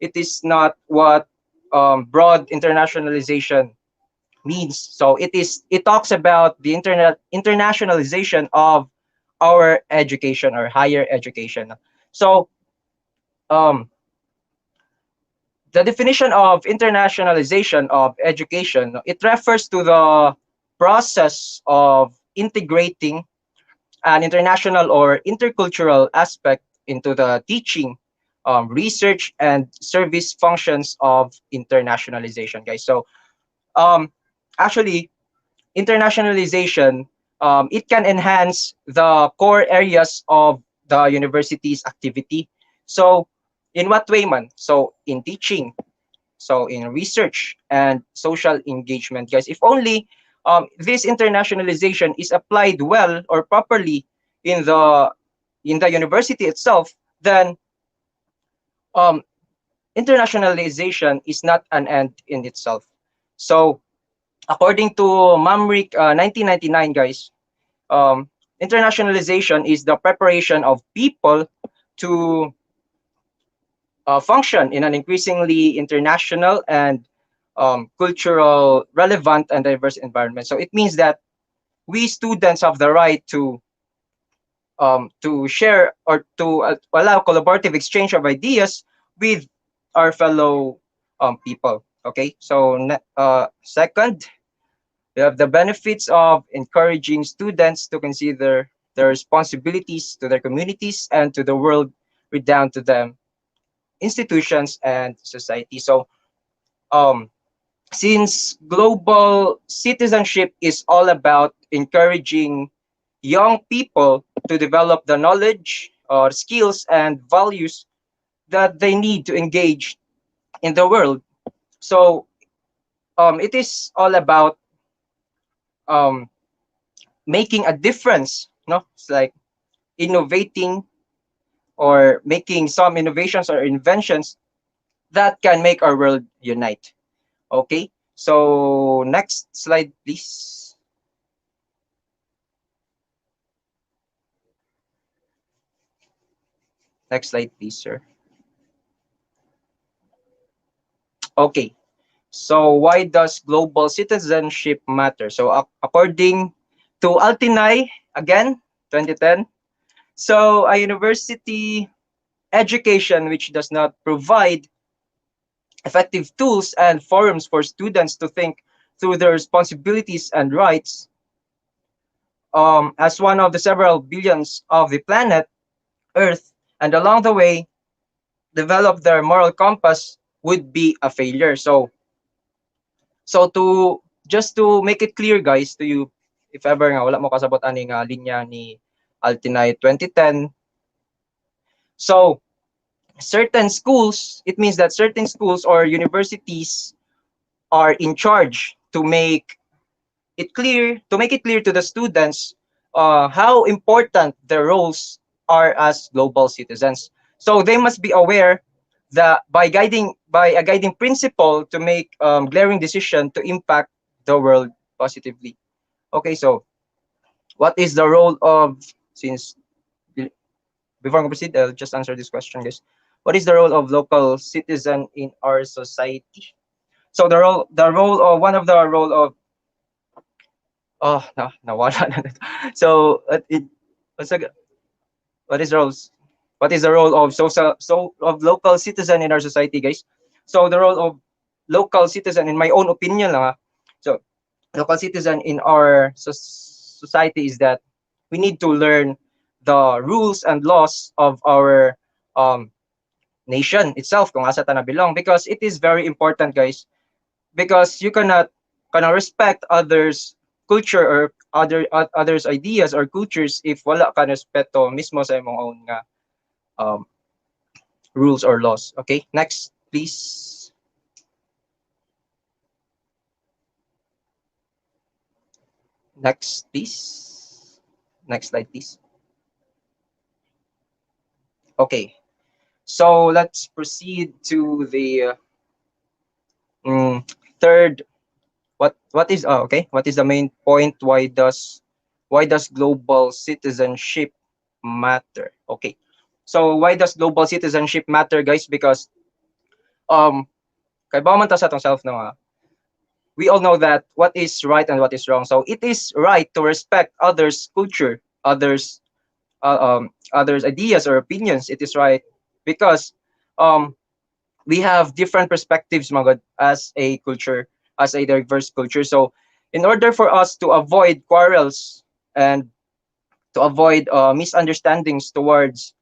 it is not what broad internationalization means. So it talks about the internationalization of our education or higher education. So um, the definition of internationalization of education, it refers to the process of integrating an international or intercultural aspect into the teaching, research, and service functions of internationalization, guys. So um, actually, internationalization, it can enhance the core areas of the university's activity. So in what way, man? So in teaching, so in research and social engagement, guys. If only this internationalization is applied well or properly in the university itself, then um, internationalization is not an end in itself. So according to Mamrick 1999, guys, internationalization is the preparation of people to function in an increasingly international and cultural relevant and diverse environment. So it means that we students have the right to share or to allow collaborative exchange of ideas with our fellow people. Okay, so second, we have the benefits of encouraging students to consider their responsibilities to their communities and to the world redound to them, institutions and society. So um, since global citizenship is all about encouraging young people to develop the knowledge or skills and values that they need to engage in the world. So it is all about um, making a difference. No, it's like innovating or making some innovations or inventions that can make our world unite. Okay, so next slide, please. Next slide, please, sir. Okay, so why does global citizenship matter? So according to Altinay, again, 2010, so a university education which does not provide effective tools and forums for students to think through their responsibilities and rights as one of the several billions of the planet Earth, and along the way develop their moral compass would be a failure. So to just to make it clear, guys, to you, if ever nga wala mo kasabot ani nga linya ni Altinay 2010. So certain schools, it means that certain schools or universities are in charge to make it clear to the students how important their roles are as global citizens. So they must be aware that by a guiding principle to make glaring decision to impact the world positively. Okay, so what is the role of, since before I proceed, I'll just answer this question, guys. What is the role of local citizen in our society? So the role of one of the role of, oh no, nawala na. So what's the, what is the roles what is the role of of local citizen in our society, guys? So the role of local citizen, in my own opinion lang, so local citizen in our society is that we need to learn the rules and laws of our um, nation itself, kung asa ta na belong, because it is very important, guys, because you cannot respect others culture or others ideas or cultures if wala ka respeto mismo sa imong own nga um, rules or laws. Okay, next please. Next please. Next slide please. Okay, so let's proceed to the third. What is okay, what is the main point? Why does global citizenship matter? Okay, so why does global citizenship matter, guys? Because kay ba man ta sa atong self no, we all know that what is right and what is wrong. So it is right to respect others culture, others ideas or opinions. It is right because um we have different perspectives, my God, as a culture, as a diverse culture. So in order for us to avoid quarrels and to avoid misunderstandings towards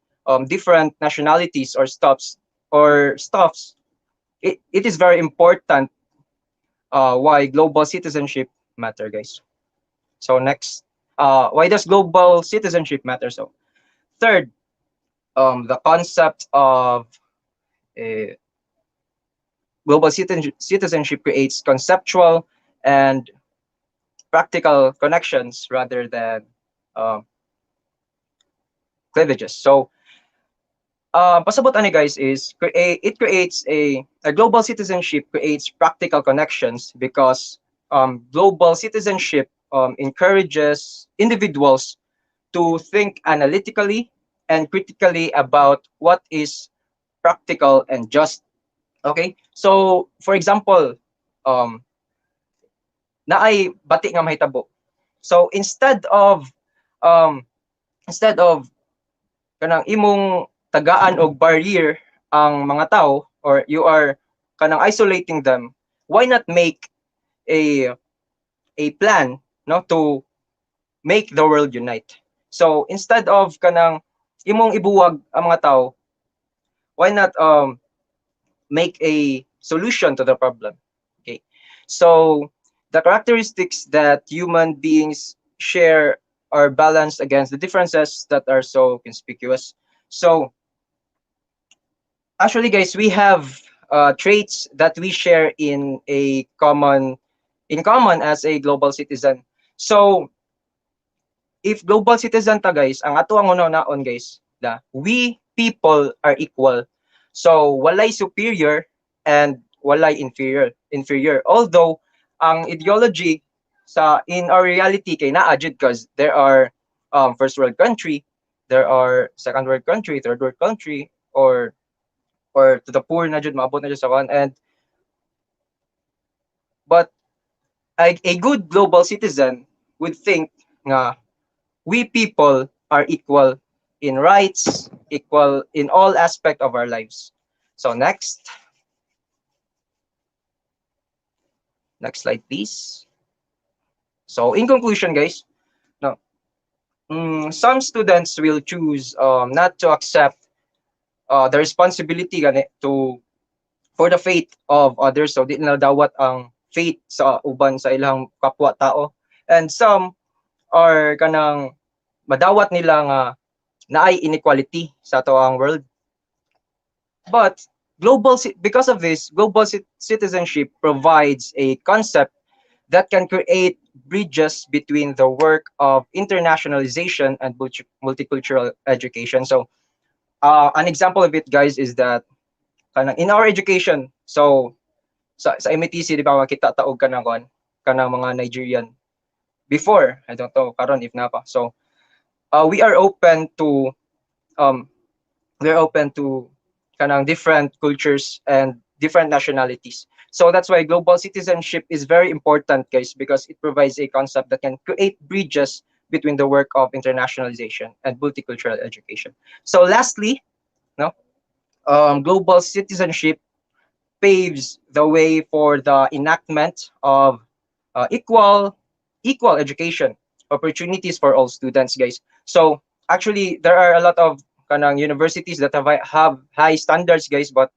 different nationalities or stuffs, it is very important why global citizenship matter, guys. So next, why does global citizenship matter? So third, the concept of uh, global citizenship creates conceptual and practical connections rather than um, cleavages. So pasabot ani, guys, is it creates a global citizenship creates practical connections because global citizenship encourages individuals to think analytically and critically about what is practical and just. Okay, so for example, um, naay bati nga mahitabo. So um, instead of kanang imong tagaan og barrier ang mga tao, or you are kanang isolating them, why not make a a plan, no, to make the world unite? So instead of kanang imong ibuwag ang mga tao, why not make a solution to the problem? Okay, so the characteristics that human beings share are balanced against the differences that are so conspicuous. So actually, guys, we have traits that we share in common as a global citizen. So if global citizen ta, guys, ang ato ang una-naon, guys, we people are equal. So walay superior and walay inferior. Although ang ideology in our reality kay naa jud, because there are first world country, there are second world country, third world country, or to the poor na jud, maabot na jud sa kan. And but a good global citizen would think nga we people are equal in rights, equal in all aspect of our lives. So next slide please. So in conclusion, guys, no, some students will choose not to accept the responsibility to for the fate of others. So di na dawat ang fate sa uban sa ilang kapwa tao, and some are kanang madawat nila nga naay inequality sa atong world. But because of this, global citizenship provides a concept that can create bridges between the work of internationalization and multicultural education. So an example of it, guys, is that in our education, so sa MTC, di ba, makita taog kanang mga Nigerian before. I don't know karon if na pa. So we are open to um we're open to kanang different cultures and different nationalities. So that's why global citizenship is very important, guys, because it provides a concept that can create bridges between the work of internationalization and multicultural education. So lastly, no, global citizenship paves the way for the enactment of equal education opportunities for all students, guys. So actually, there are a lot of kanang universities that have high standards, guys. But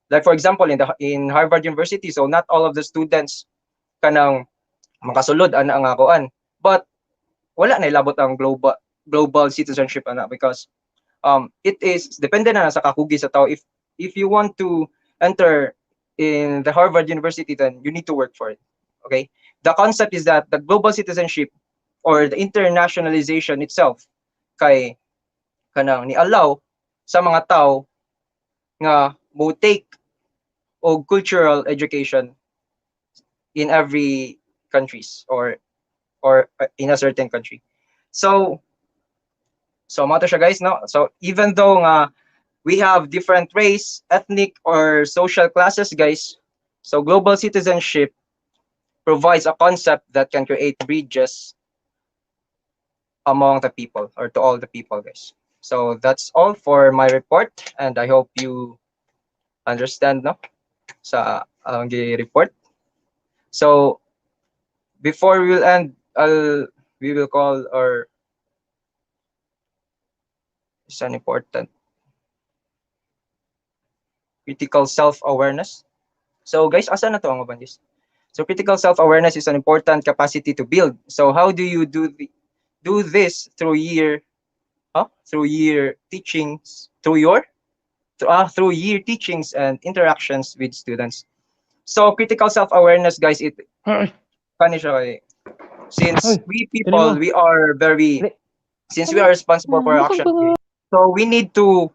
like for example, in Harvard University, so not all of the students kanang makasulod ana ang akuan. But wala na ilabot ang global citizenship ana because it is depende na sa kakugi sa tao. If you want to enter in the Harvard University, then you need to work for it. Okay, the concept is that the global citizenship or the internationalization itself kay kanang ni-allow sa mga tao nga mo take og cultural education in every countries or in a certain country. So mo to siya, guys, no. So even though nga we have different race, ethnic, or social classes, guys. So global citizenship provides a concept that can create bridges among the people or to all the people, guys. So that's all for my report, and I hope you understand, no, sa report. So before we will end, we will call our is an important critical self-awareness. So guys, asa na to ang uban, guys? So critical self-awareness is an important capacity to build. So how do you do this through year teachings, through year teachings and interactions with students. So critical self-awareness, guys, it Ay, kani siya kay since ay, we dali mo. people we are very Dali. since we are responsible for our action. So we need to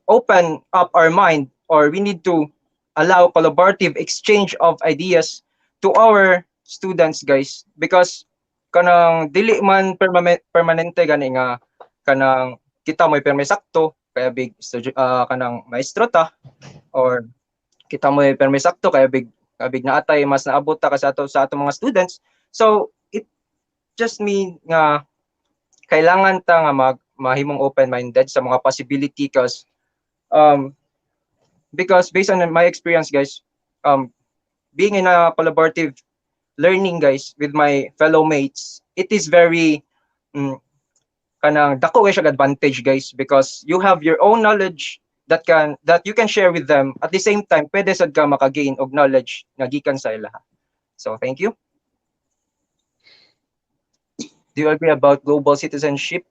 open up our mind, or we need to allow collaborative exchange of ideas to our students, guys, because kanang dili man permanente gani nga kanang kita mo'y perme sakto kaya big kanang maestro ta, or kita mo'y perme sakto kaya big naatay mas naabot ta ka sa ato mga students. So it just mean nga kailangan ta nga mahimong open-minded sa mga possibility um because based on my experience, guys, being in a collaborative learning, guys, with my fellow mates, it is very kanang dako kay siya advantage, guys, because you have your own knowledge that you can share with them. At the same time, pwede sad ka makagain og knowledge nga gikan sa ila. So thank you. Do you agree about global citizenship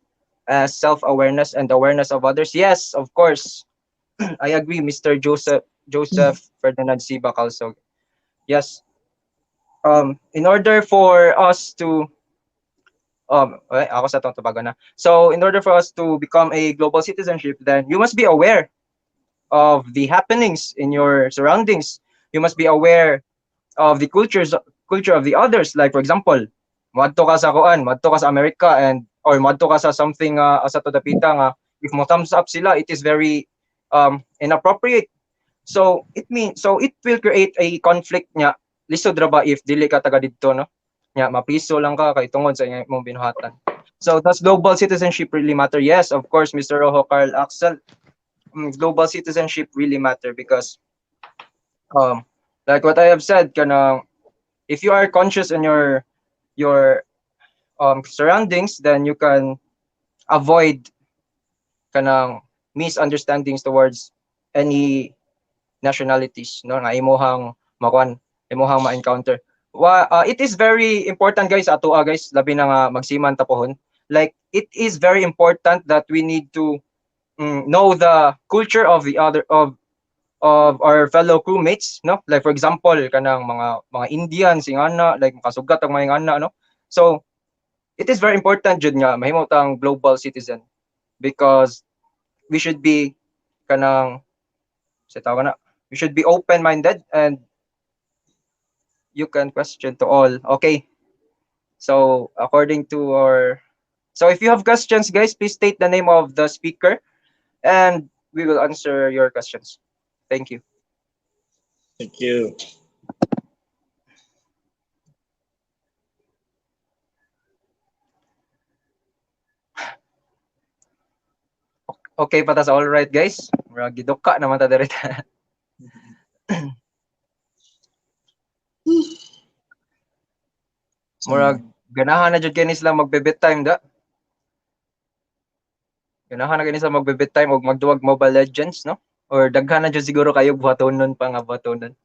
as self-awareness and awareness of others? Yes, of course. I agree, Mr. Joseph Ferdinand C. Bacalsog. Yes. In order for us to ako sa tong tabago na. So in order for us to become a global citizenship, then you must be aware of the happenings in your surroundings. You must be aware of the culture of the others. Like for example, madto ka sa madto ka sa America or madto ka sa something sa to dapita nga if mo thumbs up sila, it is very inappropriate. So it will create a conflict nya. Lisod ra ba if dili ka taga didto, no? Nya mapiso lang ka kay tungod sa imong binuhatan. So does global citizenship really matter? Yes, of course, Mr. Rojo Carl Axel. Global citizenship really matter because like what I have said, if you are conscious in your surroundings, then you can avoid kanang misunderstandings towards any nationalities, no, nga imuhang ma-encounter. It is very important, guys, guys, labi na nga magsiman tapohon. Like it is very important that we need to know the culture of the other of our fellow crewmates, no? Like for example, kanang mga Indians ingana, like makasugat ang mga ingana, no? So it is very important jud nga mahimo tang global citizen because we should be kanang sa tawag na we should be open-minded and you can question to all. Okay. So according to our, so if you have questions, guys, please state the name of the speaker, and we will answer your questions. Thank you. Thank you. Okay, patas all right, guys. Murag giduka naman ta diri. Murag So, ganahan na jud kini sila magbe-bed time da. Ganahan na kini sila magbe-bed time og magduwag Mobile Legends, no? Or daghan na jud siguro kayo buhatonon pa nga buhatonon.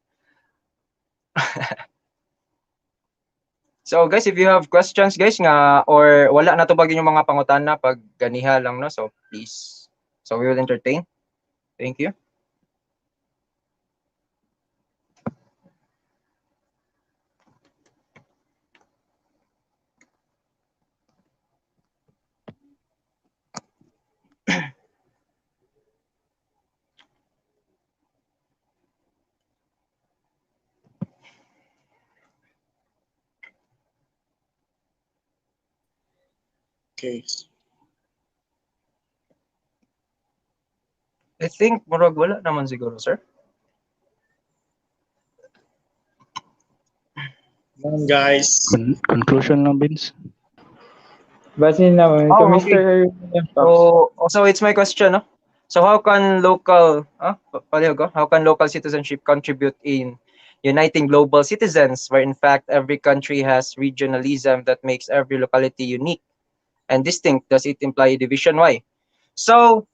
So guys, if you have questions guys nga or wala na tubag inyong mga pangutana pag ganiha lang no, so please. So we will entertain. Thank you. okay. I think murag wala naman siguro, sir. Come on, guys. Conclusion lang, Vince. Basin naman to Oh, okay. Mr. So it's my question, no? So how can local, how can local citizenship contribute in uniting global citizens, where in fact every country has regionalism that makes every locality unique and distinct? Does it imply division? Why? So,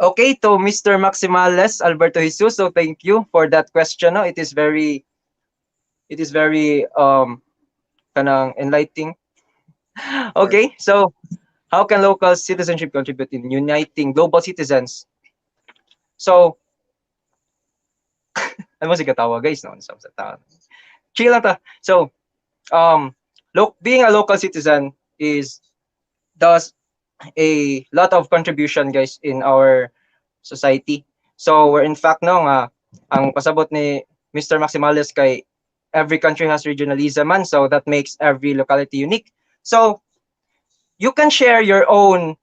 okay, to Mr. Maximales Alberto Jesus. So thank you for that question. No? It is very kanang enlightening. Okay, so how can local citizenship contribute in uniting global citizens? So, ano mo si katawa guys, no? Sa tawa. Chill lang ta. So, being a local citizen is does a lot of contribution guys in our society. So, we're in fact no nga ang pasabot ni Mr. Maximales kay every country has regionalism man, so that makes every locality unique. So, you can share your own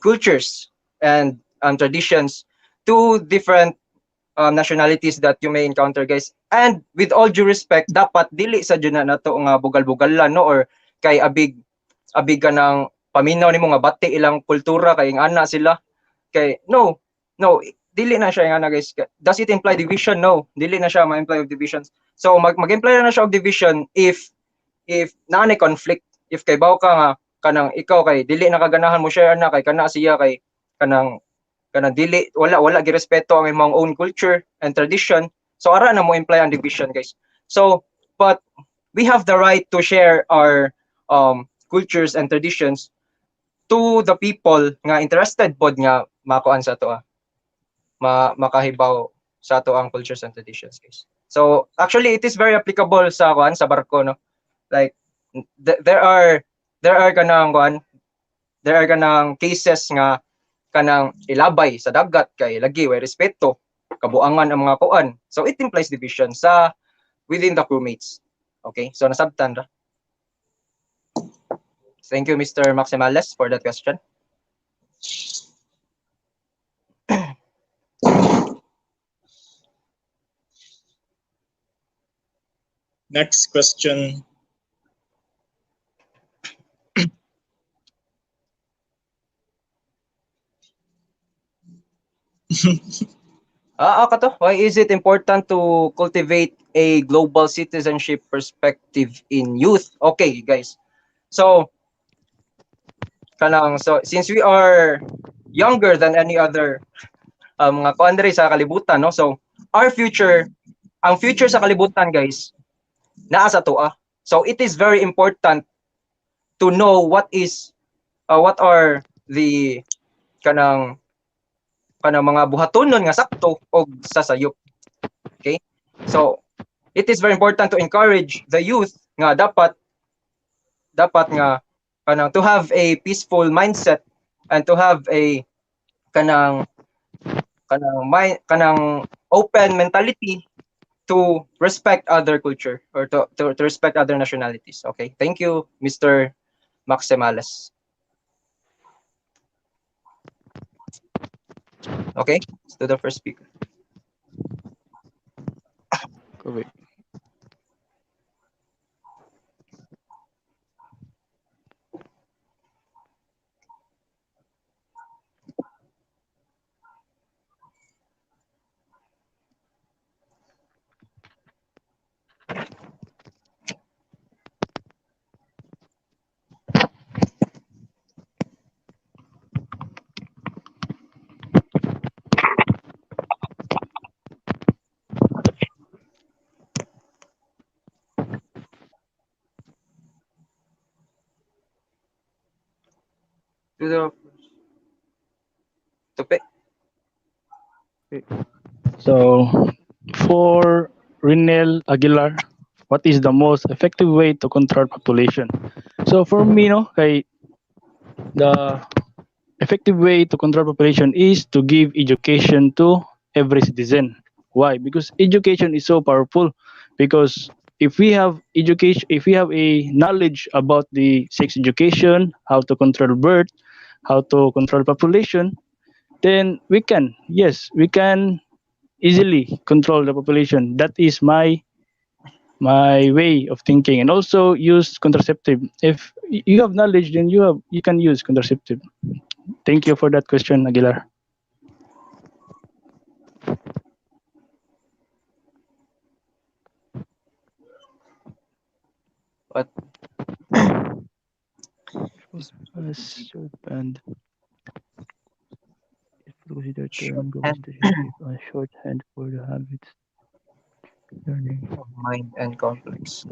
cultures and traditions to different nationalities that you may encounter guys, and with all due respect dapat dili sa dyan na nato nga bugal-bugalan no, or kay abig ka ng paminaw nimo nga bati ilang kultura kay ana sila kay no dili na siya nga guys. Does it imply division? No, dili na siya ma-imply of divisions. So mag-imply na siya of division if naanay conflict, if kay baw ka nga kanang ikaw kay dili nakaganahan mo share na kay kana siya kay kanang dili wala girespeto ang imong own culture and tradition, so ara na mo imply ang division guys. So but we have the right to share our cultures and traditions to the people nga interested pod nga makuan sa to makahibaw sa to ang cultures and traditions guys. So actually it is very applicable sa kuan sa barko no, like there are kanang cases nga kanang ilabay sa dagat kay lagi way respeto kabuangan ang mga kuan, so it implies division sa within the crewmates. Okay, so nasabtan ra. Thank you Mr. Maximales for that question. Next question. Kato, why is it important to cultivate a global citizenship perspective in youth? Okay, guys. So, since we are younger than any other mga country sa kalibutan, no? So, ang future sa kalibutan, guys, naa sa toa. So, it is very important to know what are the kanang mga buhatonon nga sakto og sasayop. Okay? So, it is very important to encourage the youth nga dapat nga to have a peaceful mindset and to have a kanang kanang open mentality to respect other culture or to respect other nationalities. Okay, thank you, Mr. Maximales. Okay, let's do the first speaker. Correct. Do the topic. So, for Rinel Aguilar, what is the most effective way to control population? So, for me, no, kay, the effective way to control population is to give education to every citizen. Why? Because education is so powerful. Because if we have a knowledge about the sex education, how to control birth, how to control population, then we can easily control the population. That is my way of thinking. And also use contraceptive. If you have knowledge, then you can use contraceptive. Thank you for that question, Aguilar. What? Short band is considered term global Shorthand citizenship, a shorthand for the habits learning. of mind and complex.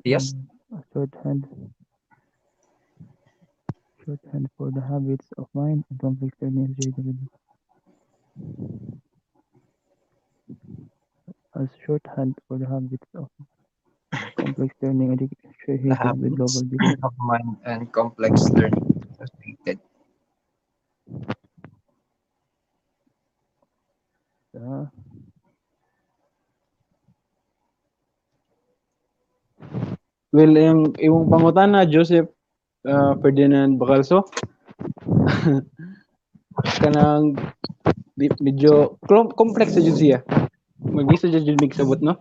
Yes. A shorthand for the habits of mind and complex learning associated with as shorthand for the habits of complex learning The associated with habits global disease. of mind and complex learning associated. Uh, Well, yung imong pangutana, Joseph Ferdinand Bacalso, kanang medyo complex sa jud siya. Magbisa jud jud mig sabot, no?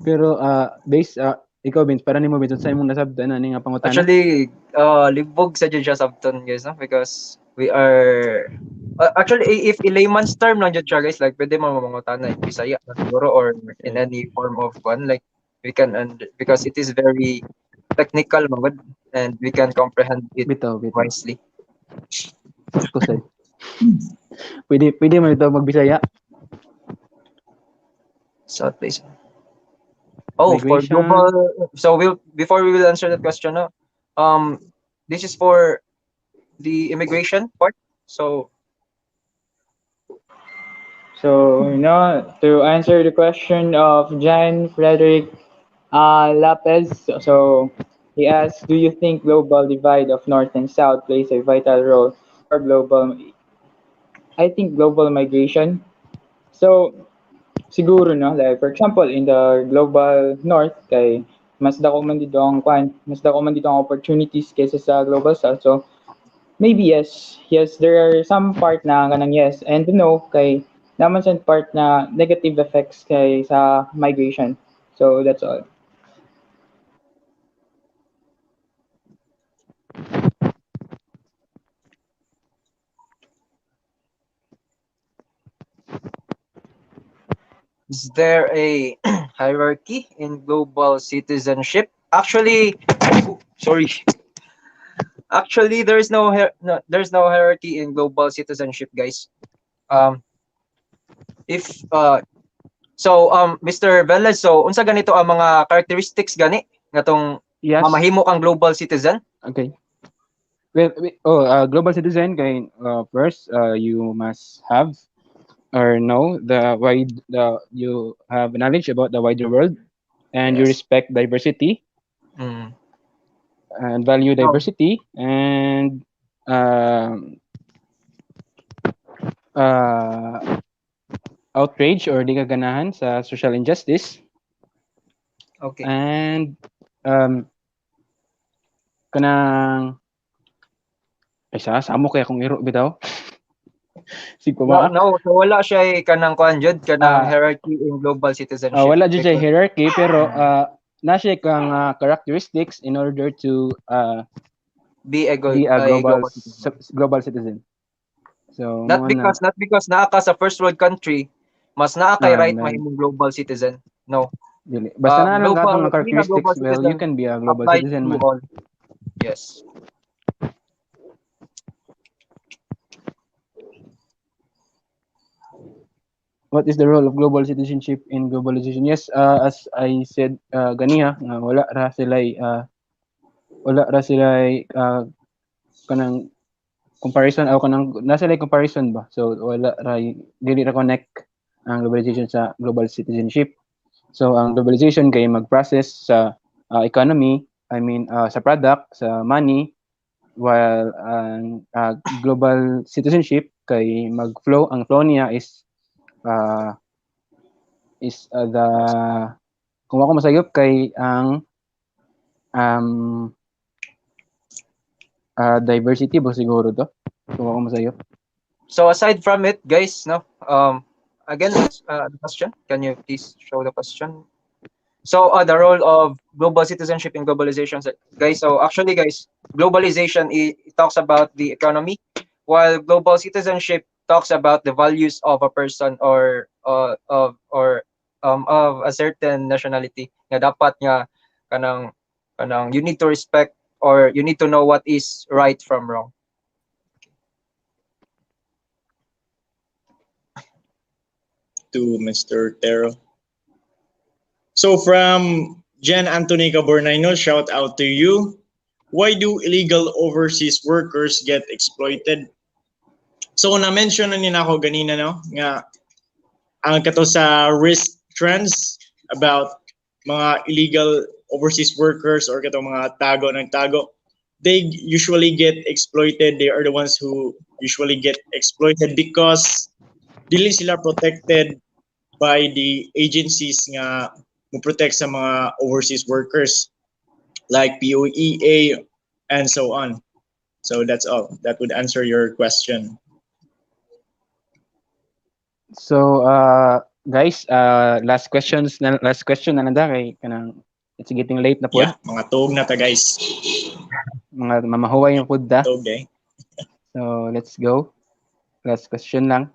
Pero base ikaw Vince, para nimo Vince sa imong nasabtan ani nga pangutana. Actually, libog sa dyan siya sabton guys, no? Because we are actually if in layman's term lang dyan siya guys, like pwede mo mamangutana in Bisaya na siguro or in any form of one, like we can because it is very technical magud and we can comprehend it Bitaw. wisely. Kusay. Pwede man ito magbisaya. So please. Oh, for Migration. global, so before we will answer that question, no, this is for the immigration part. So To answer the question of John Frederick Lapez, so he asks, do you think global divide of North and South plays a vital role for global, I think global migration? So, siguro, no, like, for example, in the global North, kay mas dako man dito ang kwan, mas dako man dito ang opportunities kaysa sa global South. So, maybe yes. Yes, there are some part na kanang yes and no kay naman sa part na negative effects kay sa migration. So that's all. is there a hierarchy in global citizenship? Actually, sorry. Actually, there's no hierarchy in global citizenship, guys. Um, if Mr. Velez, so unsa ganito ang mga characteristics gani ngatong Yes. mamahimo kang global citizen? Okay. Well, global citizen kay first you must have or know the you have knowledge about the wider world and you Yes. respect diversity Mm. and value So, diversity and um, uh, outrage or di kaganahan sa social injustice Okay. and um, kanang ay samo kaya kung iro bitaw sig No, pamaak. no, so wala siya kanang kuan jud kanang Ah, hierarchy in global citizenship wala jud siya because hierarchy pero na siya kang characteristics in order to be be a a global citizen. global citizen. So Not mo na because naa ka sa first world country, mas naa kay right then mahimong global citizen. No. dili. Basta na lang katong nga Being a global characteristics, well, you citizen can be a global applies citizen to man. all. Yes. What is the role of global citizenship in globalization? Yes, as I said ganiha, wala ra sila kanang comparison o kanang nasa like comparison ba? So wala ra dili ra connect ang globalization sa global citizenship. So ang globalization kay mag-process sa economy, I mean sa product, sa money, while ang global citizenship kay mag-flow, ang flow niya uh, the kung ako masayop kay ang um, diversity ba siguro to? Kung ako masayop. So aside from it, guys, no. Again, the question. Can you please show the question? So the role of global citizenship in globalization, guys. So actually, guys, globalization it talks about the economy, while global citizenship talks about the values of a person of a certain nationality. Nga dapat nga kanang you need to respect or you need to know what is right from wrong. To Mr. Tero. So from Jen Anthony Cabornino, shout out to you. Why do illegal overseas workers get exploited? So na-mention na nina ako ganina no nga ang kato sa risk trends about mga illegal overseas workers or kato mga tago ng tago. They usually get exploited. They are the ones who usually get exploited because dili sila protected by the agencies nga mo protect sa mga overseas workers like POEA and so on. So that's all. That would answer your question. So guys, last question na nanda kay kanang it's getting late na pod. Yeah, mga tuog na ta guys. Mga mamahuway yung pod da. Tuog eh. So let's go. Last question lang.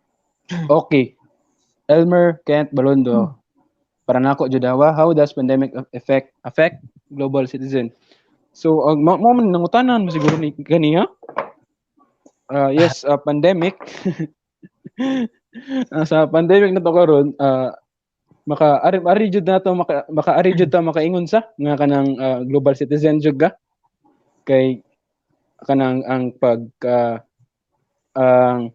Okay. Elmer Kent Balondo. Para nako judawa, how does pandemic affect global citizen? So mo man nangutanan mo siguro ni kani ha? Yes, pandemic. Sa pandemic na to karon, maka-ari jud nato maka-ari jud ta makaingon sa nga kanang global citizen jud ka kay kanang ang pag ang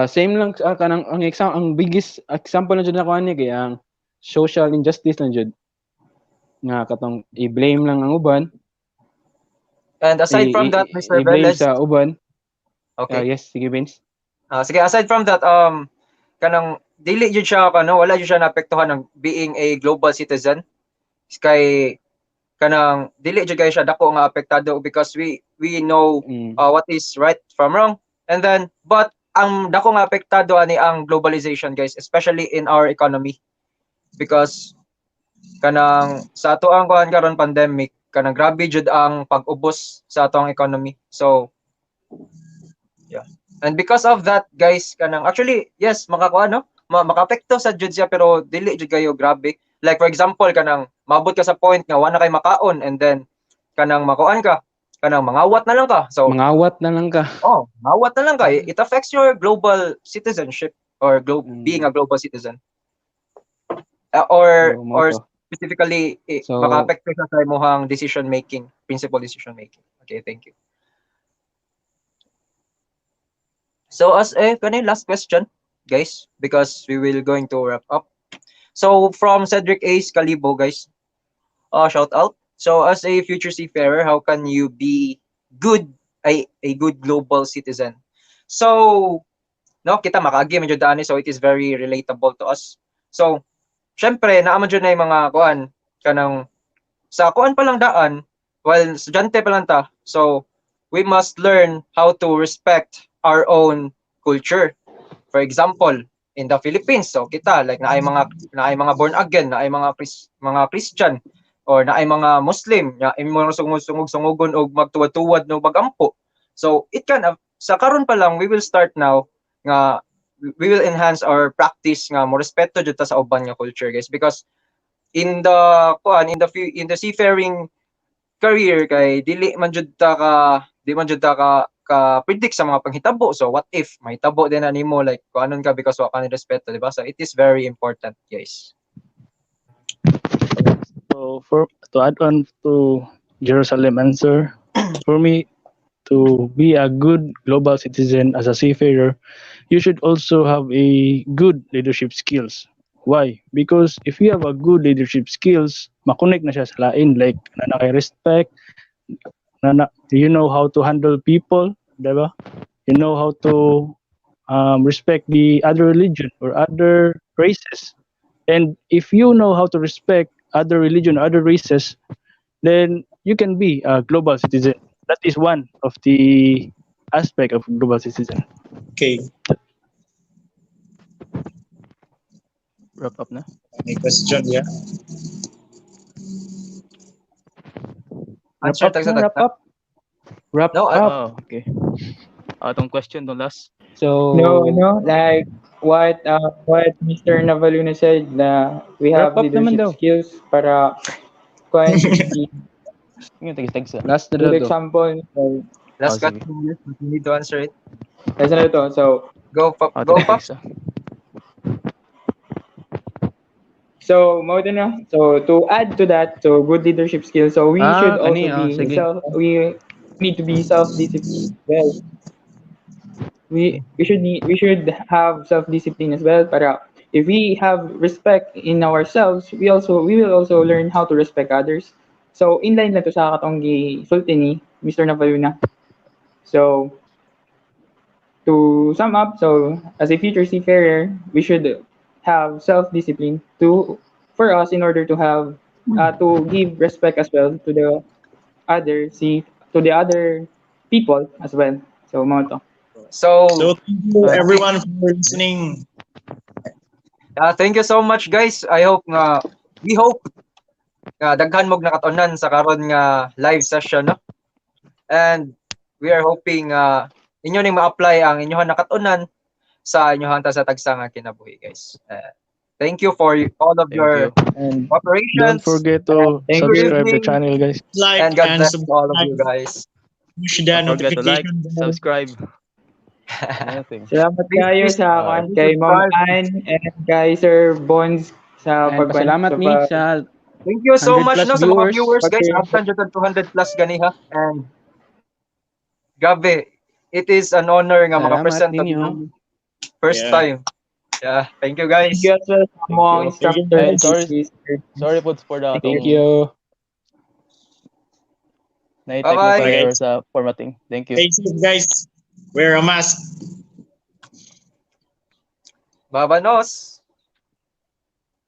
same lang kanang ang biggest example na jud na kuan ni kay ang social injustice lang jud nga katong i-blame lang ang uban, And aside from that, Mr. i-blame Velez, sa uban. okay. Yes, sige Vince. Sige, aside from that, kanang dili jud siya wala jud siya naapektuhan ng being a global citizen. Kay kanang dili jud kay siya dako nga apektado because we know what is right from wrong. And then but ang dako nga apektado ani ang globalization, guys, especially in our economy because kanang sa ato ang kuan karon pandemic kanang grabe jud ang pag-ubos sa atong economy. So yeah. And because of that, guys, kanang actually yes makakuha no makaapekto sa jud siya pero dili jud kayo grabe. Like for example kanang maabot ka sa point nga wala kay makaon and then kanang makuan ka kanang mangawat na lang ka. So Mangawat na lang ka. mangawat na lang ka. It affects your global citizenship or being a global citizen. Or So, mo to. specifically So, makaapekto siya sa imong decision making, principal decision making. Okay, thank you. So as last question, guys, because we will going to wrap up. So from Cedric Ace Calibo, guys, shout out. So as a future seafarer, how can you be good a good global citizen? So no, kita makaagi man jud ani, so it is very relatable to us. So syempre naa man jud na yung mga kuan kanang sa kuan pa lang daan while estudyante pa lang ta. So we must learn how to respect our own culture. For example, in the Philippines, so kita like naay mga born again, naay mga Christian or naay mga Muslim, naay mga sungog-sungogon og magtuwad-tuwad no magampo. So it can sa karon pa lang we will start now nga we will enhance our practice nga mo respeto jud ta sa uban nga culture, guys, because in the kuan in the seafaring career kay di man jud ta ka predict sa mga panghitabo. So what if mahitabo din na nimo like kuanon ka because wa ka ni respeto, di ba? So it is very important, guys. So for to add on to Jerusalem answer, for me to be a good global citizen as a seafarer, you should also have a good leadership skills. Why? Because if you have a good leadership skills, makonek na siya sa lain, like na kay respect, you know how to handle people, diba? You know how to respect the other religion or other races. And if you know how to respect other religion, other races, then you can be a global citizen. That is one of the aspect of global citizen. Okay. Wrap up na. Any question? Yeah. Wrap Answer up tag na, sa wrap tagta. up. Wrap No, up. Oh, okay. Atong question tong last. No, So, like what Mr. Navaluna said na we wrap have up naman leadership daw. skills para kuan Yung tagis sa. Last na daw good to. example. So, Oh, last sige. question, yes, you need to answer it. kasi na to. So, Go Atong pop. tagis sa. mao to na. So to add to that, so good leadership skills. So we should Kani, also be sige. we need to be self-disciplined as well. We should have self-discipline as well para if we have respect in ourselves, we will also learn how to respect others. So inline lang to sa katong gisulti ni Mr. Navaluna. So to sum up, so as a future seafarer, we should have self-discipline to for us in order to have to give respect as well to the other sea to the other people as well. So mo to. So So thank you I think everyone for listening. thank you so much, guys. I hope nga we hope nga daghan mog nakatunan sa karon nga live session, no? And we are hoping inyo ning ma-apply ang inyohang nakatunan sa inyohang ta sa tagsa nga kinabuhi, guys. Thank you for all of Thank your you. And don't cooperations forget and to Thank good you. subscribe the evening channel, guys. Like and God and bless to all of you subscribe. guys. Push the Don't forget to like, notification bell. subscribe, and anything. Salamat Please, kayo please, sa Bye. kay Ma'am subscribe. Ann and kay Sir Bonds sa And pasalamat ni sa Thank you so 100 much plus no sa mga viewers. viewers, guys. Abtan jud tag 200 plus ganiha. And grabe, it is an honor nga Salamat maka-present to ninyo. first Yeah. time. Yeah, thank you, thank guys. you as well sa Thank mga you. instructors And and sorry, teachers. sorry po for the Thank Thank atong you. na-technical Bye-bye. Okay, error guys. sa formatting. Thank you. Stay safe, guys. Wear a mask. Babanos.